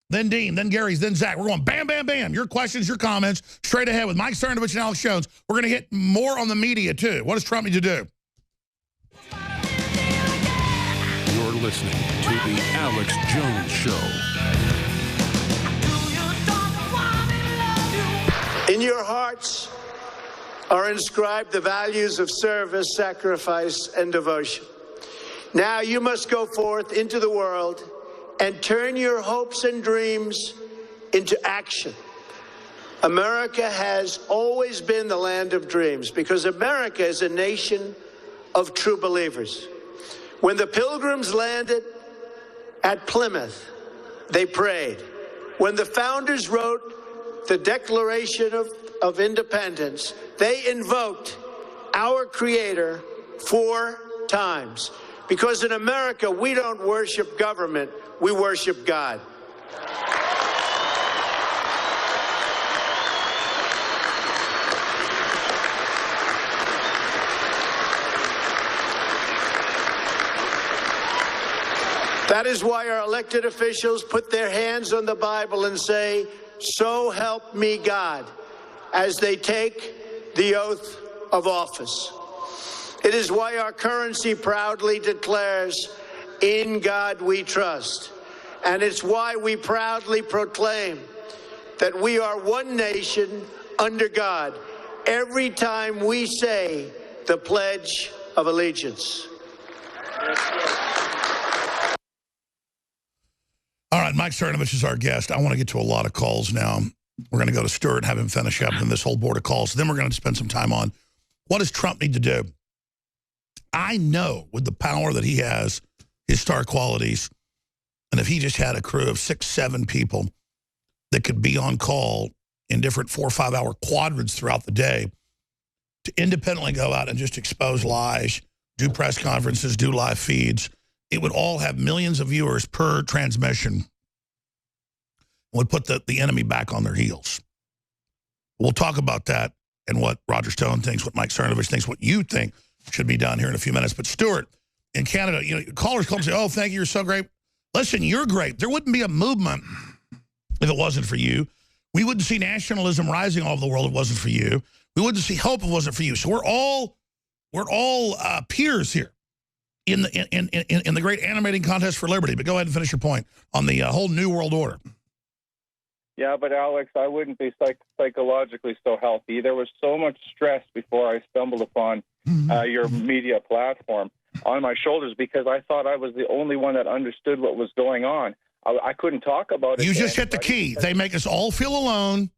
Then Dean, then Gary's, then Zach. We're going bam, bam, bam. Your questions, your comments, straight ahead with Mike Cernovich and Alex Jones. We're going to hit more on the media, too. What does Trump need to do? You're listening to The Alex Jones Show. In your hearts are inscribed the values of service, sacrifice, and devotion. Now you must go forth into the world and turn your hopes and dreams into action. America has always been the land of dreams because America is a nation of true believers. When the Pilgrims landed at Plymouth, they prayed. When the founders wrote the Declaration of Independence, they invoked our Creator 4 times. Because in America, we don't worship government, we worship God. That is why our elected officials put their hands on the Bible and say, "So help me God," as they take the oath of office. It is why our currency proudly declares, "In God we trust." And it's why we proudly proclaim that we are one nation under God every time we say the Pledge of Allegiance. All right, Mike Cernovich is our guest. I want to get to a lot of calls now. We're going to go to Stuart and have him finish up in this whole board of calls. Then we're going to spend some time on what does Trump need to do? I know with the power that he has, his star qualities, and if he just had a crew of 6, 7 people that could be on call in different 4 or 5 hour quadrants throughout the day to independently go out and just expose lies, do press conferences, do live feeds, it would all have millions of viewers per transmission, would put the enemy back on their heels. We'll talk about that and what Roger Stone thinks, what Mike Cernovich thinks, what you think should be done here in a few minutes. But Stuart, in Canada, you know, callers call and say, oh, thank you, you're so great. Listen, you're great. There wouldn't be a movement if it wasn't for you. We wouldn't see nationalism rising all over the world if it wasn't for you. We wouldn't see hope if it wasn't for you. So we're all peers here in the great animating contest for liberty. But go ahead and finish your point on the whole New World Order. Yeah, but Alex, I wouldn't be psychologically so healthy. There was so much stress before I stumbled upon your media platform on my shoulders because I thought I was the only one that understood what was going on. I couldn't talk about it. You just hit the key. They make us all feel alone.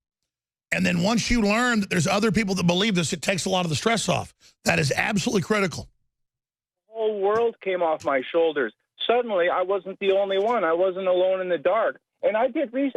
And then once you learn that there's other people that believe this, it takes a lot of the stress off. That is absolutely critical. The whole world came off my shoulders. Suddenly, I wasn't the only one. I wasn't alone in the dark. And I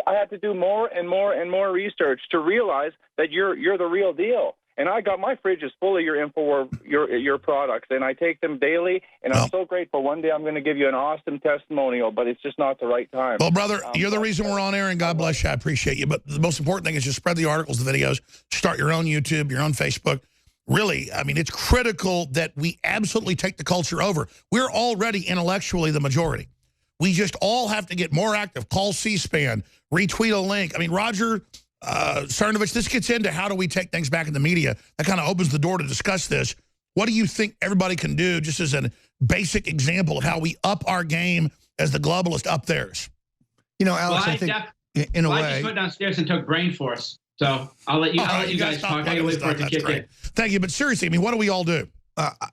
had to do more and more and more research to realize that you're the real deal. And I got my fridge is full of your info, your products, and I take them daily. And I'm so grateful. One day I'm going to give you an awesome testimonial, but it's just not the right time. Well, brother, you're the reason we're on air, and God bless you. I appreciate you. But the most important thing is just spread the articles, the videos, start your own YouTube, your own Facebook. Really, I mean, it's critical that we absolutely take the culture over. We're already intellectually the majority. We just all have to get more active. Call C-SPAN, retweet a link. I mean, Roger Cernovich, this gets into how do we take things back in the media. That kind of opens the door to discuss this. What do you think everybody can do just as a basic example of how we up our game as the globalist up theirs? You know, Alex, I think in a way. I just went downstairs and took brain force. So I'll let you, you guys talk. I wait for it to kick in. Thank you. But seriously, I mean, what do we all do?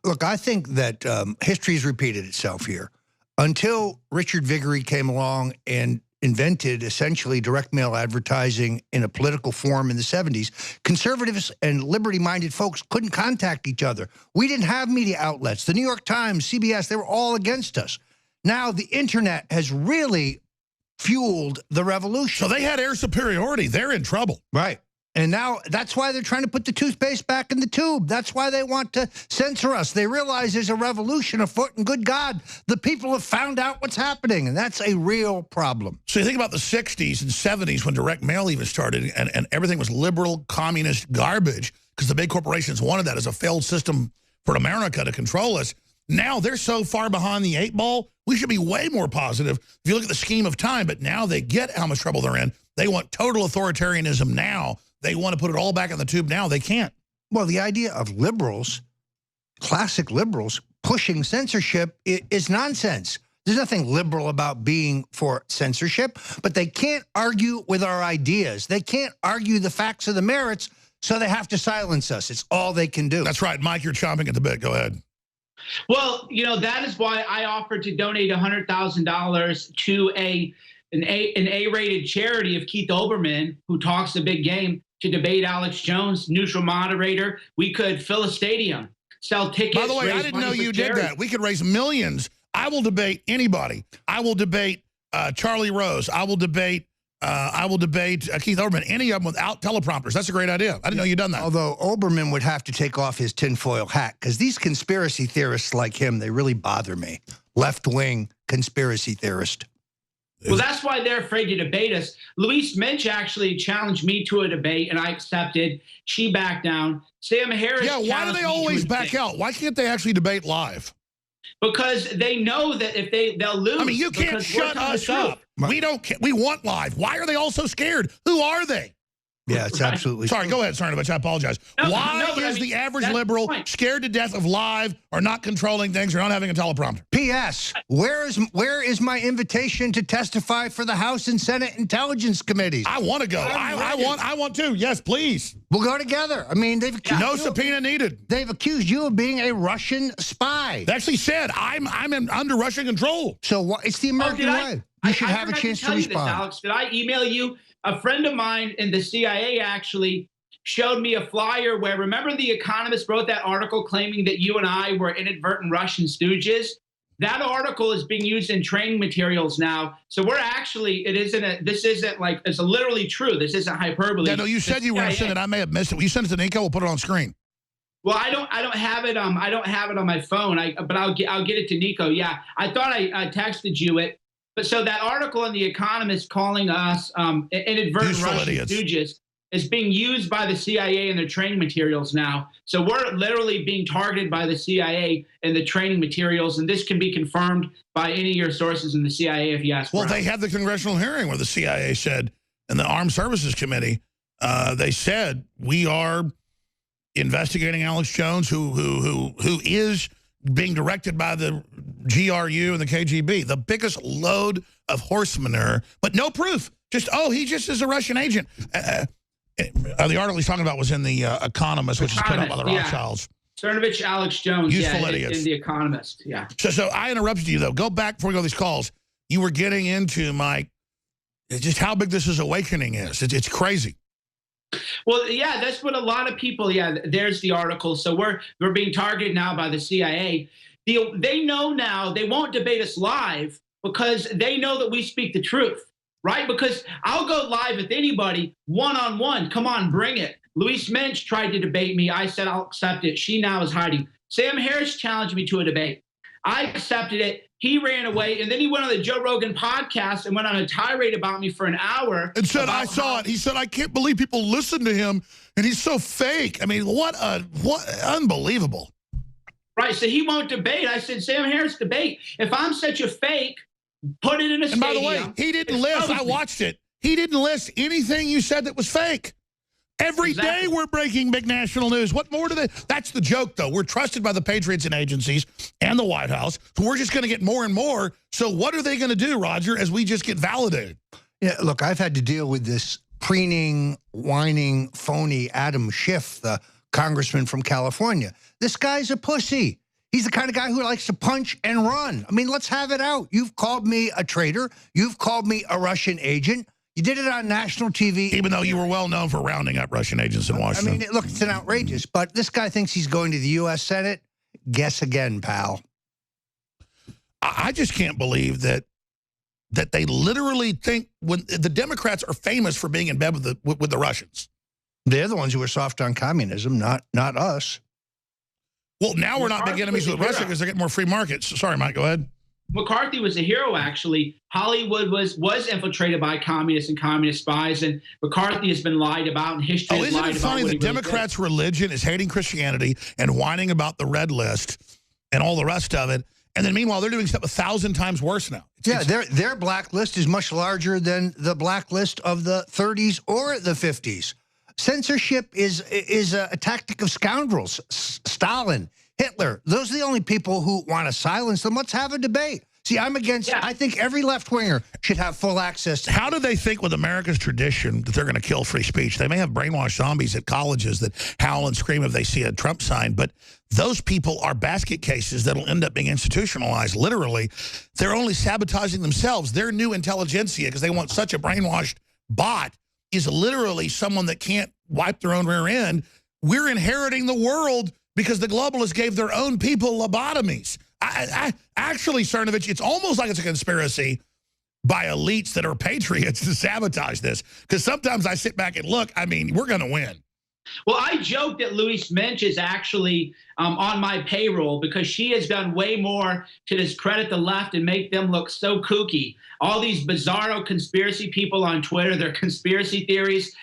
Look, I think that history has repeated itself here. Until Richard Viguerie came along and invented essentially direct mail advertising in a political form in the 70s, conservatives and liberty-minded folks couldn't contact each other. We didn't have media outlets. The New York Times, CBS, they were all against us. Now the internet has really fueled the revolution. So they had air superiority. They're in trouble. Right. And now that's why they're trying to put the toothpaste back in the tube. That's why they want to censor us. They realize there's a revolution afoot, and good God, the people have found out what's happening, and that's a real problem. So you think about the 60s and 70s when direct mail even started, and everything was liberal, communist garbage because the big corporations wanted that as a failed system for America to control us. Now they're so far behind the 8 ball, we should be way more positive if you look at the scheme of time, but now they get how much trouble they're in. They want total authoritarianism now. They want to put it all back in the tube now. They can't. Well, the idea of liberals, classic liberals, pushing censorship is nonsense. There's nothing liberal about being for censorship, but they can't argue with our ideas. They can't argue the facts of the merits, so they have to silence us. It's all they can do. That's right. Mike, you're chomping at the bit. Go ahead. Well, you know, that is why I offered to donate $100,000 to an A-rated charity of Keith Olbermann, who talks the big game, to debate Alex Jones, neutral moderator. We could fill a stadium, sell tickets. By the way, I didn't know you did that. We could raise millions. I will debate anybody. I will debate Charlie Rose. I will debate Keith Olbermann, any of them without teleprompters. That's a great idea. I didn't know you'd done that. Although Olbermann would have to take off his tinfoil hat, because these conspiracy theorists like him, they really bother me. Left-wing conspiracy theorist. Well, that's why they're afraid to debate us. Louise Minch actually challenged me to a debate, and I accepted. She backed down. Sam Harris. Yeah, why do they always back out? Why can't they actually debate live? Because they know that if they'll lose. I mean, you can't shut us up. We don't. We want live. Why are they all so scared? Who are they? Yeah, it's absolutely. Sorry, go ahead, Cernovich. I apologize. Why is the average liberal scared to death of live or not controlling things or not having a teleprompter? P.S. Where is my invitation to testify for the House and Senate Intelligence Committees? I want to go. I want to. Yes, please. We'll go together. I mean, they've accused no subpoena needed. They've accused you of being a Russian spy. They actually said I'm under Russian control. So it's the American way. You should have a chance to respond. Alex, did I email you? A friend of mine in the CIA actually showed me a flyer where, remember The Economist wrote that article claiming that you and I were inadvertent Russian stooges? That article is being used in training materials now. So we're actually, this isn't like, it's literally true. This isn't hyperbole. Yeah, no, you said you were going to send it. I may have missed it. Will you send it to Nico? We'll put it on screen. Well, I don't have it. I don't have it on my phone. But I'll get it to Nico. Yeah, I thought I texted you it. But so that article in The Economist calling us inadvertent Russian stooges is being used by the CIA in their training materials now. So we're literally being targeted by the CIA in the training materials, and this can be confirmed by any of your sources in the CIA if you ask. Well, they had the congressional hearing where the CIA said, and the Armed Services Committee, they said, we are investigating Alex Jones, who is being directed by the GRU and the KGB. The biggest load of horse manure, but no proof. Just, oh, he just is a Russian agent. The article he's talking about was in The Economist, which is put out by the Rothschilds. Cernovich, Alex Jones, Useful idiots. In The Economist, yeah. So I interrupted you, though. Go back before we go to these calls. You were getting into, Mike, just how big this awakening is. It's crazy. Well, yeah, that's what a lot of people, there's the article. So we're being targeted now by the CIA. They know now they won't debate us live because they know that we speak the truth, right? Because I'll go live with anybody one-on-one. Come on, bring it. Louise Mensch tried to debate me. I said, I'll accept it. She now is hiding. Sam Harris challenged me to a debate. I accepted it. He ran away, and then he went on the Joe Rogan podcast and went on a tirade about me for an hour. And said, I saw it. He said, I can't believe people listen to him, and he's so fake. I mean, what unbelievable. Right, so he won't debate. I said, Sam Harris, debate. If I'm such a fake, put it in a stadium. And by the way, he didn't list, I watched it. He didn't list anything you said that was fake. Every day we're breaking big national news. What more do they? That's the joke, though. We're trusted by the patriots and agencies and the White House. So we're just going to get more and more. So what are they going to do, Roger, as we just get validated? Yeah, look, I've had to deal with this preening, whining, phony Adam Schiff, the congressman from California. This guy's a pussy. He's the kind of guy who likes to punch and run. I mean, let's have it out. You've called me a traitor. You've called me a Russian agent. You did it on national TV. Even though you were well known for rounding up Russian agents in Washington. I mean, look, it's an outrageous. But this guy thinks he's going to the U.S. Senate. Guess again, pal. I just can't believe that they literally think when the Democrats are famous for being in bed with the Russians. They're the ones who are soft on communism, not us. Well, now we're not big enemies with Russia because they're getting more free markets. Sorry, Mike, go ahead. McCarthy was a hero, actually. Hollywood was infiltrated by communists and communist spies, and McCarthy has been lied about, and history has lied about. Isn't it funny that Democrats' religion is hating Christianity and whining about the red list and all the rest of it, and then meanwhile they're doing stuff 1,000 times worse now. Their blacklist is much larger than the blacklist of the 30s or the 50s. Censorship is a tactic of scoundrels. Stalin, Hitler, those are the only people who want to silence them. Let's have a debate. See, I'm against, I think every left-winger should have full access. How do they think with America's tradition that they're going to kill free speech? They may have brainwashed zombies at colleges that howl and scream if they see a Trump sign, but those people are basket cases that'll end up being institutionalized. Literally, they're only sabotaging themselves. Their new intelligentsia, because they want such a brainwashed bot, is literally someone that can't wipe their own rear end. We're inheriting the world because the globalists gave their own people lobotomies. Actually, Cernovich, it's almost like it's a conspiracy by elites that are patriots to sabotage this. Because sometimes I sit back and look, I mean, we're going to win. Well, I joke that Louise Mensch is actually on my payroll because she has done way more to discredit the left and make them look so kooky. All these bizarro conspiracy people on Twitter, their conspiracy theories.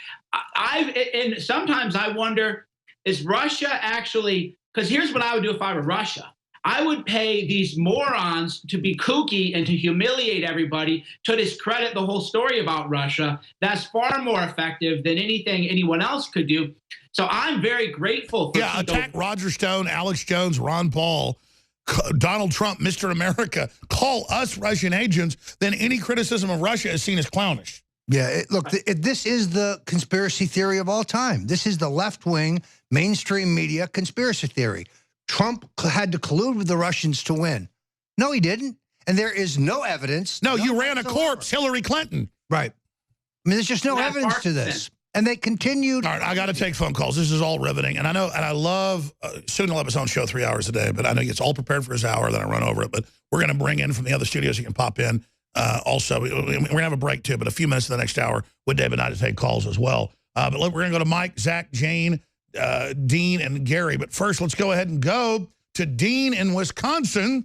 And sometimes I wonder, is Russia actually, because here's what I would do if I were Russia. I would pay these morons to be kooky and to humiliate everybody, to discredit the whole story about Russia. That's far more effective than anything anyone else could do. So I'm very grateful for attack Roger Stone, Alex Jones, Ron Paul, Donald Trump, Mr. America. Call us Russian agents, then any criticism of Russia is seen as clownish. Yeah, look, this is the conspiracy theory of all time. This is the left-wing mainstream media conspiracy theory. Trump had to collude with the Russians to win. No, he didn't. And there is no evidence. No, you ran a corpse, Hillary Clinton. Right. I mean, there's just no evidence to this. And they continued. All right, I got to take phone calls. This is all riveting. And I know, and I love, soon he'll have his own show 3 hours a day, but I know he gets all prepared for his hour, then I run over it. But we're going to bring in from the other studios, you can pop in. Also, we're going to have a break too, but a few minutes of the next hour with David and I to take calls as well. But look, we're going to go to Mike, Zach, Jane, Dean and Gary. But first, let's go ahead and go to Dean in Wisconsin.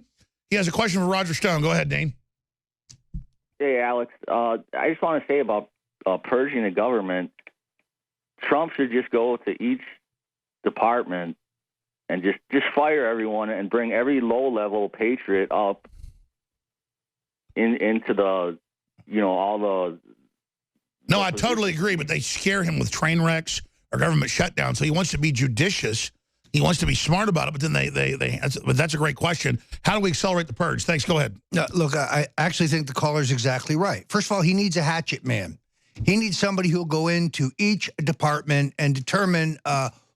He has a question for Roger Stone. Go ahead, Dean. Hey, Alex. I just want to say about purging the government. Trump should just go to each department and just fire everyone and bring every low-level patriot up into the, all the... No, I totally agree, but they scare him with train wrecks or government shutdown, so he wants to be judicious. He wants to be smart about it, but then but that's a great question. How do we accelerate the purge? Thanks, go ahead. Look, I actually think the caller's exactly right. First of all, he needs a hatchet man. He needs somebody who'll go into each department and determine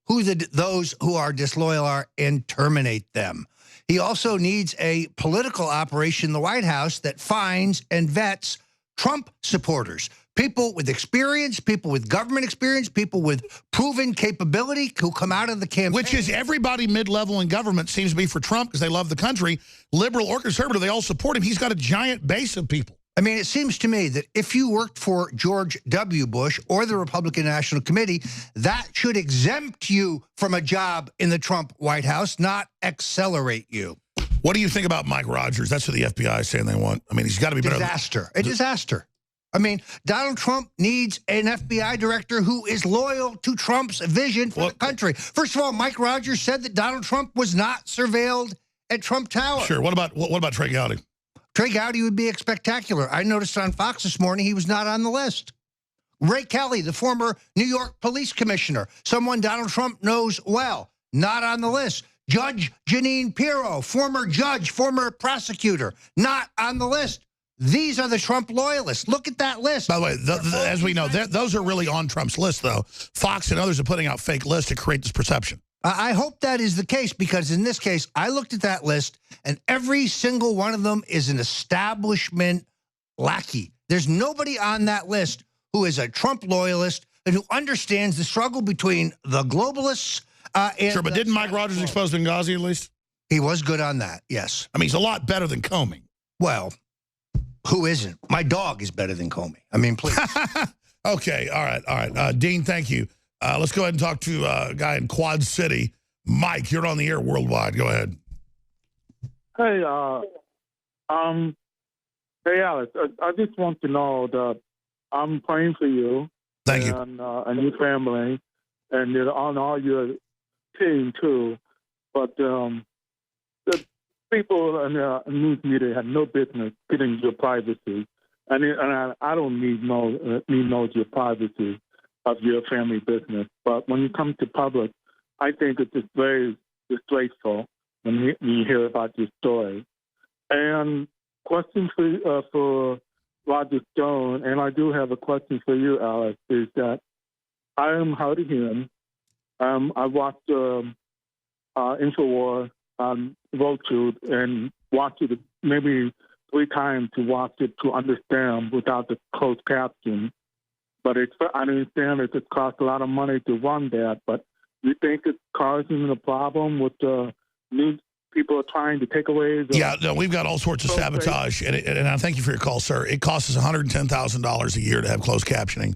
who those who are disloyal are and terminate them. He also needs a political operation in the White House that finds and vets Trump supporters. People with experience, people with government experience, people with proven capability who come out of the campaign. Which is everybody mid-level in government seems to be for Trump because they love the country. Liberal or conservative, they all support him. He's got a giant base of people. I mean, it seems to me that if you worked for George W. Bush or the Republican National Committee, that should exempt you from a job in the Trump White House, not accelerate you. What do you think about Mike Rogers? That's what the FBI is saying they want. I mean, he's got to be better. A disaster. I mean, Donald Trump needs an FBI director who is loyal to Trump's vision for the country. First of all, Mike Rogers said that Donald Trump was not surveilled at Trump Tower. Sure. What about Trey Gowdy? Trey Gowdy would be spectacular. I noticed on Fox this morning he was not on the list. Ray Kelly, the former New York police commissioner, someone Donald Trump knows well, not on the list. Judge Jeanine Pirro, former judge, former prosecutor, not on the list. These are the Trump loyalists. Look at that list. By the way, as we know, those are really on Trump's list, though. Fox and others are putting out fake lists to create this perception. I hope that is the case, because in this case, I looked at that list, and every single one of them is an establishment lackey. There's nobody on that list who is a Trump loyalist and who understands the struggle between the globalists and... Sure, but didn't Mike Rogers expose Benghazi at least? He was good on that, yes. I mean, he's a lot better than Comey. Well, who isn't? My dog is better than Comey. I mean, please. Okay, all right. Dean, thank you. Let's go ahead and talk to a guy in Quad City. Mike, you're on the air worldwide. Go ahead. Hey, hey, Alex. I just want to know that I'm praying for you. Thank you. And your family, and on all your team too. But the people in the news media have no business getting your privacy, and I don't need your privacy of your family business. But when you come to public, I think it's just very disgraceful when you hear about your story. And question for Roger Stone, and I do have a question for you, Alex, is that I am hard of hearing. I watched Infowar on Roku and watched it maybe 3 times to watch it to understand without the closed caption. But I understand it costs a lot of money to run that. But you think it's causing a problem with the news people are trying to take away? Yeah, no, we've got all sorts of sabotage. And I thank you for your call, sir. It costs us $110,000 a year to have closed captioning.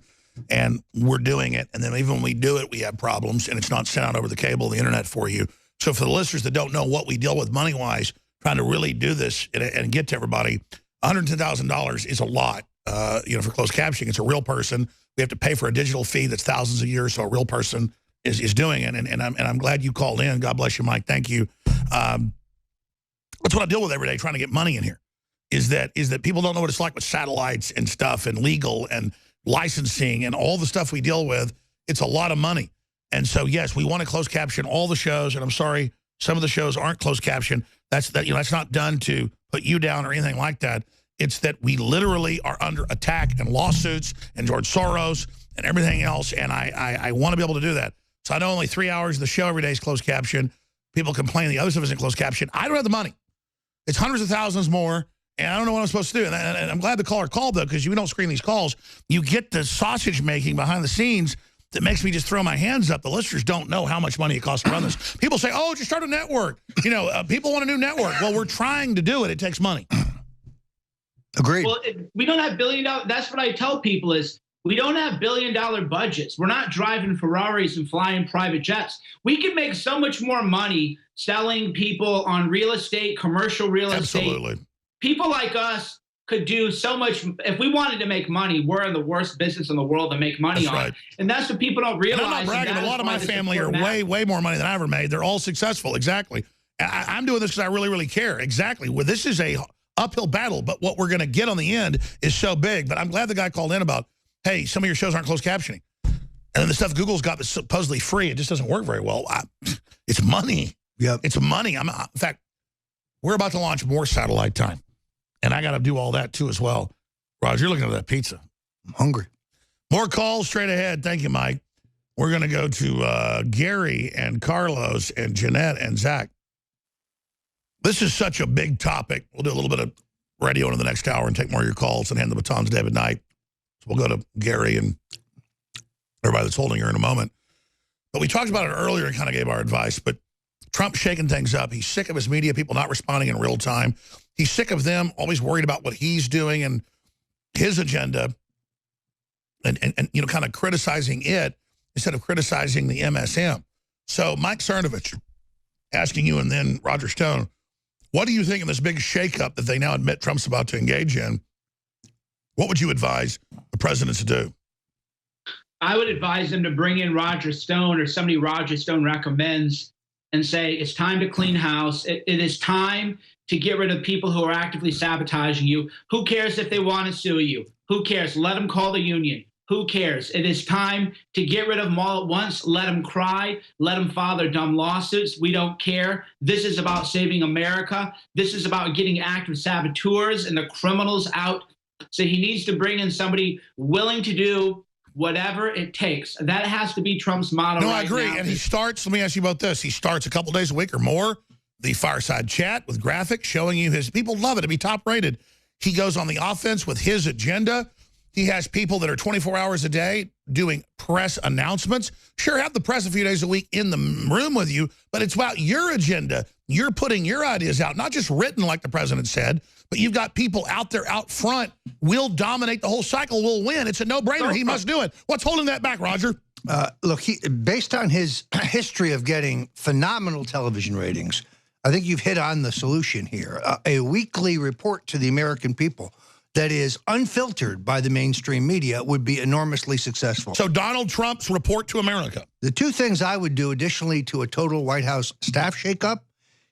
And we're doing it. And then even when we do it, we have problems. And it's not sent out over the cable, the internet for you. So for the listeners that don't know what we deal with money-wise, trying to really do this and get to everybody, $110,000 is a lot. For closed captioning, it's a real person. We have to pay for a digital fee that's thousands a year, so a real person is doing it. And I'm glad you called in. God bless you, Mike. Thank you. That's what I deal with every day, trying to get money in here. Is that people don't know what it's like with satellites and stuff and legal and licensing and all the stuff we deal with. It's a lot of money. And so, yes, we want to close caption all the shows. And I'm sorry, some of the shows aren't closed caption. That's not done to put you down or anything like that. It's that we literally are under attack and lawsuits and George Soros and everything else. And I want to be able to do that. So I know only 3 hours of the show every day is closed caption. People complain the other stuff isn't closed caption. I don't have the money. It's hundreds of thousands more. And I don't know what I'm supposed to do. And I'm glad the caller called, though, because we don't screen these calls. You get the sausage making behind the scenes that makes me just throw my hands up. The listeners don't know how much money it costs to run this. People say, oh, just start a network. People want a new network. Well, we're trying to do it. It takes money. Agreed. Well, we don't have $1 billion. That's what I tell people is We don't have billion-dollar budgets. We're not driving Ferraris and flying private jets. We can make so much more money selling people on real estate, commercial real estate. Absolutely. People like us could do so much. If we wanted to make money, we're in the worst business in the world to make money on. Right. And that's what people don't realize. And I'm not bragging, but a lot of my family are way more money than I ever made. They're all successful. Exactly. I'm doing this because I really care. Exactly. Well, this is a uphill battle, but what we're going to get on the end is so big. But I'm glad the guy called in about, hey, some of your shows aren't closed captioning. And the stuff Google's got that's supposedly free, it just doesn't work very well. It's money. Yep. It's money. In fact, we're about to launch more satellite time. And I got to do all that, too, as well. Roger, you're looking at that pizza. I'm hungry. More calls straight ahead. Thank you, Mike. We're going to go to Gary and Carlos and Jeanette and Zach. This is such a big topic. We'll do a little bit of radio in the next hour and take more of your calls and hand the baton to David Knight. So we'll go to Gary and everybody that's holding her in a moment. But we talked about it earlier and kind of gave our advice. But Trump's shaking things up. He's sick of his media people not responding in real time. He's sick of them always worried about what he's doing and his agenda and you know, kind of criticizing it instead of criticizing the MSM. So Mike Cernovich asking you and then Roger Stone, what do you think of this big shakeup that they now admit Trump's about to engage in? What would you advise the president to do? I would advise them to bring in Roger Stone or somebody Roger Stone recommends and say, it's time to clean house. It is time to get rid of people who are actively sabotaging you. Who cares if they want to sue you? Who cares? Let them call the union. Who cares? It is time to get rid of them all at once. Let them cry. Let them file their dumb lawsuits. We don't care. This is about saving America. This is about getting active saboteurs and the criminals out. So he needs to bring in somebody willing to do whatever it takes. That has to be Trump's motto. No, I agree. And he starts, let me ask you about this. He starts a couple days a week or more, the fireside chat with graphics showing you his, people love it to be top rated. He goes on the offense with his agenda. He has people that are 24 hours a day doing press announcements. Sure, have the press a few days a week in the room with you, but it's about your agenda. You're putting your ideas out, not just written like the president said, but you've got people out there out front. We'll dominate the whole cycle. We'll win. It's a no-brainer. He must do it. What's holding that back, Roger? Look, based on his history of getting phenomenal television ratings, I think you've hit on the solution here. A weekly report to the American people that is unfiltered by the mainstream media would be enormously successful. So Donald Trump's report to America. The two things I would do additionally to a total White House staff shakeup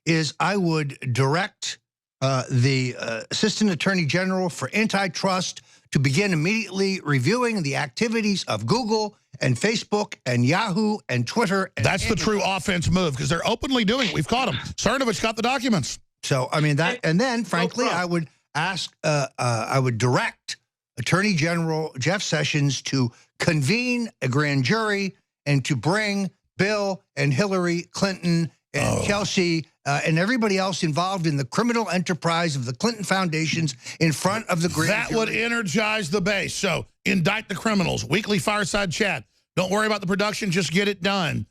is I would direct the Assistant Attorney General for Antitrust to begin immediately reviewing the activities of Google and Facebook and Yahoo and Twitter. And that's the true offense move because they're openly doing it. We've caught them. Cernovich got the documents. So, I mean, that, and then, frankly, I would ask, I would direct Attorney General Jeff Sessions to convene a grand jury and to bring Bill and Hillary Clinton and Kelsey and everybody else involved in the criminal enterprise of the Clinton Foundations in front of the grand jury. That would energize the base. So indict the criminals. Weekly fireside chat. Don't worry about the production. Just get it done.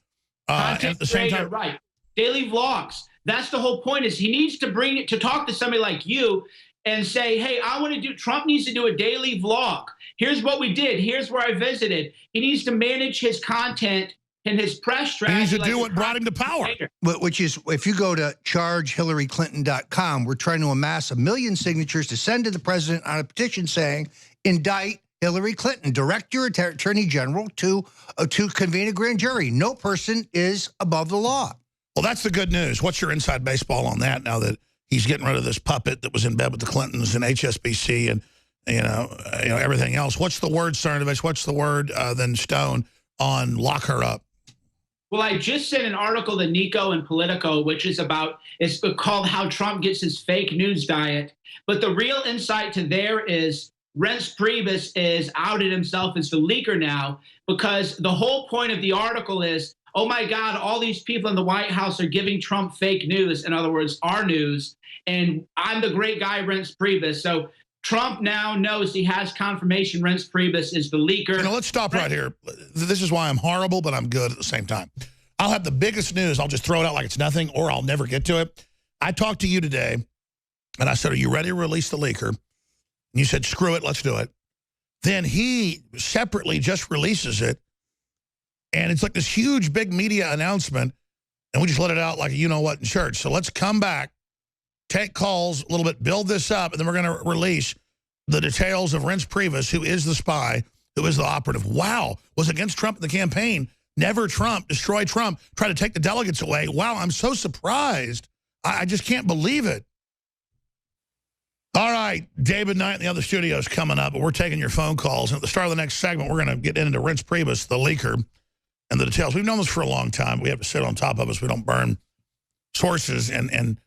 At the same time, right? Daily vlogs. That's the whole point. Is he needs to bring it to talk to somebody like you and say, hey, I want to do. Trump needs to do a daily vlog. Here's what we did. Here's where I visited. He needs to manage his content and his press strategy. He needs to do what brought him to power. Which is, if you go to chargehillaryclinton.com, we're trying to amass 1 million signatures to send to the president on a petition saying, indict Hillary Clinton. Direct your attorney general to convene a grand jury. No person is above the law. Well, that's the good news. What's your inside baseball on that now that he's getting rid of this puppet that was in bed with the Clintons and HSBC and you know everything else? What's the word, Cernovich? What's the word then Stone on lock her up? Well, I just sent an article to Nico and Politico, which is it's called How Trump Gets His Fake News Diet. But the real insight to there is Reince Priebus is outed himself as the leaker now, because the whole point of the article is, oh my God, all these people in the White House are giving Trump fake news. In other words, our news. And I'm the great guy, Reince Priebus. So Trump now knows he has confirmation Reince Priebus is the leaker. You know, let's stop right here. This is why I'm horrible, but I'm good at the same time. I'll have the biggest news. I'll just throw it out like it's nothing, or I'll never get to it. I talked to you today, and I said, are you ready to release the leaker? And you said, screw it, let's do it. then he separately just releases it. And it's like this huge, big media announcement. And we just let it out like a you-know-what in church. So let's come back, take calls a little bit, build this up, and then we're going to release the details of Reince Priebus, who is the spy, who is the operative. Wow, was against Trump in the campaign. Never Trump, destroy Trump, try to take the delegates away. Wow, I'm so surprised. I just can't believe it. All right, David Knight in the other studio is coming up, but we're taking your phone calls. And at the start of the next segment, we're going to get into Reince Priebus, the leaker, and the details. We've known this for a long time. We have to sit on top of us. We don't burn sources. And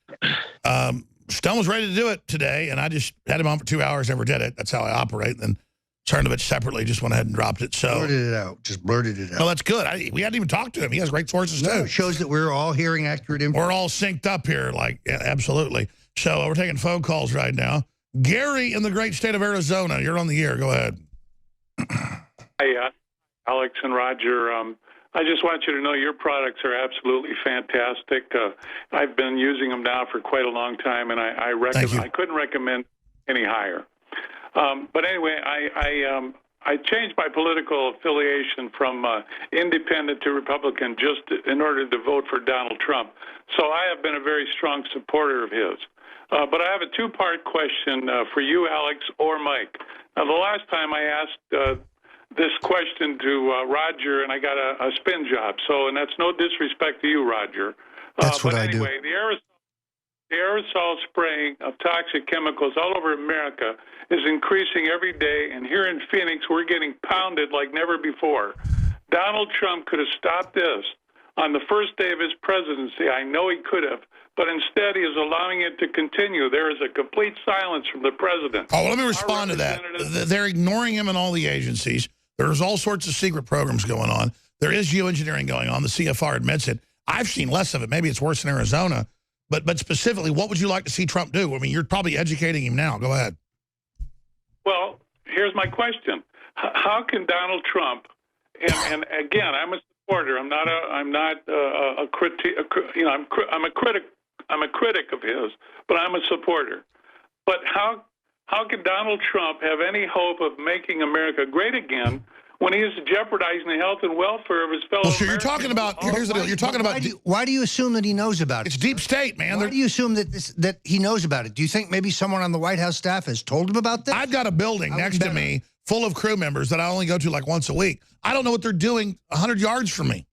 Stone was ready to do it today, and I just had him on for 2 hours, never did it. That's how I operate. And then Cernovich separately just went ahead and dropped it. So blurted it out. Just blurted it out. No, that's good. We hadn't even talked to him. He has great sources, too. It shows that we're all hearing accurate information. We're all synced up here, like, yeah, absolutely. So we're taking phone calls right now. Gary in the great state of Arizona, you're on the air. Go ahead. Hey, Alex and Roger. I just want you to know your products are absolutely fantastic. I've been using them now for quite a long time, and I couldn't recommend any higher. But anyway, I changed my political affiliation from independent to Republican just in order to vote for Donald Trump. So I have been a very strong supporter of his. But I have a two-part question for you, Alex, or Mike. Now, the last time I asked this question to Roger, and I got a spin job. So, and that's no disrespect to you, Roger. That's what I do. do. The aerosol spraying of toxic chemicals all over America is increasing every day, and here in Phoenix, we're getting pounded like never before. Donald Trump could have stopped this on the first day of his presidency. I know he could have, but instead he is allowing it to continue. There is a complete silence from the president. Oh, well, let me respond to that. They're ignoring him in all the agencies. There's all sorts of secret programs going on. There is geoengineering going on. The CFR admits it. I've seen less of it. Maybe it's worse in Arizona. But specifically, what would you like to see Trump do? I mean, you're probably educating him now. Go ahead. Well, here's my question: how can Donald Trump? And again, I'm a supporter. I'm not a critic. You know, I'm a critic. I'm a critic of his, but I'm a supporter. But how can Donald Trump have any hope of making America great again when he is jeopardizing the health and welfare of his fellow Americans? So you're talking about, here's the deal, you're talking about... Why do you assume that he knows about it? It's deep state, man. Why do you assume that he knows about it? Do you think maybe someone on the White House staff has told him about this? I've got a building next to me full of crew members that I only go to like once a week. I don't know what they're doing 100 yards from me.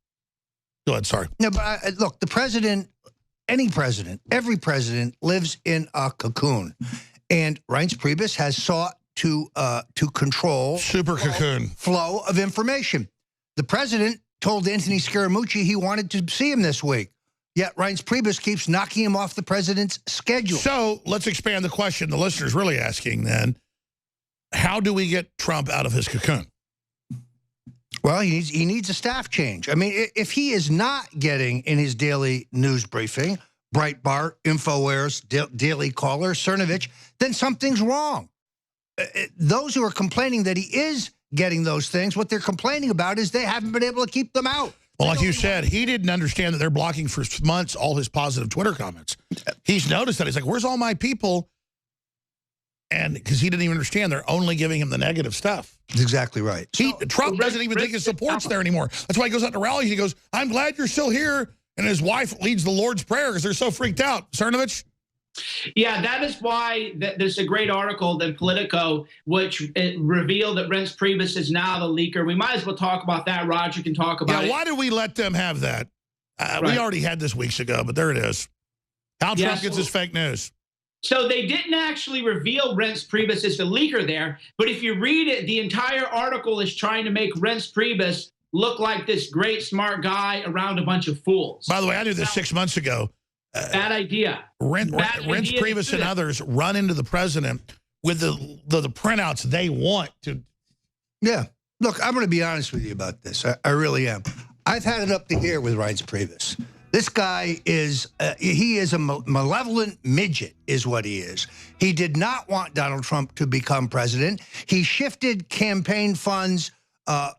Go ahead, sorry. No, but look, the president, any president, every president lives in a cocoon. And Reince Priebus has sought to control flow of information. The president told Anthony Scaramucci he wanted to see him this week. Yet Reince Priebus keeps knocking him off the president's schedule. So let's expand the question the listener's really asking then. How do we get Trump out of his cocoon? Well, he needs a staff change. I mean, if he is not getting in his daily news briefing, Breitbart, InfoWares, Daily Caller, Cernovich, then something's wrong. Those who are complaining that he is getting those things, what they're complaining about is they haven't been able to keep them out. Well, like you said, he didn't understand that they're blocking for months all his positive Twitter comments. He's noticed that. He's like, where's all my people? And because he didn't even understand, they're only giving him the negative stuff. That's exactly right. Trump doesn't even think his support's there anymore. That's why he goes out to rallies. He goes, I'm glad you're still here. And his wife leads the Lord's Prayer because they're so freaked out. Cernovich? Yeah, that is why there's a great article in Politico, which revealed that Reince Priebus is now the leaker. We might as well talk about that. Roger can talk about it. Why did we let them have that? We already had this weeks ago, but there it is. How Trump gets his fake news. So they didn't actually reveal Reince Priebus as the leaker there, but if you read it, the entire article is trying to make Reince Priebus look like this great, smart guy around a bunch of fools. By the way, I knew this 6 months ago. Bad idea. Reince Priebus and others run into the president with the printouts they want to. Yeah. Look, I'm going to be honest with you about this. I really am. I've had it up to here with Reince Priebus. This guy is, he is a malevolent midget is what he is. He did not want Donald Trump to become president. He shifted campaign funds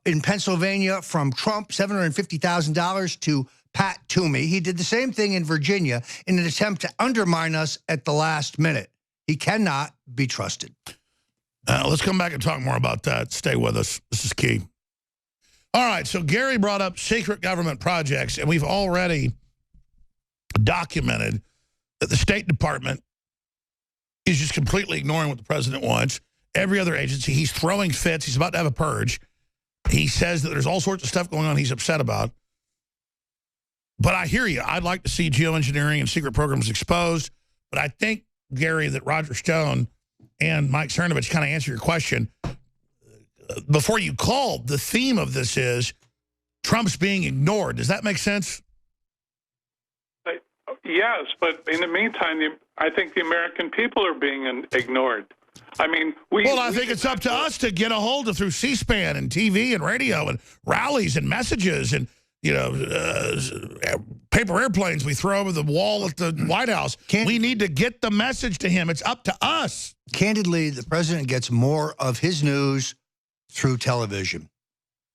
in Pennsylvania from Trump, $750,000 to Pat Toomey. He did the same thing in Virginia in an attempt to undermine us at the last minute. He cannot be trusted. Let's come back and talk more about that. Stay with us. This is key. All right, so Gary brought up secret government projects, and we've already documented that the State Department is just completely ignoring what the president wants. Every other agency, he's throwing fits. He's about to have a purge. He says that there's all sorts of stuff going on he's upset about. But I hear you. I'd like to see geoengineering and secret programs exposed. But I think, Gary, that Roger Stone and Mike Cernovich kind of answer your question. Before you called, the theme of this is Trump's being ignored. Does that make sense? Yes, but in the meantime, I think the American people are being ignored. I mean, I think it's up to us to get a hold of through C-SPAN and TV and radio and rallies and messages and, paper airplanes we throw over the wall at the White House. We need to get the message to him. It's up to us. Candidly, the president gets more of his news through television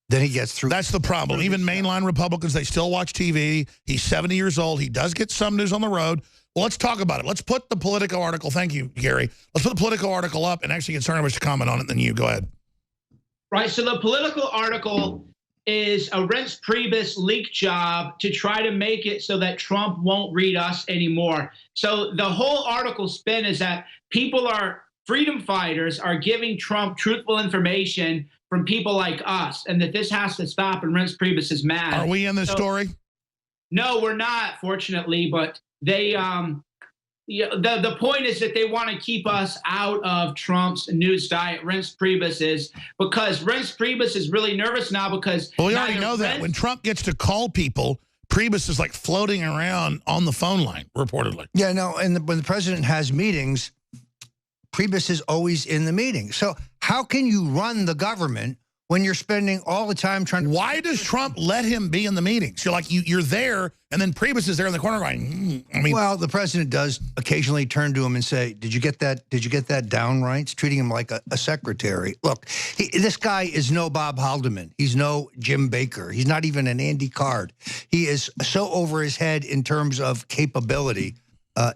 than he gets through. That's the problem. Even mainline Republicans, they still watch TV. He's 70 years old. He does get some news on the road. Well, let's talk about it. Let's put the Politico article. Thank you, Gary. Let's put the Politico article up and actually get Cernovich to comment on it. Then you go ahead. Right. So the Politico article is a Reince Priebus leak job to try to make it so that Trump won't read us anymore. So the whole article spin is that freedom fighters are giving Trump truthful information from people like us, and that this has to stop, and Reince Priebus is mad. Are we in this story? No, we're not, fortunately, but they the point is that they want to keep us out of Trump's news diet. Reince Priebus is, because Reince Priebus is really nervous now because... Well, we already know that. When Trump gets to call people, Priebus is like floating around on the phone line, reportedly. Yeah, no, and when the president has meetings, Priebus is always in the meeting. So how can you run the government when you're spending all the time trying to... Why does Trump let him be in the meetings? You're like, you're there, and then Priebus is there in the corner going, Well, the president does occasionally turn to him and say, did you get that down right? It's treating him like a secretary. Look, this guy is no Bob Haldeman. He's no Jim Baker. He's not even an Andy Card. He is so over his head in terms of capability.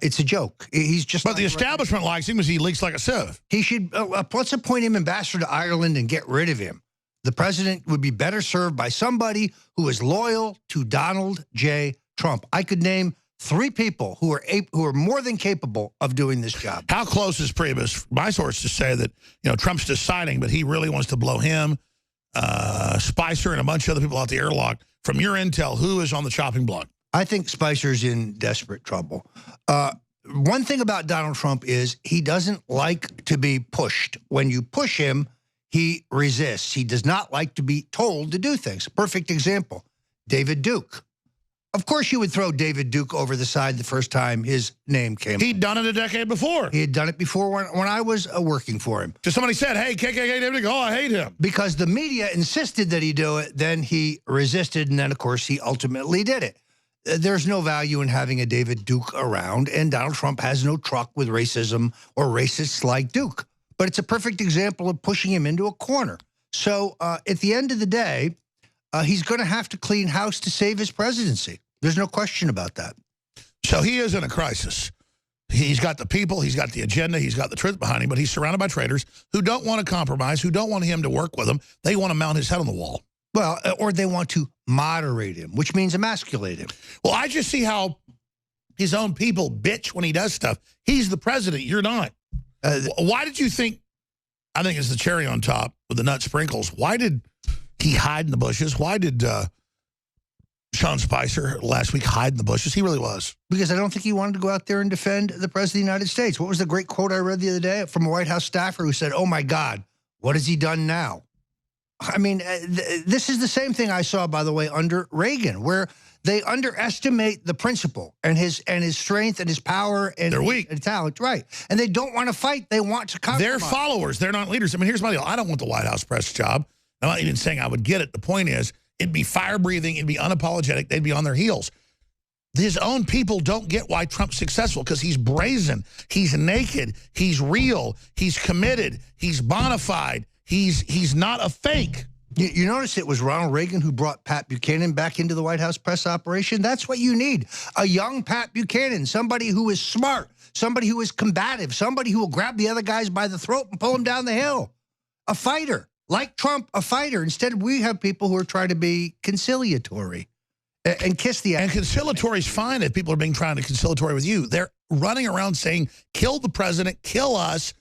It's a joke. He's just... But the establishment likes him because he leaks like a sieve. He should... let's appoint him ambassador to Ireland and get rid of him. The president would be better served by somebody who is loyal to Donald J. Trump. I could name 3 people who are more than capable of doing this job. How close is Priebus? My sources say that Trump's deciding, but he really wants to blow him, Spicer, and a bunch of other people out the airlock. From your intel, who is on the chopping block? I think Spicer's in desperate trouble. One thing about Donald Trump is he doesn't like to be pushed. When you push him, he resists. He does not like to be told to do things. Perfect example, David Duke. Of course you would throw David Duke over the side the first time his name came up. He'd done it a decade before. He had done it before when I was working for him. Just somebody said, hey, KKK David Duke, oh, I hate him. Because the media insisted that he do it, then he resisted, and then, of course, he ultimately did it. There's no value in having a David Duke around, and Donald Trump has no truck with racism or racists like Duke. But it's a perfect example of pushing him into a corner. So at the end of the day, he's going to have to clean house to save his presidency. There's no question about that. So he is in a crisis. He's got the people, he's got the agenda, he's got the truth behind him, but he's surrounded by traitors who don't want to compromise, who don't want him to work with them. They want to mount his head on the wall. Well, or they want to moderate him, which means emasculate him. Well, I just see how his own people bitch when he does stuff. He's the president. You're not. Why did you think, I think it's the cherry on top with the nut sprinkles, why did he hide in the bushes? Why did Sean Spicer last week hide in the bushes? He really was. Because I don't think he wanted to go out there and defend the President of the United States. What was the great quote I read the other day from a White House staffer who said, oh, my God, what has he done now? I mean, this is the same thing I saw, by the way, under Reagan, where they underestimate the principle and his strength and his power and they're weak and talent, right? And they don't want to fight; they want to compromise. They're followers; they're not leaders. I mean, here's my deal: I don't want the White House press job. I'm not even saying I would get it. The point is, it'd be fire breathing, it'd be unapologetic, they'd be on their heels. His own people don't get why Trump's successful because he's brazen, he's naked, he's real, he's committed, he's bona fide. He's not a fake. You notice it was Ronald Reagan who brought Pat Buchanan back into the White House press operation? That's what you need. A young Pat Buchanan, somebody who is smart, somebody who is combative, somebody who will grab the other guys by the throat and pull them down the hill. A fighter. Like Trump, a fighter. Instead, we have people who are trying to be conciliatory and kiss the ass. And conciliatory is fine if people are being trying to conciliatory with you. They're running around saying, kill the president, kill us,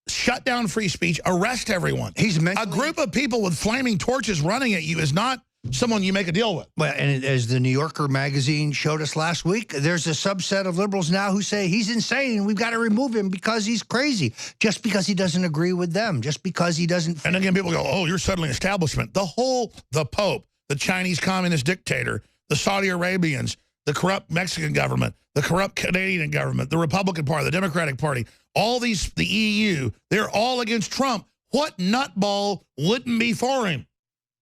shut down free speech, arrest everyone. A group of people with flaming torches running at you is not someone you make a deal with. Well, and as the New Yorker magazine showed us last week, there's a subset of liberals now who say he's insane and we've got to remove him because he's crazy, just because he doesn't agree with them, just because he doesn't. And again, people go, oh, you're settling establishment. The Pope, the Chinese communist dictator, the Saudi Arabians, the corrupt Mexican government, the corrupt Canadian government, the Republican Party, the Democratic Party, all these, the EU, they're all against Trump. What nutball wouldn't be for him?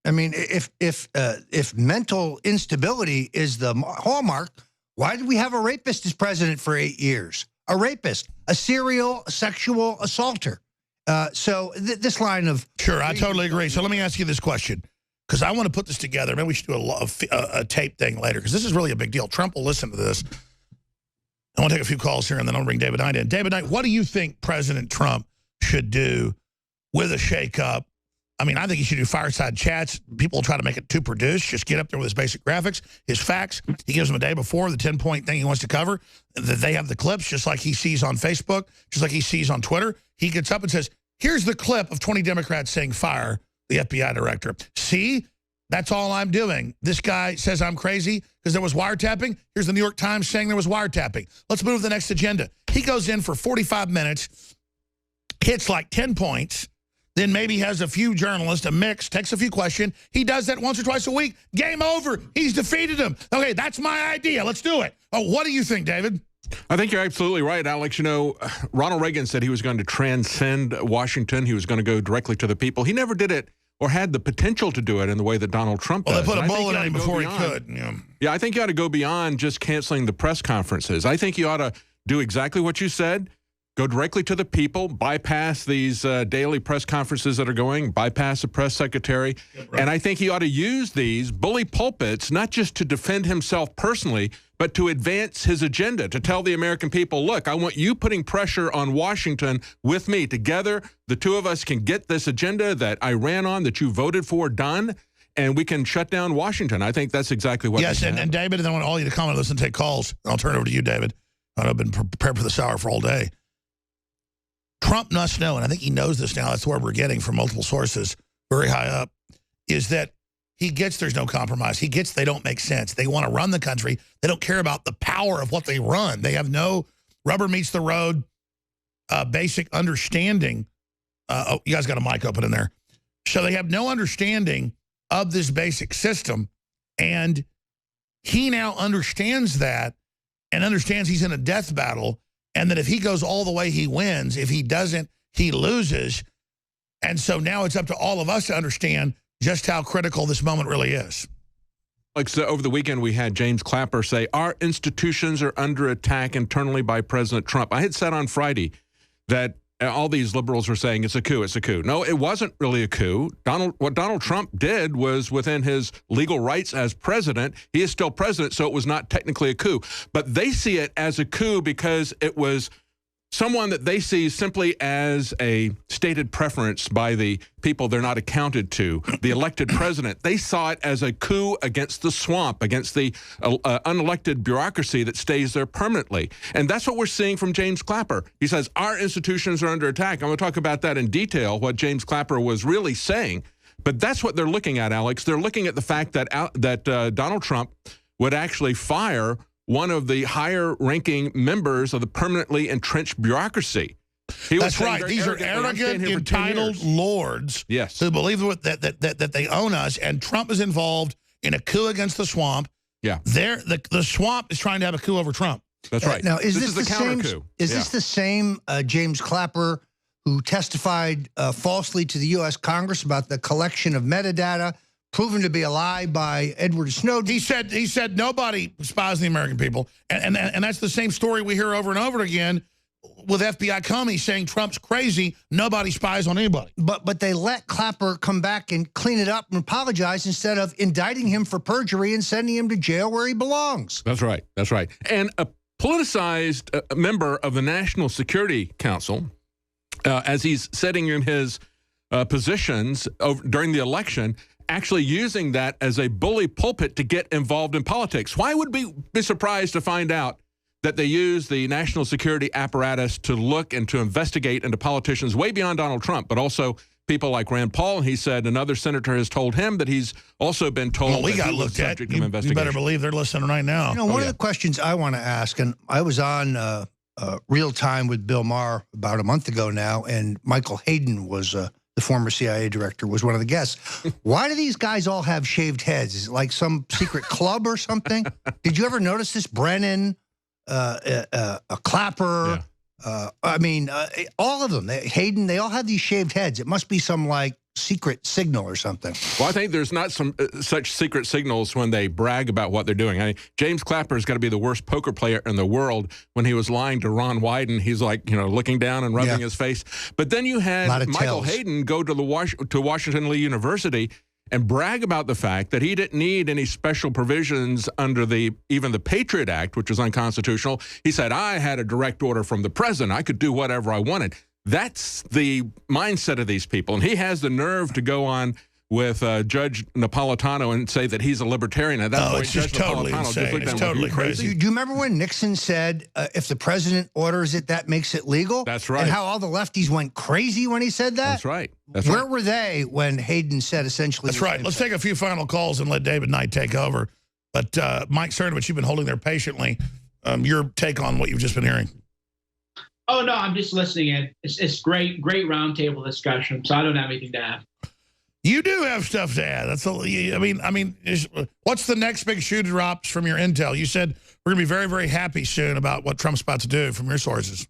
I mean, if mental instability is the hallmark, why did we have a rapist as president for 8 years? A rapist, a serial sexual assaulter. So this line of... Sure, I totally agree. So let me ask you this question, because I want to put this together. Maybe we should do a tape thing later, because this is really a big deal. Trump will listen to this. I want to take a few calls here, and then I'll bring David Knight in. David Knight, what do you think President Trump should do with a shakeup? I mean, I think he should do fireside chats. People try to make it too produced. Just get up there with his basic graphics, his facts. He gives them a day before the 10-point thing he wants to cover. They have the clips just like he sees on Facebook, just like he sees on Twitter. He gets up and says, here's the clip of 20 Democrats saying fire the FBI director. See? That's all I'm doing. This guy says I'm crazy because there was wiretapping. Here's the New York Times saying there was wiretapping. Let's move to the next agenda. He goes in for 45 minutes, hits like 10 points, then maybe has a few journalists, a mix, takes a few questions. He does that once or twice a week. Game over. He's defeated him. Okay, that's my idea. Let's do it. Oh, what do you think, David? I think you're absolutely right, Alex. You know, Ronald Reagan said he was going to transcend Washington. He was going to go directly to the people. He never did it, or had the potential to do it in the way that Donald Trump does. Well, they put a bullet in him before he could. Yeah, I think you ought to go beyond just canceling the press conferences. I think you ought to do exactly what you said, go directly to the people, bypass these daily press conferences that are going, bypass the press secretary. Yep, right. And I think he ought to use these bully pulpits, not just to defend himself personally, but to advance his agenda, to tell the American people, look, I want you putting pressure on Washington with me. Together, the two of us can get this agenda that I ran on, that you voted for, done, and we can shut down Washington. I think that's exactly what. Yes, and David, and I want all you to comment, listen, take calls. I'll turn it over to you, David. I've been prepared for this hour for all day. Trump must know, and I think he knows this now, that's where we're getting from multiple sources, very high up, is that he gets there's no compromise. He gets they don't make sense. They want to run the country. They don't care about the power of what they run. They have no rubber meets the road basic understanding. Oh, you guys got a mic open in there. So they have no understanding of this basic system. And he now understands that and understands he's in a death battle, and that if he goes all the way, he wins. If he doesn't, he loses. And so now it's up to all of us to understand just how critical this moment really is. Like, so over the weekend, we had James Clapper say, our institutions are under attack internally by President Trump. I had said on Friday that all these liberals were saying it's a coup, it's a coup. No, it wasn't really a coup. What Donald Trump did was within his legal rights as president. He is still president, so it was not technically a coup. But they see it as a coup because it was someone that they see simply as a stated preference by the people they're not accounted to, the elected president. They saw it as a coup against the swamp, against the unelected bureaucracy that stays there permanently. And that's what we're seeing from James Clapper. He says, our institutions are under attack. I'm going to talk about that in detail, what James Clapper was really saying. But that's what they're looking at, Alex. They're looking at the fact that Donald Trump would actually fire one of the higher-ranking members of the permanently entrenched bureaucracy. That's right. These are arrogant, entitled lords who believe that they own us, and Trump is involved in a coup against the swamp. Yeah. The swamp is trying to have a coup over Trump. That's right. Now, is this the counter coup? Is this the same James Clapper who testified falsely to the U.S. Congress about the collection of metadata, proven to be a lie by Edward Snowden? He said nobody spies the American people, and that's the same story we hear over and over again. with FBI comey saying Trump's crazy, nobody spies on anybody. But they let Clapper come back and clean it up and apologize instead of indicting him for perjury and sending him to jail where he belongs. That's right. That's right. And a politicized member of the National Security Council, as he's sitting in his positions during the election, actually using that as a bully pulpit to get involved in politics. Why would we be surprised to find out that they use the national security apparatus to look and to investigate into politicians way beyond Donald Trump, but also people like Rand Paul? He said another senator has told him that he's also been told well, we got looked at. You better believe they're listening right now. You know, one of the questions I want to ask, and I was on Real Time with Bill Maher about a month ago now, and Michael Hayden was the former CIA director, was one of the guests. Why do these guys all have shaved heads? Is it like some secret club or something? Did you ever notice this? Brennan, a Clapper, I mean, all of them. Hayden, they all have these shaved heads. It must be some like secret signal or something. Well, I think there's not some such secret signals when they brag about what they're doing. I mean, James Clapper's got to be the worst poker player in the world. When he was lying to Ron Wyden, he's like, you know, looking down and rubbing his face. But then you had Michael Hayden go to Washington Lee University and brag about the fact that he didn't need any special provisions under even the Patriot Act, which was unconstitutional. He said, I had a direct order from the president. I could do whatever I wanted. That's the mindset of these people. And he has the nerve to go on with Judge Napolitano and say that he's a libertarian. At that point, it's just totally insane. It's totally crazy. Do you remember when Nixon said, if the president orders it, that makes it legal? That's right. And how all the lefties went crazy when he said that? That's right. Where were they when Hayden said essentially That's right. Let's take a few final calls and let David Knight take over. But Mike Cernovich, you've been holding there patiently. Your take on what you've just been hearing. Oh, no, I'm just listening in. It's great roundtable discussion, so I don't have anything to add. You do have stuff to add. That's I mean, what's the next big shoe drops from your intel? You said we're going to be very, very happy soon about what Trump's about to do from your sources.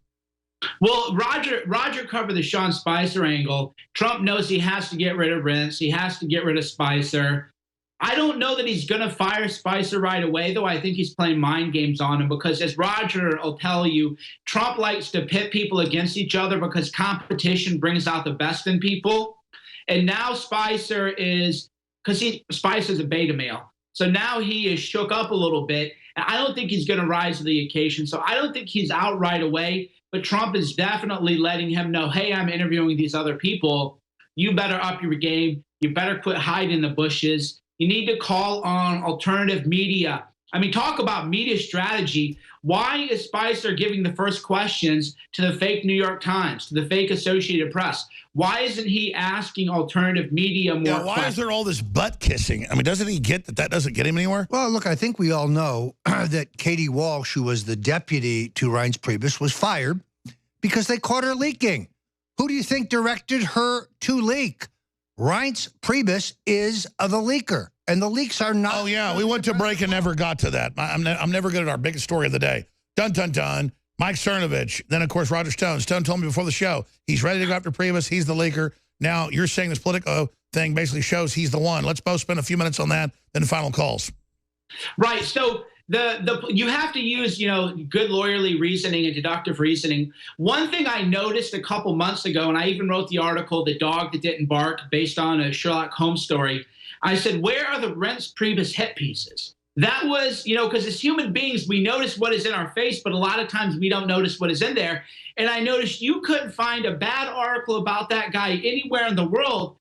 Well, Roger covered the Sean Spicer angle. Trump knows he has to get rid of Rents. He has to get rid of Spicer. I don't know that he's going to fire Spicer right away, though. I think he's playing mind games on him because, as Roger will tell you, Trump likes to pit people against each other because competition brings out the best in people. And now Spicer is, because Spicer's a beta male. So now he is shook up a little bit. And I don't think he's going to rise to the occasion. So I don't think he's out right away. But Trump is definitely letting him know, hey, I'm interviewing these other people. You better up your game. You better quit hiding in the bushes. You need to call on alternative media. I mean, talk about media strategy. Why is Spicer giving the first questions to the fake New York Times, to the fake Associated Press? Why isn't he asking alternative media more questions? Why is there all this butt kissing? I mean, doesn't he get that doesn't get him anywhere? Well, look, I think we all know that Katie Walsh, who was the deputy to Reince Priebus, was fired because they caught her leaking. Who do you think directed her to leak? Reince Priebus is the leaker, and the leaks are not. Oh, yeah, we went to break and never got to that. I'm never good at our biggest story of the day. Dun, dun, dun. Mike Cernovich. Then, of course, Roger Stone. Stone told me before the show, he's ready to go after Priebus. He's the leaker. Now, you're saying this Politico thing basically shows he's the one. Let's both spend a few minutes on that, then final calls. Right. So you have to use, good lawyerly reasoning and deductive reasoning. One thing I noticed a couple months ago, and I even wrote the article, The Dog That Didn't Bark, based on a Sherlock Holmes story. I said, where are the Reince Priebus hit pieces? That was, because as human beings, we notice what is in our face, but a lot of times we don't notice what is in there. And I noticed you couldn't find a bad article about that guy anywhere in the world.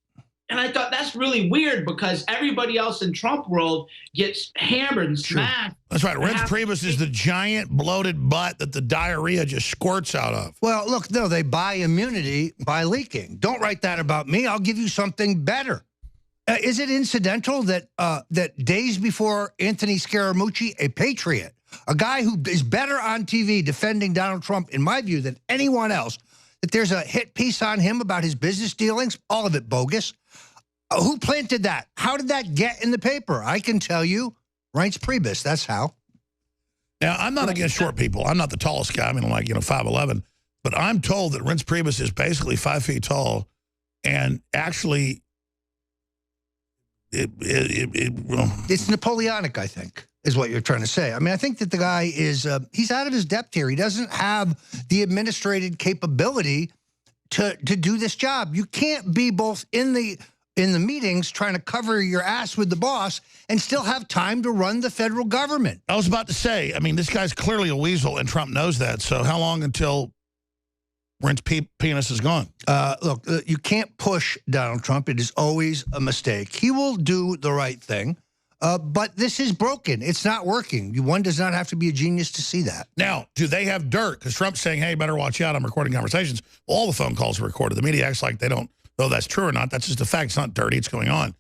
And I thought that's really weird because everybody else in Trump world gets hammered and smashed. That's right. Reince Priebus is the giant bloated butt that the diarrhea just squirts out of. Well, look, no, they buy immunity by leaking. Don't write that about me. I'll give you something better. Is it incidental that that days before Anthony Scaramucci, a patriot, a guy who is better on TV defending Donald Trump, in my view, than anyone else, that there's a hit piece on him about his business dealings, all of it bogus? Who planted that? How did that get in the paper? I can tell you, Reince Priebus, that's how. Now, I'm not against short people. I'm not the tallest guy. I mean, I'm like, 5'11". But I'm told that Reince Priebus is basically 5 feet tall. And actually, it's Napoleonic, I think. is what you're trying to say. I mean, I think that the guy is, he's out of his depth here. He doesn't have the administrative capability to do this job. You can't be both in the meetings trying to cover your ass with the boss and still have time to run the federal government. I was about to say, I mean, this guy's clearly a weasel, and Trump knows that. So how long until Reince penis is gone? Look, you can't push Donald Trump. It is always a mistake. He will do the right thing. But this is broken. It's not working. One does not have to be a genius to see that. Now, do they have dirt? Because Trump's saying, hey, better watch out. I'm recording conversations. All the phone calls are recorded. The media acts like they don't know that's true or not. That's just a fact. It's not dirty. It's going on.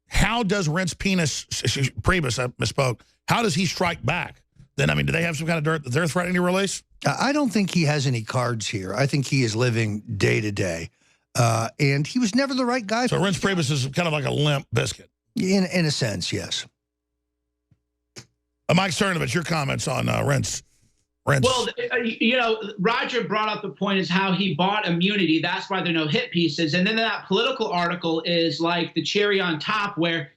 How does Reince Priebus, I misspoke, how does he strike back? Then, I mean, do they have some kind of dirt that they're threatening to release? I don't think he has any cards here. I think he is living day to day. And he was never the right guy. So Reince Priebus is kind of like a limp biscuit. In a sense, yes. Mike Cernovich, your comments on Reince. Well, you know, Roger brought up the point is how he bought immunity. That's why there are no hit pieces. And then that political article is like the cherry on top, where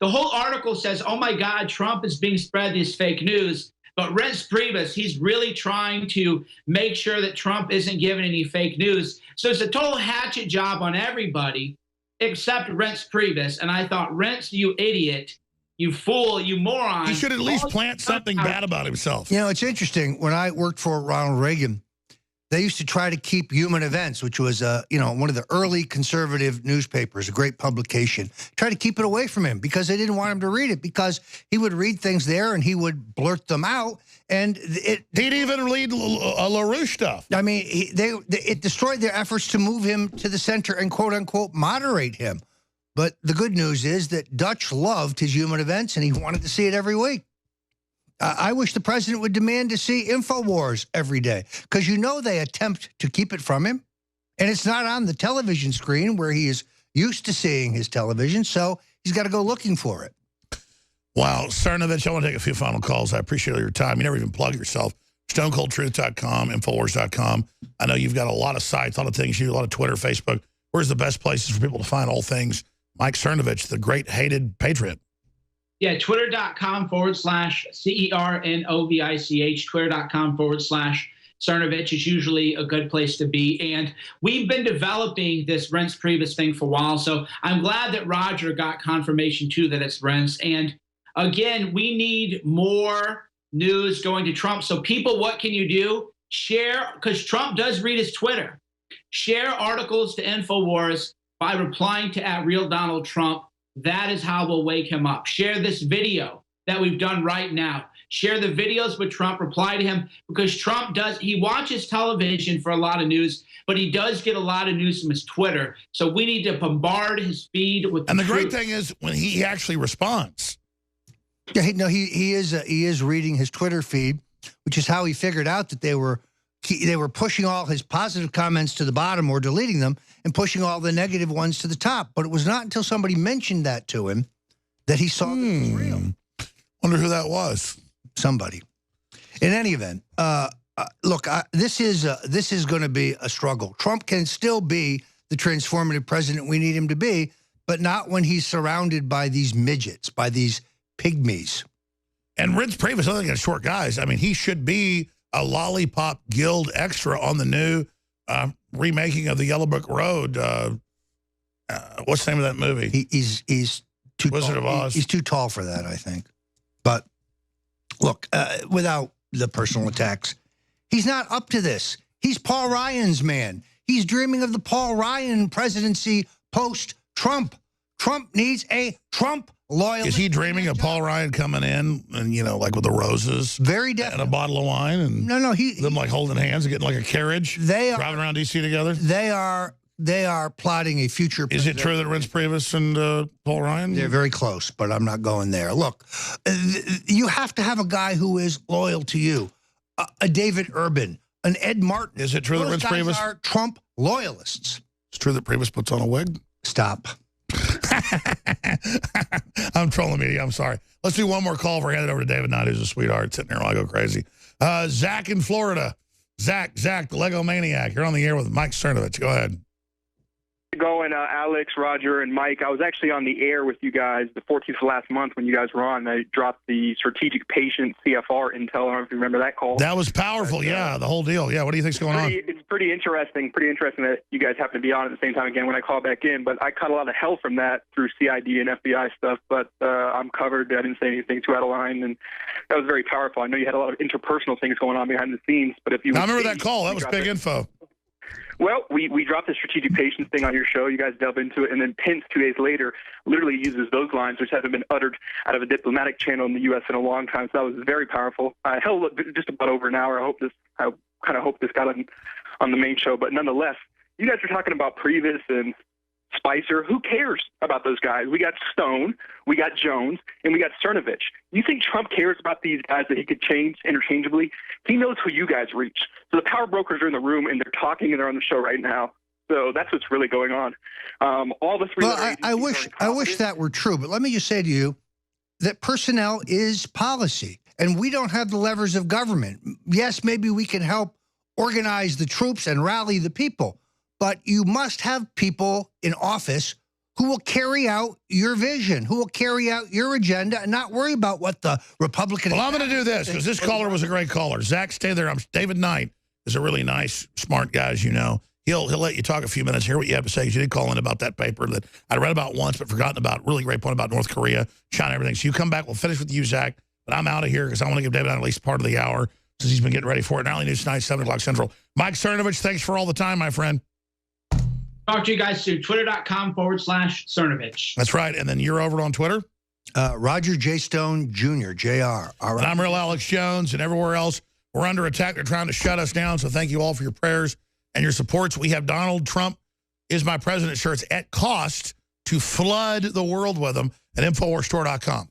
the whole article says, oh, my God, Trump is being spread this fake news. But Reince Priebus, he's really trying to make sure that Trump isn't given any fake news. So it's a total hatchet job on everybody except Reince Priebus. And I thought, Reince, you idiot. You fool, you moron. He should at least plant something bad about himself. You know, it's interesting. When I worked for Ronald Reagan, they used to try to keep Human Events, which was, you know, one of the early conservative newspapers, a great publication, try to keep it away from him because they didn't want him to read it because he would read things there and he would blurt them out. And he'd even read LaRouche stuff. I mean, it destroyed their efforts to move him to the center and, quote unquote, moderate him. But the good news is that Dutch loved his Human Events, and he wanted to see it every week. I wish the president would demand to see InfoWars every day, because you know they attempt to keep it from him, and it's not on the television screen where he is used to seeing his television, so he's got to go looking for it. Wow. Cernovich, I want to take a few final calls. I appreciate all your time. You never even plug yourself. StoneColdTruth.com, InfoWars.com. I know you've got a lot of sites, a lot of things. You do a lot of Twitter, Facebook. Where's the best places for people to find all things Mike Cernovich, the great hated patriot? Yeah, Twitter.com/CERNOVICH, Twitter.com/Cernovich is usually a good place to be. And we've been developing this Reince Priebus thing for a while. So I'm glad that Roger got confirmation, too, that it's Reince. And again, we need more news going to Trump. So people, what can you do? Share, because Trump does read his Twitter. Share articles to InfoWars by replying to @RealDonaldTrump. That is how we'll wake him up. Share this video that we've done right now. Share the videos with Trump, reply to him, because Trump he watches television for a lot of news, but he does get a lot of news from his Twitter. So we need to bombard his feed with the great thing is when he actually responds. Yeah, no, he is reading his Twitter feed, which is how he figured out that they were pushing all his positive comments to the bottom or deleting them and pushing all the negative ones to the top. But it was not until somebody mentioned that to him that he saw that it was real. Wonder who that was. Somebody. In any event, look, this is going to be a struggle. Trump can still be the transformative president we need him to be, but not when he's surrounded by these midgets, by these pygmies. And Reince Priebus, other than short guys, I mean, he should be a Lollipop Guild extra on the new remaking of the Yellow Brick Road. What's the name of that movie? He's too Wizard of Oz. He's too tall for that, I think. But look, without the personal attacks, he's not up to this. He's Paul Ryan's man. He's dreaming of the Paul Ryan presidency post-Trump. Trump needs a Trump loyalist. Is he dreaming of Paul Ryan coming in and, you know, like with the roses? Very definitely. And a bottle of wine? And no, them like holding hands and getting like a carriage? Driving around D.C. together? They are plotting a future. Is it true that Reince Priebus and Paul Ryan? They're very close, but I'm not going there. Look, you have to have a guy who is loyal to you. A David Urban, an Ed Martin. Is it true that Reince Priebus are Trump loyalists? It's true that Priebus puts on a wig? Stop. I'm trolling media. I'm sorry. Let's do one more call. We're handed over to David Knight, who's a sweetheart, sitting there while I go crazy. Zach in Florida. Zach, the Lego Maniac. You're on the air with Mike Cernovich. Go ahead. Going, Alex, Roger, and Mike. I was actually on the air with you guys the 14th of last month when you guys were on. I dropped the strategic patient CFR intel. I don't know if you remember that call. That was powerful, yeah, the whole deal. Yeah, what do you think's going on? It's pretty interesting that you guys happen to be on at the same time again when I call back in. But I caught a lot of hell from that through CID and FBI stuff. But I'm covered. I didn't say anything too out of line, and that was very powerful. I know you had a lot of interpersonal things going on behind the scenes. But if you, I remember that call. That was big info. Well, we dropped the strategic patience thing on your show. You guys delve into it, and then Pence 2 days later literally uses those lines, which haven't been uttered out of a diplomatic channel in the U.S. in a long time. So that was very powerful. Hell, just about over an hour. I kind of hope this got on the main show, but nonetheless, you guys are talking about Priebus and Spicer. Who cares about those guys? We got Stone, we got Jones, and we got Cernovich. You think Trump cares about these guys that he could change interchangeably? He knows who you guys reach. So the power brokers are in the room, and they're talking, and they're on the show right now. So that's what's really going on. All the three. Well, I wish that were true, but let me just say to you that personnel is policy, and we don't have the levers of government. Yes, maybe we can help organize the troops and rally the people, but you must have people in office who will carry out your vision, who will carry out your agenda and not worry about what the Republican... Well, I'm going to do this because this caller was a great caller. Zach, stay there. David Knight is a really nice, smart guy, as you know. He'll let you talk a few minutes, hear what you have to say, because you did call in about that paper that I'd read about once but forgotten about. Really great point about North Korea, China, everything. So you come back, we'll finish with you, Zach, but I'm out of here because I want to give David Knight at least part of the hour since he's been getting ready for it. Nightly News tonight, 7 o'clock Central. Mike Cernovich, thanks for all the time, my friend. Talk to you guys soon. Twitter.com/Cernovich. That's right. And then you're over on Twitter? Roger J. Stone Jr., Jr. All right. And I'm Real Alex Jones, and everywhere else, we're under attack. They're trying to shut us down, so thank you all for your prayers and your supports. We have Donald Trump is my president shirts at cost to flood the world with them at InfoWarsStore.com.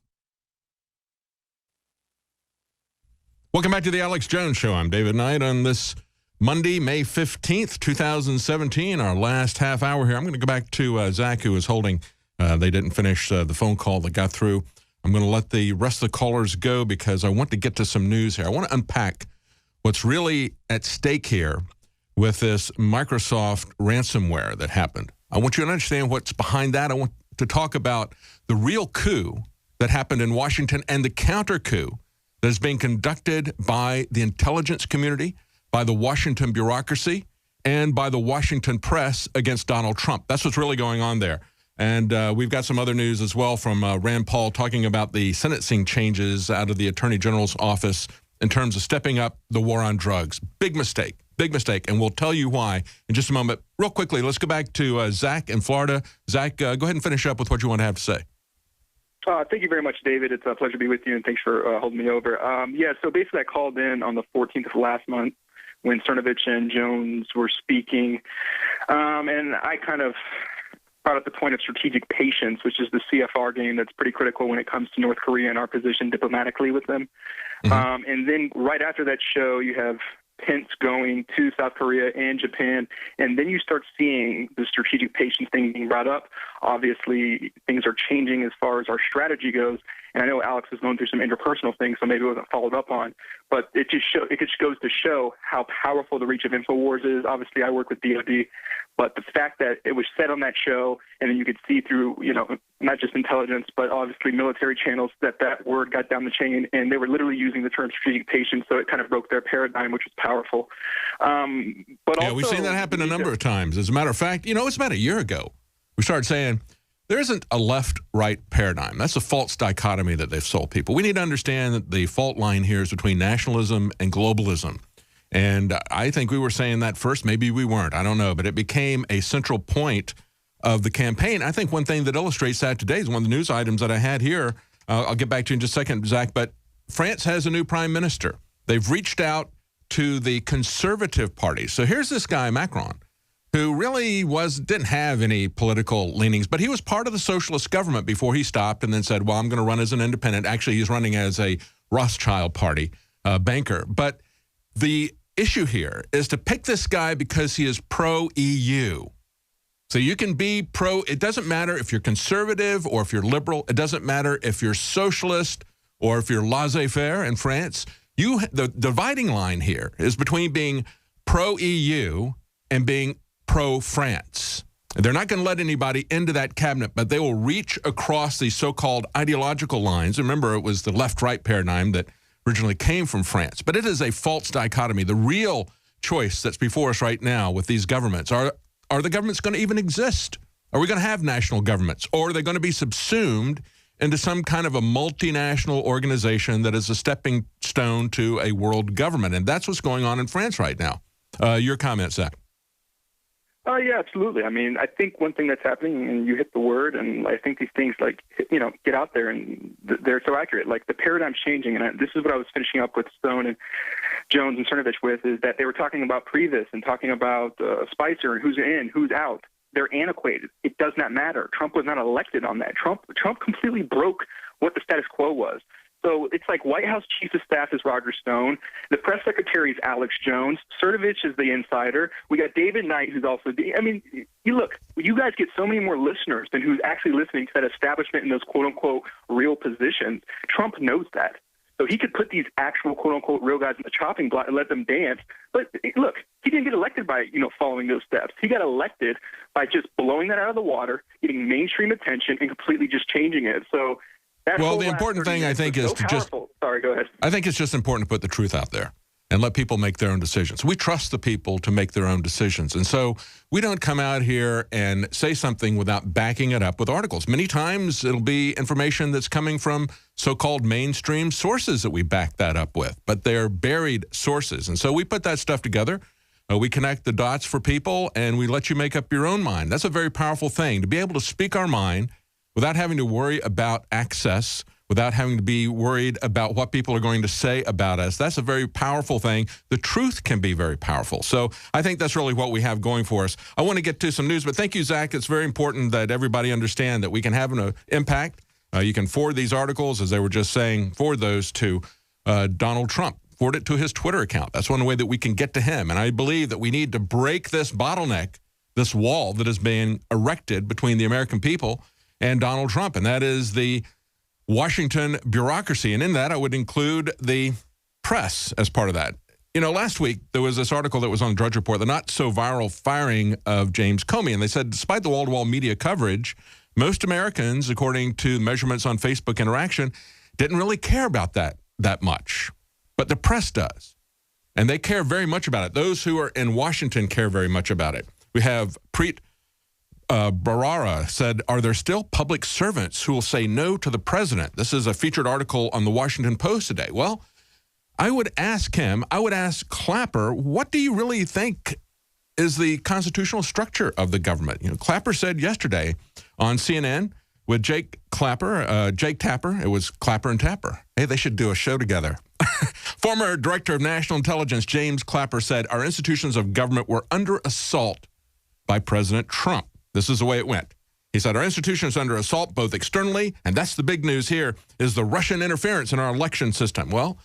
Welcome back to the Alex Jones Show. I'm David Knight on this Monday, May 15th, 2017, our last half hour here. I'm going to go back to Zach, who was holding. They didn't finish the phone call that got through. I'm going to let the rest of the callers go because I want to get to some news here. I want to unpack what's really at stake here with this Microsoft ransomware that happened. I want you to understand what's behind that. I want to talk about the real coup that happened in Washington and the counter coup that is being conducted by the intelligence community, by the Washington bureaucracy, and by the Washington press against Donald Trump. That's what's really going on there. And we've got some other news as well from Rand Paul talking about the sentencing changes out of the Attorney General's office in terms of stepping up the war on drugs. Big mistake, and we'll tell you why in just a moment. Real quickly, let's go back to Zach in Florida. Zach, go ahead and finish up with what you want to have to say. Thank you very much, David. It's a pleasure to be with you, and thanks for holding me over. So basically I called in on the 14th of last month when Cernovich and Jones were speaking, and I kind of brought up the point of strategic patience, which is the CFR game that's pretty critical when it comes to North Korea and our position diplomatically with them. Mm-hmm. And then right after that show, you have Pence going to South Korea and Japan, and then you start seeing the strategic patience thing being brought up. Obviously, things are changing as far as our strategy goes, and I know Alex is going through some interpersonal things, so maybe it wasn't followed up on, but it just goes to show how powerful the reach of InfoWars is. Obviously, I work with DOD, but the fact that it was said on that show, and then you could see through, not just intelligence, but obviously military channels, that word got down the chain, and they were literally using the term strategic patience, so it kind of broke their paradigm, which was powerful. But we've seen that happen a number of times. As a matter of fact, it's about a year ago, we started saying there isn't a left-right paradigm. That's a false dichotomy that they've sold people. We need to understand that the fault line here is between nationalism and globalism. And I think we were saying that first. Maybe we weren't. I don't know. But it became a central point of the campaign. I think one thing that illustrates that today is one of the news items that I had here. I'll get back to you in just a second, Zach. But France has a new prime minister. They've reached out to the conservative party. So here's this guy, Macron, who really didn't have any political leanings, but he was part of the socialist government before he stopped and then said, well, I'm going to run as an independent. Actually, he's running as a Rothschild party banker. But the issue here is to pick this guy because he is pro-EU. So you can be it doesn't matter if you're conservative or if you're liberal. It doesn't matter if you're socialist or if you're laissez-faire in France. The dividing line here is between being pro-EU and being pro-France. They're not going to let anybody into that cabinet, but they will reach across these so-called ideological lines. Remember, it was the left-right paradigm that originally came from France. But it is a false dichotomy. The real choice that's before us right now with these governments, are the governments going to even exist? Are we going to have national governments? Or are they going to be subsumed into some kind of a multinational organization that is a stepping stone to a world government? And that's what's going on in France right now. Your comment, Zach? Yeah, absolutely. I mean, I think one thing that's happening, and you hit the word, and I think these things, like, get out there, and they're so accurate. Like, the paradigm's changing, and this is what I was finishing up with Stone and Jones and Cernovich with, is that they were talking about Previs and talking about Spicer and who's in, who's out. They're antiquated. It does not matter. Trump was not elected on that. Trump completely broke what the status quo was. So it's like White House Chief of Staff is Roger Stone. The press secretary is Alex Jones. Cernovich is the insider. We got David Knight, who's also I mean, you guys get so many more listeners than who's actually listening to that establishment in those quote-unquote real positions. Trump knows that. So he could put these actual quote-unquote real guys in the chopping block and let them dance. But look, he didn't get elected by, following those steps. He got elected by just blowing that out of the water, getting mainstream attention, and completely just changing it. So well, the important thing, I think, is to just... Sorry, go ahead. I think it's just important to put the truth out there and let people make their own decisions. We trust the people to make their own decisions. And so we don't come out here and say something without backing it up with articles. Many times it'll be information that's coming from so-called mainstream sources that we back that up with, but they're buried sources. And so we put that stuff together. We connect the dots for people, and we let you make up your own mind. That's a very powerful thing, to be able to speak our mind without having to worry about access, without having to be worried about what people are going to say about us. That's a very powerful thing. The truth can be very powerful. So I think that's really what we have going for us. I want to get to some news, but thank you, Zach. It's very important that everybody understand that we can have an impact. You can forward these articles, as they were just saying, forward those to Donald Trump. Forward it to his Twitter account. That's one way that we can get to him. And I believe that we need to break this bottleneck, this wall that is being erected between the American people and Donald Trump, and that is the Washington bureaucracy. And in that, I would include the press as part of that. Last week, there was this article that was on Drudge Report, the not-so-viral firing of James Comey, and they said, despite the wall-to-wall media coverage, most Americans, according to measurements on Facebook Interaction, didn't really care about that much. But the press does, and they care very much about it. Those who are in Washington care very much about it. We have Preet Bharara said, are there still public servants who will say no to the president? This is a featured article on the Washington Post today. Well, I would ask him, I would ask Clapper, what do you really think is the constitutional structure of the government? Clapper said yesterday on CNN with Jake Tapper, it was Clapper and Tapper. Hey, they should do a show together. Former Director of National Intelligence James Clapper said, our institutions of government were under assault by President Trump. This is the way it went. He said, our institution is under assault both externally, and that's the big news here, is the Russian interference in our election system. Well,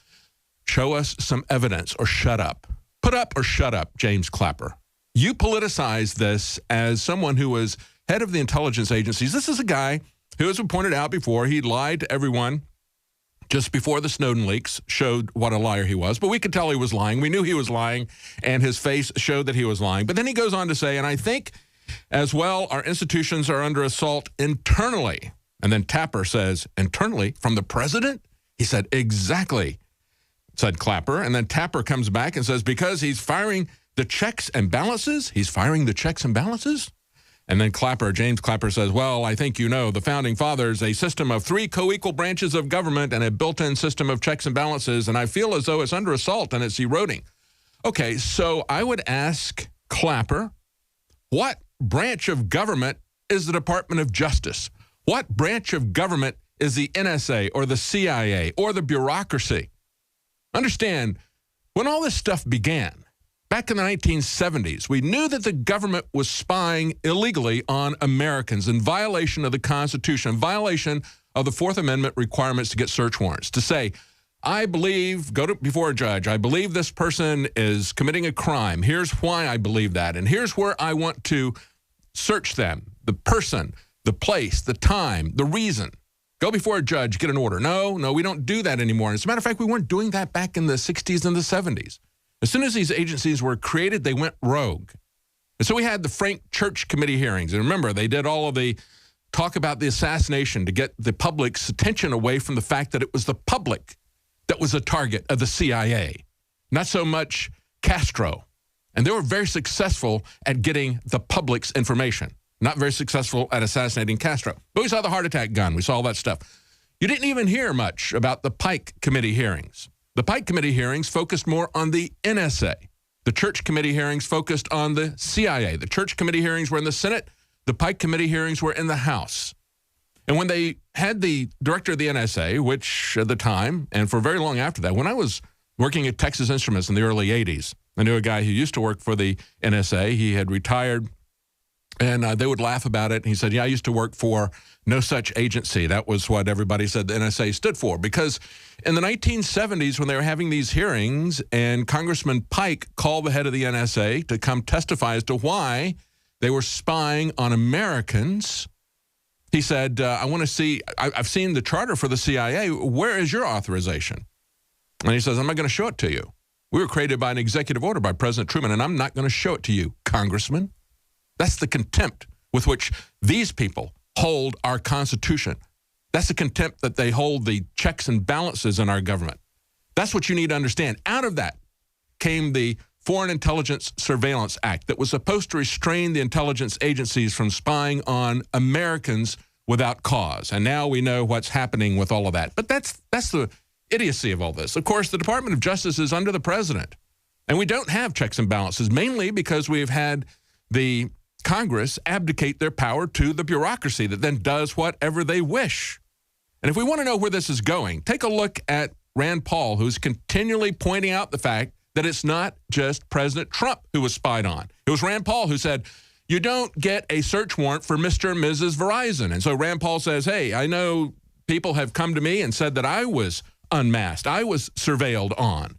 show us some evidence or shut up. Put up or shut up, James Clapper. You politicize this as someone who was head of the intelligence agencies. This is a guy who, as we pointed out before, he lied to everyone just before the Snowden leaks showed what a liar he was. But we could tell he was lying. We knew he was lying, and his face showed that he was lying. But then he goes on to say, and I think as well, our institutions are under assault internally. And then Tapper says, internally, from the president? He said, exactly, said Clapper. And then Tapper comes back and says, because he's firing the checks and balances? He's firing the checks and balances? And then James Clapper says, well, I think the founding fathers, a system of 3 co-equal branches of government and a built-in system of checks and balances, and I feel as though it's under assault and it's eroding. Okay, so I would ask Clapper, what branch of government is the Department of Justice? What branch of government is the NSA or the CIA or the bureaucracy? Understand, when all this stuff began, back in the 1970s, we knew that the government was spying illegally on Americans in violation of the Constitution, in violation of the Fourth Amendment requirements to get search warrants, to say, I believe, before a judge, I believe this person is committing a crime. Here's why I believe that, and here's where I want to search them, the person, the place, the time, the reason. Go before a judge, get an order. No, we don't do that anymore. As a matter of fact, we weren't doing that back in the 60s and the 70s. As soon as these agencies were created, they went rogue. And so we had the Frank Church Committee hearings. And remember, they did all of the talk about the assassination to get the public's attention away from the fact that it was the public that was a target of the CIA, not so much Castro. And they were very successful at getting the public's information, not very successful at assassinating Castro. But we saw the heart attack gun. We saw all that stuff. You didn't even hear much about the Pike Committee hearings. The Pike Committee hearings focused more on the NSA. The Church Committee hearings focused on the CIA. The Church Committee hearings were in the Senate. The Pike Committee hearings were in the House. And when they had the director of the NSA, which at the time, and for very long after that, when I was working at Texas Instruments in the early 80s, I knew a guy who used to work for the NSA. He had retired, and they would laugh about it. And he said, yeah, I used to work for no such agency. That was what everybody said the NSA stood for. Because in the 1970s, when they were having these hearings, and Congressman Pike called the head of the NSA to come testify as to why they were spying on Americans, he said, I want to see, I've seen the charter for the CIA. Where is your authorization? And he says, I'm not going to show it to you. We were created by an executive order by President Truman, and I'm not going to show it to you, Congressman. That's the contempt with which these people hold our Constitution. That's the contempt that they hold the checks and balances in our government. That's what you need to understand. Out of that came the Foreign Intelligence Surveillance Act that was supposed to restrain the intelligence agencies from spying on Americans without cause. And now we know what's happening with all of that. But that's the idiocy of all this. Of course, the Department of Justice is under the president. And we don't have checks and balances, mainly because we've had the Congress abdicate their power to the bureaucracy that then does whatever they wish. And if we want to know where this is going, take a look at Rand Paul, who's continually pointing out the fact that it's not just President Trump who was spied on. It was Rand Paul who said, you don't get a search warrant for Mr. and Mrs. Verizon. And so Rand Paul says, hey, I know people have come to me and said that I was unmasked. I was surveilled on.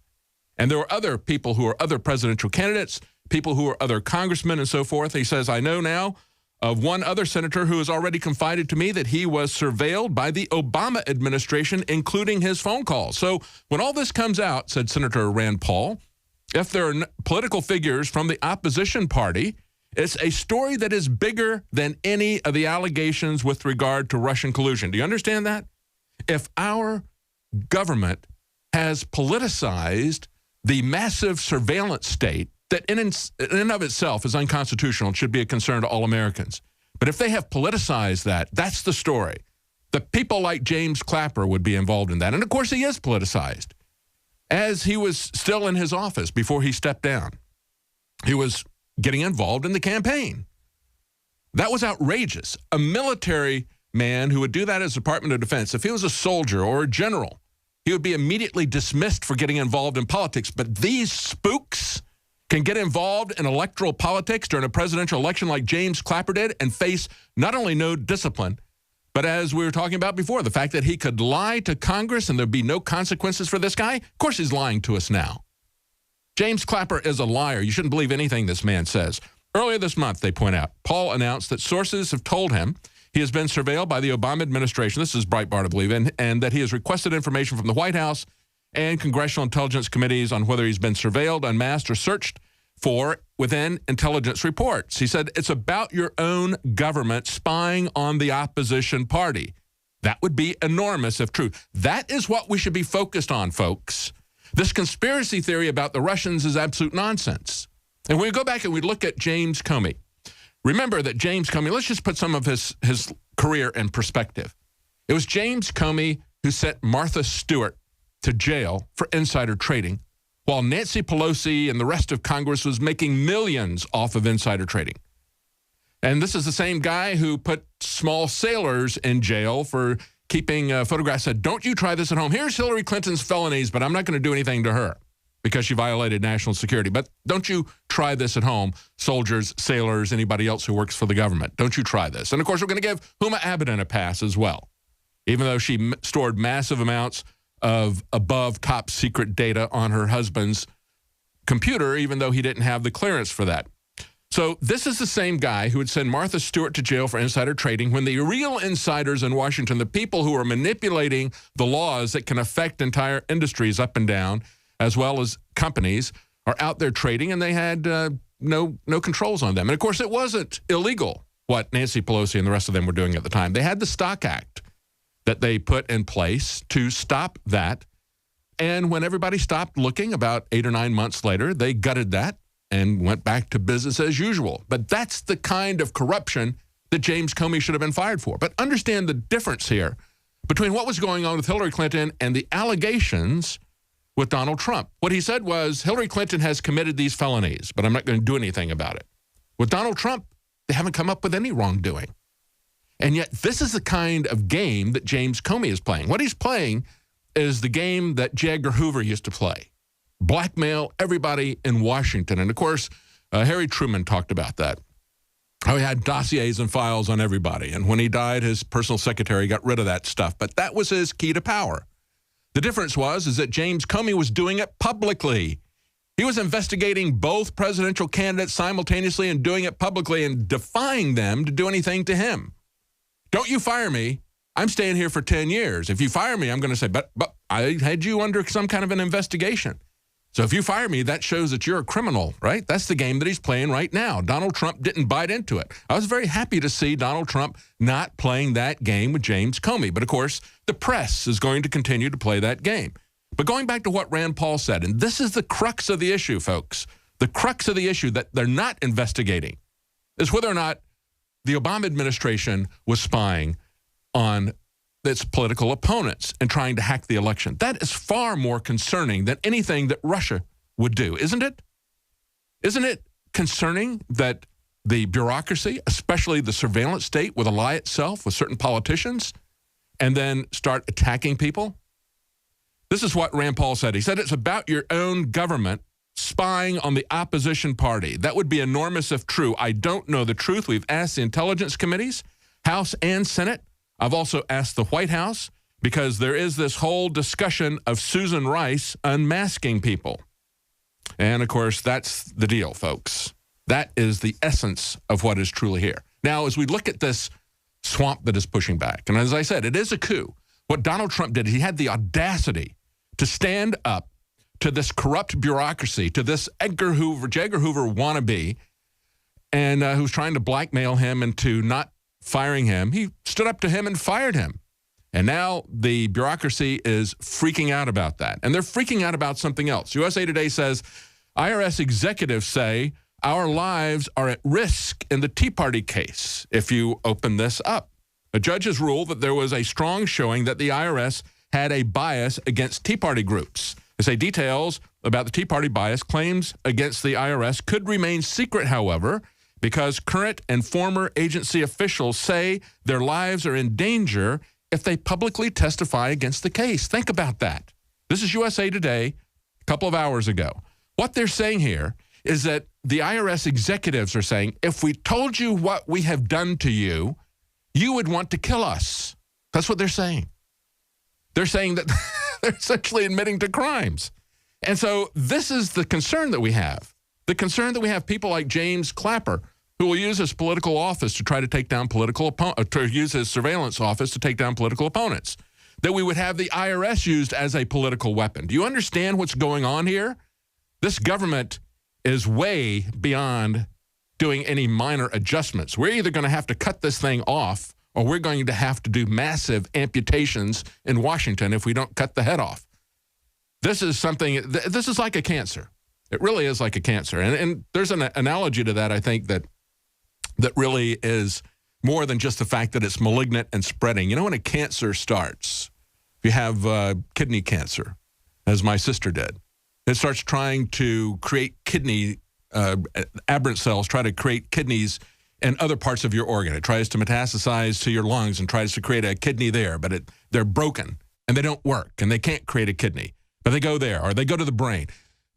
And there were other people who are other presidential candidates, people who are other congressmen and so forth. He says, I know now of one other senator who has already confided to me that he was surveilled by the Obama administration, including his phone calls. So when all this comes out, said Senator Rand Paul, if there are political figures from the opposition party, it's a story that is bigger than any of the allegations with regard to Russian collusion. Do you understand that? If our government has politicized the massive surveillance state that in and of itself is unconstitutional and should be a concern to all Americans. But if they have politicized that, that's the story. The people like James Clapper would be involved in that. And of course he is politicized. As he was still in his office before he stepped down, he was getting involved in the campaign. That was outrageous. A military man who would do that as Department of Defense, if he was a soldier or a general, he would be immediately dismissed for getting involved in politics. But these spooks can get involved in electoral politics during a presidential election like James Clapper did and face not only no discipline, but as we were talking about before, the fact that he could lie to Congress and there'd be no consequences for this guy. Of course he's lying to us now. James Clapper is a liar. You shouldn't believe anything this man says. Earlier this month, they point out, Paul announced that sources have told him he has been surveilled by the Obama administration. This is Breitbart, I believe, and that he has requested information from the White House and congressional intelligence committees on whether he's been surveilled, unmasked, or searched for within intelligence reports. He said, it's about your own government spying on the opposition party. That would be enormous if true. That is what we should be focused on, folks. This conspiracy theory about the Russians is absolute nonsense. And when we go back and we look at James Comey, remember that James Comey, let's just put some of his career in perspective. It was James Comey who sent Martha Stewart to jail for insider trading, while Nancy Pelosi and the rest of Congress was making millions off of insider trading. And this is the same guy who put small sailors in jail for keeping photographs, said, don't you try this at home. Here's Hillary Clinton's felonies, but I'm not going to do anything to her because she violated national security. But don't you try this at home, soldiers, sailors, anybody else who works for the government. Don't you try this. And, of course, we're going to give Huma Abedin a pass as well, even though she stored massive amounts of above top secret data on her husband's computer, even though he didn't have the clearance for that. So this is the same guy who would send Martha Stewart to jail for insider trading when the real insiders in Washington, the people who are manipulating the laws that can affect entire industries up and down, as well as companies, are out there trading. And they had no controls on them. And, of course, it wasn't illegal what Nancy Pelosi and the rest of them were doing at the time. They had the Stock Act that they put in place to stop that. And when everybody stopped looking about 8 or 9 months later, they gutted that and went back to business as usual. But that's the kind of corruption that James Comey should have been fired for. But understand the difference here between what was going on with Hillary Clinton and the allegations with Donald Trump. What he said was, Hillary Clinton has committed these felonies, but I'm not going to do anything about it. With Donald Trump, they haven't come up with any wrongdoing. And yet this is the kind of game that James Comey is playing. What he's playing is the game that J. Edgar Hoover used to play. Blackmail everybody in Washington. And, of course, Harry Truman talked about that. How he had dossiers and files on everybody. And when he died, his personal secretary got rid of that stuff. But that was his key to power. The difference was that James Comey was doing it publicly. He was investigating both presidential candidates simultaneously and doing it publicly and defying them to do anything to him. Don't you fire me. I'm staying here for 10 years. If you fire me, I'm going to say, but I had you under some kind of an investigation. So if you fire me, that shows that you're a criminal, right? That's the game that he's playing right now. Donald Trump didn't bite into it. I was very happy to see Donald Trump not playing that game with James Comey. But, of course, the press is going to continue to play that game. But going back to what Rand Paul said, and this is the crux of the issue, folks, the crux of the issue that they're not investigating is whether or not the Obama administration was spying on its political opponents and trying to hack the election. That is far more concerning than anything that Russia would do, isn't it? Isn't it concerning that the bureaucracy, especially the surveillance state, would ally itself with certain politicians and then start attacking people? This is what Rand Paul said. He said it's about your own government spying on the opposition party. That would be enormous if true. I don't know the truth. We've asked the intelligence committees, House and Senate. I've also asked the White House because there is this whole discussion of Susan Rice unmasking people. And, of course, that's the deal, folks. That is the essence of what is truly here. Now, as we look at this swamp that is pushing back, and as I said, it is a coup. What Donald Trump did, he had the audacity to stand up to this corrupt bureaucracy, to this J. Edgar Hoover wannabe, and who's trying to blackmail him into not firing him. He stood up to him and fired him. And now the bureaucracy is freaking out about that. And they're freaking out about something else. USA Today says, IRS executives say our lives are at risk in the Tea Party case if you open this up. A judge has ruled that there was a strong showing that the IRS had a bias against Tea Party groups. They say details about the Tea Party bias claims against the IRS could remain secret, however, because current and former agency officials say their lives are in danger if they publicly testify against the case. Think about that. This is USA Today a couple of hours ago. What they're saying here is that the IRS executives are saying, if we told you what we have done to you, you would want to kill us. That's what they're saying. They're saying that they're essentially admitting to crimes. And so this is the concern that we have. The concern that we have people like James Clapper, who will use his political office to try to take down use his surveillance office to take down political opponents. That we would have the IRS used as a political weapon. Do you understand what's going on here? This government is way beyond doing any minor adjustments. We're either going to have to cut this thing off or we're going to have to do massive amputations in Washington if we don't cut the head off. This is something, this is like a cancer. It really is like a cancer. And there's an analogy to that, I think, that really is more than just the fact that it's malignant and spreading. You know, when a cancer starts, if you have kidney cancer, as my sister did, it starts trying to create kidney, aberrant cells try to create kidneys in other parts of your organ. It tries to metastasize to your lungs and tries to create a kidney there, but they're broken and they don't work and they can't create a kidney. But they go there or they go to the brain.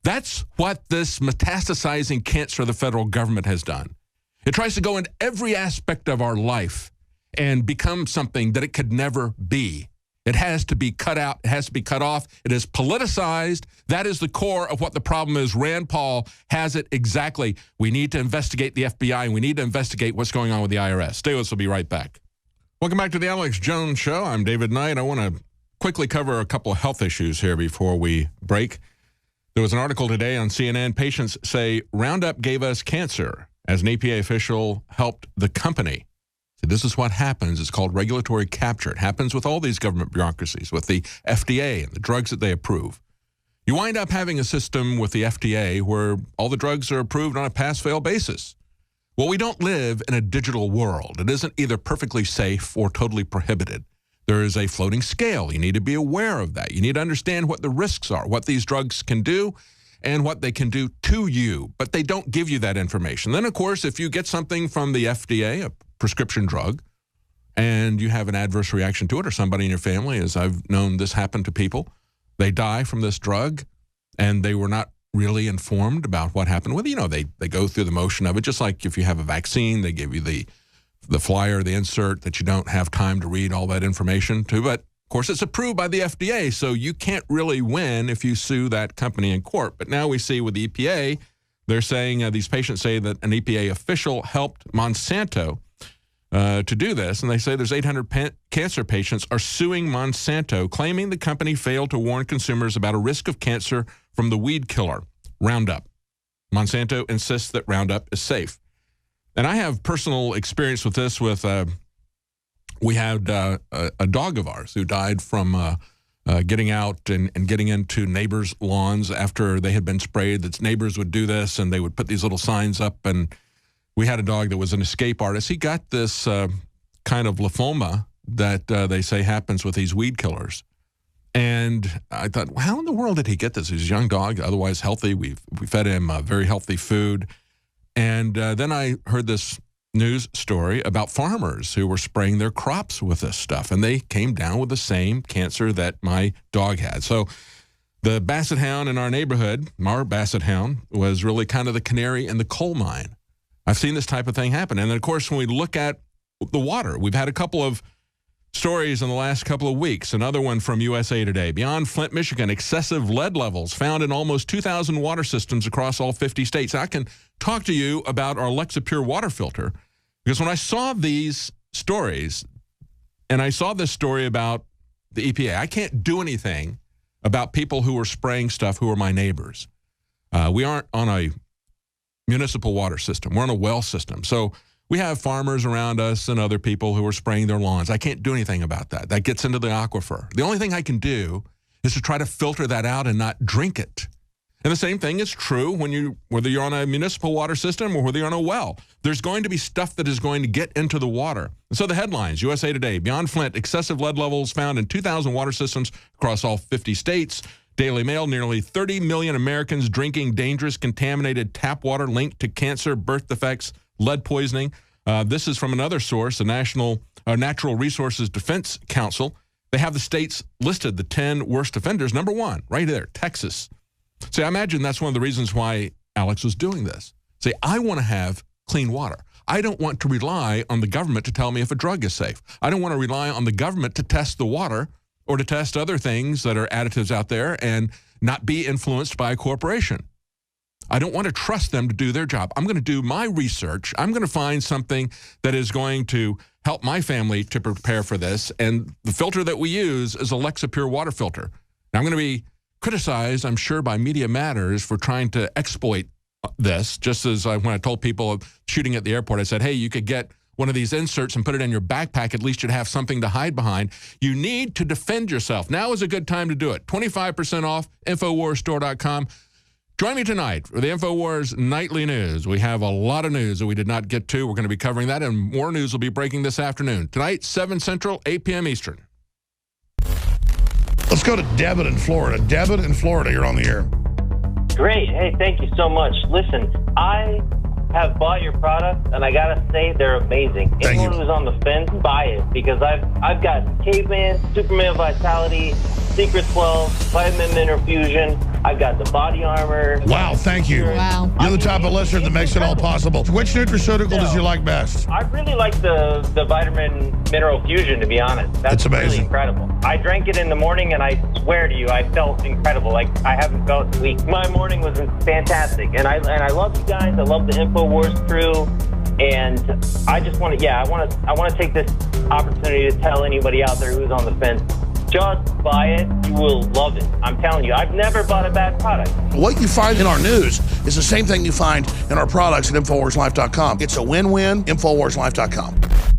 That's what this metastasizing cancer of the federal government has done. It tries to go into every aspect of our life and become something that it could never be. It has to be cut out. It has to be cut off. It is politicized. That is the core of what the problem is. Rand Paul has it exactly. We need to investigate the FBI, and we need to investigate what's going on with the IRS. Stay with us. We'll be right back. Welcome back to the Alex Jones Show. I'm David Knight. I want to quickly cover a couple of health issues here before we break. There was an article today on CNN. Patients say Roundup gave us cancer as an EPA official helped the company. So this is what happens. It's called regulatory capture. It happens with all these government bureaucracies, with the FDA and the drugs that they approve. You wind up having a system with the FDA where all the drugs are approved on a pass-fail basis. Well, we don't live in a digital world. It isn't either perfectly safe or totally prohibited. There is a floating scale. You need to be aware of that. You need to understand what the risks are, what these drugs can do, and what they can do to you. But they don't give you that information. Then, of course, if you get something from the FDA, a prescription drug, and you have an adverse reaction to it, or somebody in your family, as I've known this happen to people, they die from this drug, and they were not really informed about what happened with it. You know, they go through the motion of it, just like if you have a vaccine, they give you the flyer, the insert that you don't have time to read all that information to. But, of course, it's approved by the FDA, so you can't really win if you sue that company in court. But now we see with the EPA, they're saying, these patients say that an EPA official helped Monsanto to do this, and they say there's 800 cancer patients are suing Monsanto, claiming the company failed to warn consumers about a risk of cancer from the weed killer, Roundup. Monsanto insists that Roundup is safe. And I have personal experience with this. We had a dog of ours who died from getting out and getting into neighbors' lawns after they had been sprayed. That neighbors would do this, and they would put these little signs up, and we had a dog that was an escape artist. He got this kind of lymphoma that they say happens with these weed killers. And I thought, well, how in the world did he get this? He's a young dog, otherwise healthy. We fed him very healthy food. And then I heard this news story about farmers who were spraying their crops with this stuff. And they came down with the same cancer that my dog had. So the basset hound in our neighborhood, our basset hound, was really kind of the canary in the coal mine. I've seen this type of thing happen. And then, of course, when we look at the water, we've had a couple of stories in the last couple of weeks. Another one from USA Today. Beyond Flint, Michigan, excessive lead levels found in almost 2,000 water systems across all 50 states. I can talk to you about our Alexa Pure water filter, because when I saw these stories, and I saw this story about the EPA, I can't do anything about people who are spraying stuff who are my neighbors. We aren't on a municipal water system. We're on a well system. So we have farmers around us and other people who are spraying their lawns. I can't do anything about that. That gets into the aquifer. The only thing I can do is to try to filter that out and not drink it. And the same thing is true whether you're on a municipal water system or whether you're on a well. There's going to be stuff that is going to get into the water. And so the headlines, USA Today, Beyond Flint, excessive lead levels found in 2,000 water systems across all 50 states. Daily Mail, nearly 30 million Americans drinking dangerous contaminated tap water linked to cancer, birth defects, lead poisoning. This is from another source, the Natural Resources Defense Council. They have the states listed, the 10 worst offenders. Number one, right there, Texas. See, I imagine that's one of the reasons why Alex was doing this. See, I want to have clean water. I don't want to rely on the government to tell me if a drug is safe. I don't want to rely on the government to test the water or to test other things that are additives out there and not be influenced by a corporation. I don't want to trust them to do their job. I'm going to do my research. I'm going to find something that is going to help my family to prepare for this. And the filter that we use is Alexa Pure water filter. Now, I'm going to be criticized, I'm sure, by Media Matters for trying to exploit this. Just as when I told people shooting at the airport, I said, hey, you could get one of these inserts and put it in your backpack. At least you'd have something to hide behind. You need to defend yourself. Now is a good time to do it. 25% off, InfoWarsStore.com. Join me tonight for the InfoWars Nightly News. We have a lot of news that we did not get to. We're going to be covering that, and more news will be breaking this afternoon. Tonight, 7 Central, 8 p.m. Eastern. Let's go to Debit in Florida. Debit in Florida, you're on the air. Great. Hey, thank you so much. Listen, I have bought your product, and I gotta say they're amazing. Anyone who's on the fence, buy it, because I've got Caveman, Superman Vitality, Secret 12, Vitamin Mineral Fusion. I've got the body armor. Wow, thank you. Wow. You're the type of listener that makes it all possible. Which nutraceutical does you like best? I really like the Vitamin Mineral Fusion, to be honest. That's amazing. Really incredible. I drank it in the morning, and I swear to you, I felt incredible. Like I haven't felt in weeks. My morning was fantastic, and I love you guys. I love the InfoWars crew, and I just want to, I want to take this opportunity to tell anybody out there who's on the fence, Just buy it. You will love it. I'm telling you, I've never bought a bad product. What you find in our news is the same thing you find in our products at InfoWarsLife.com. It's a win-win, InfoWarsLife.com.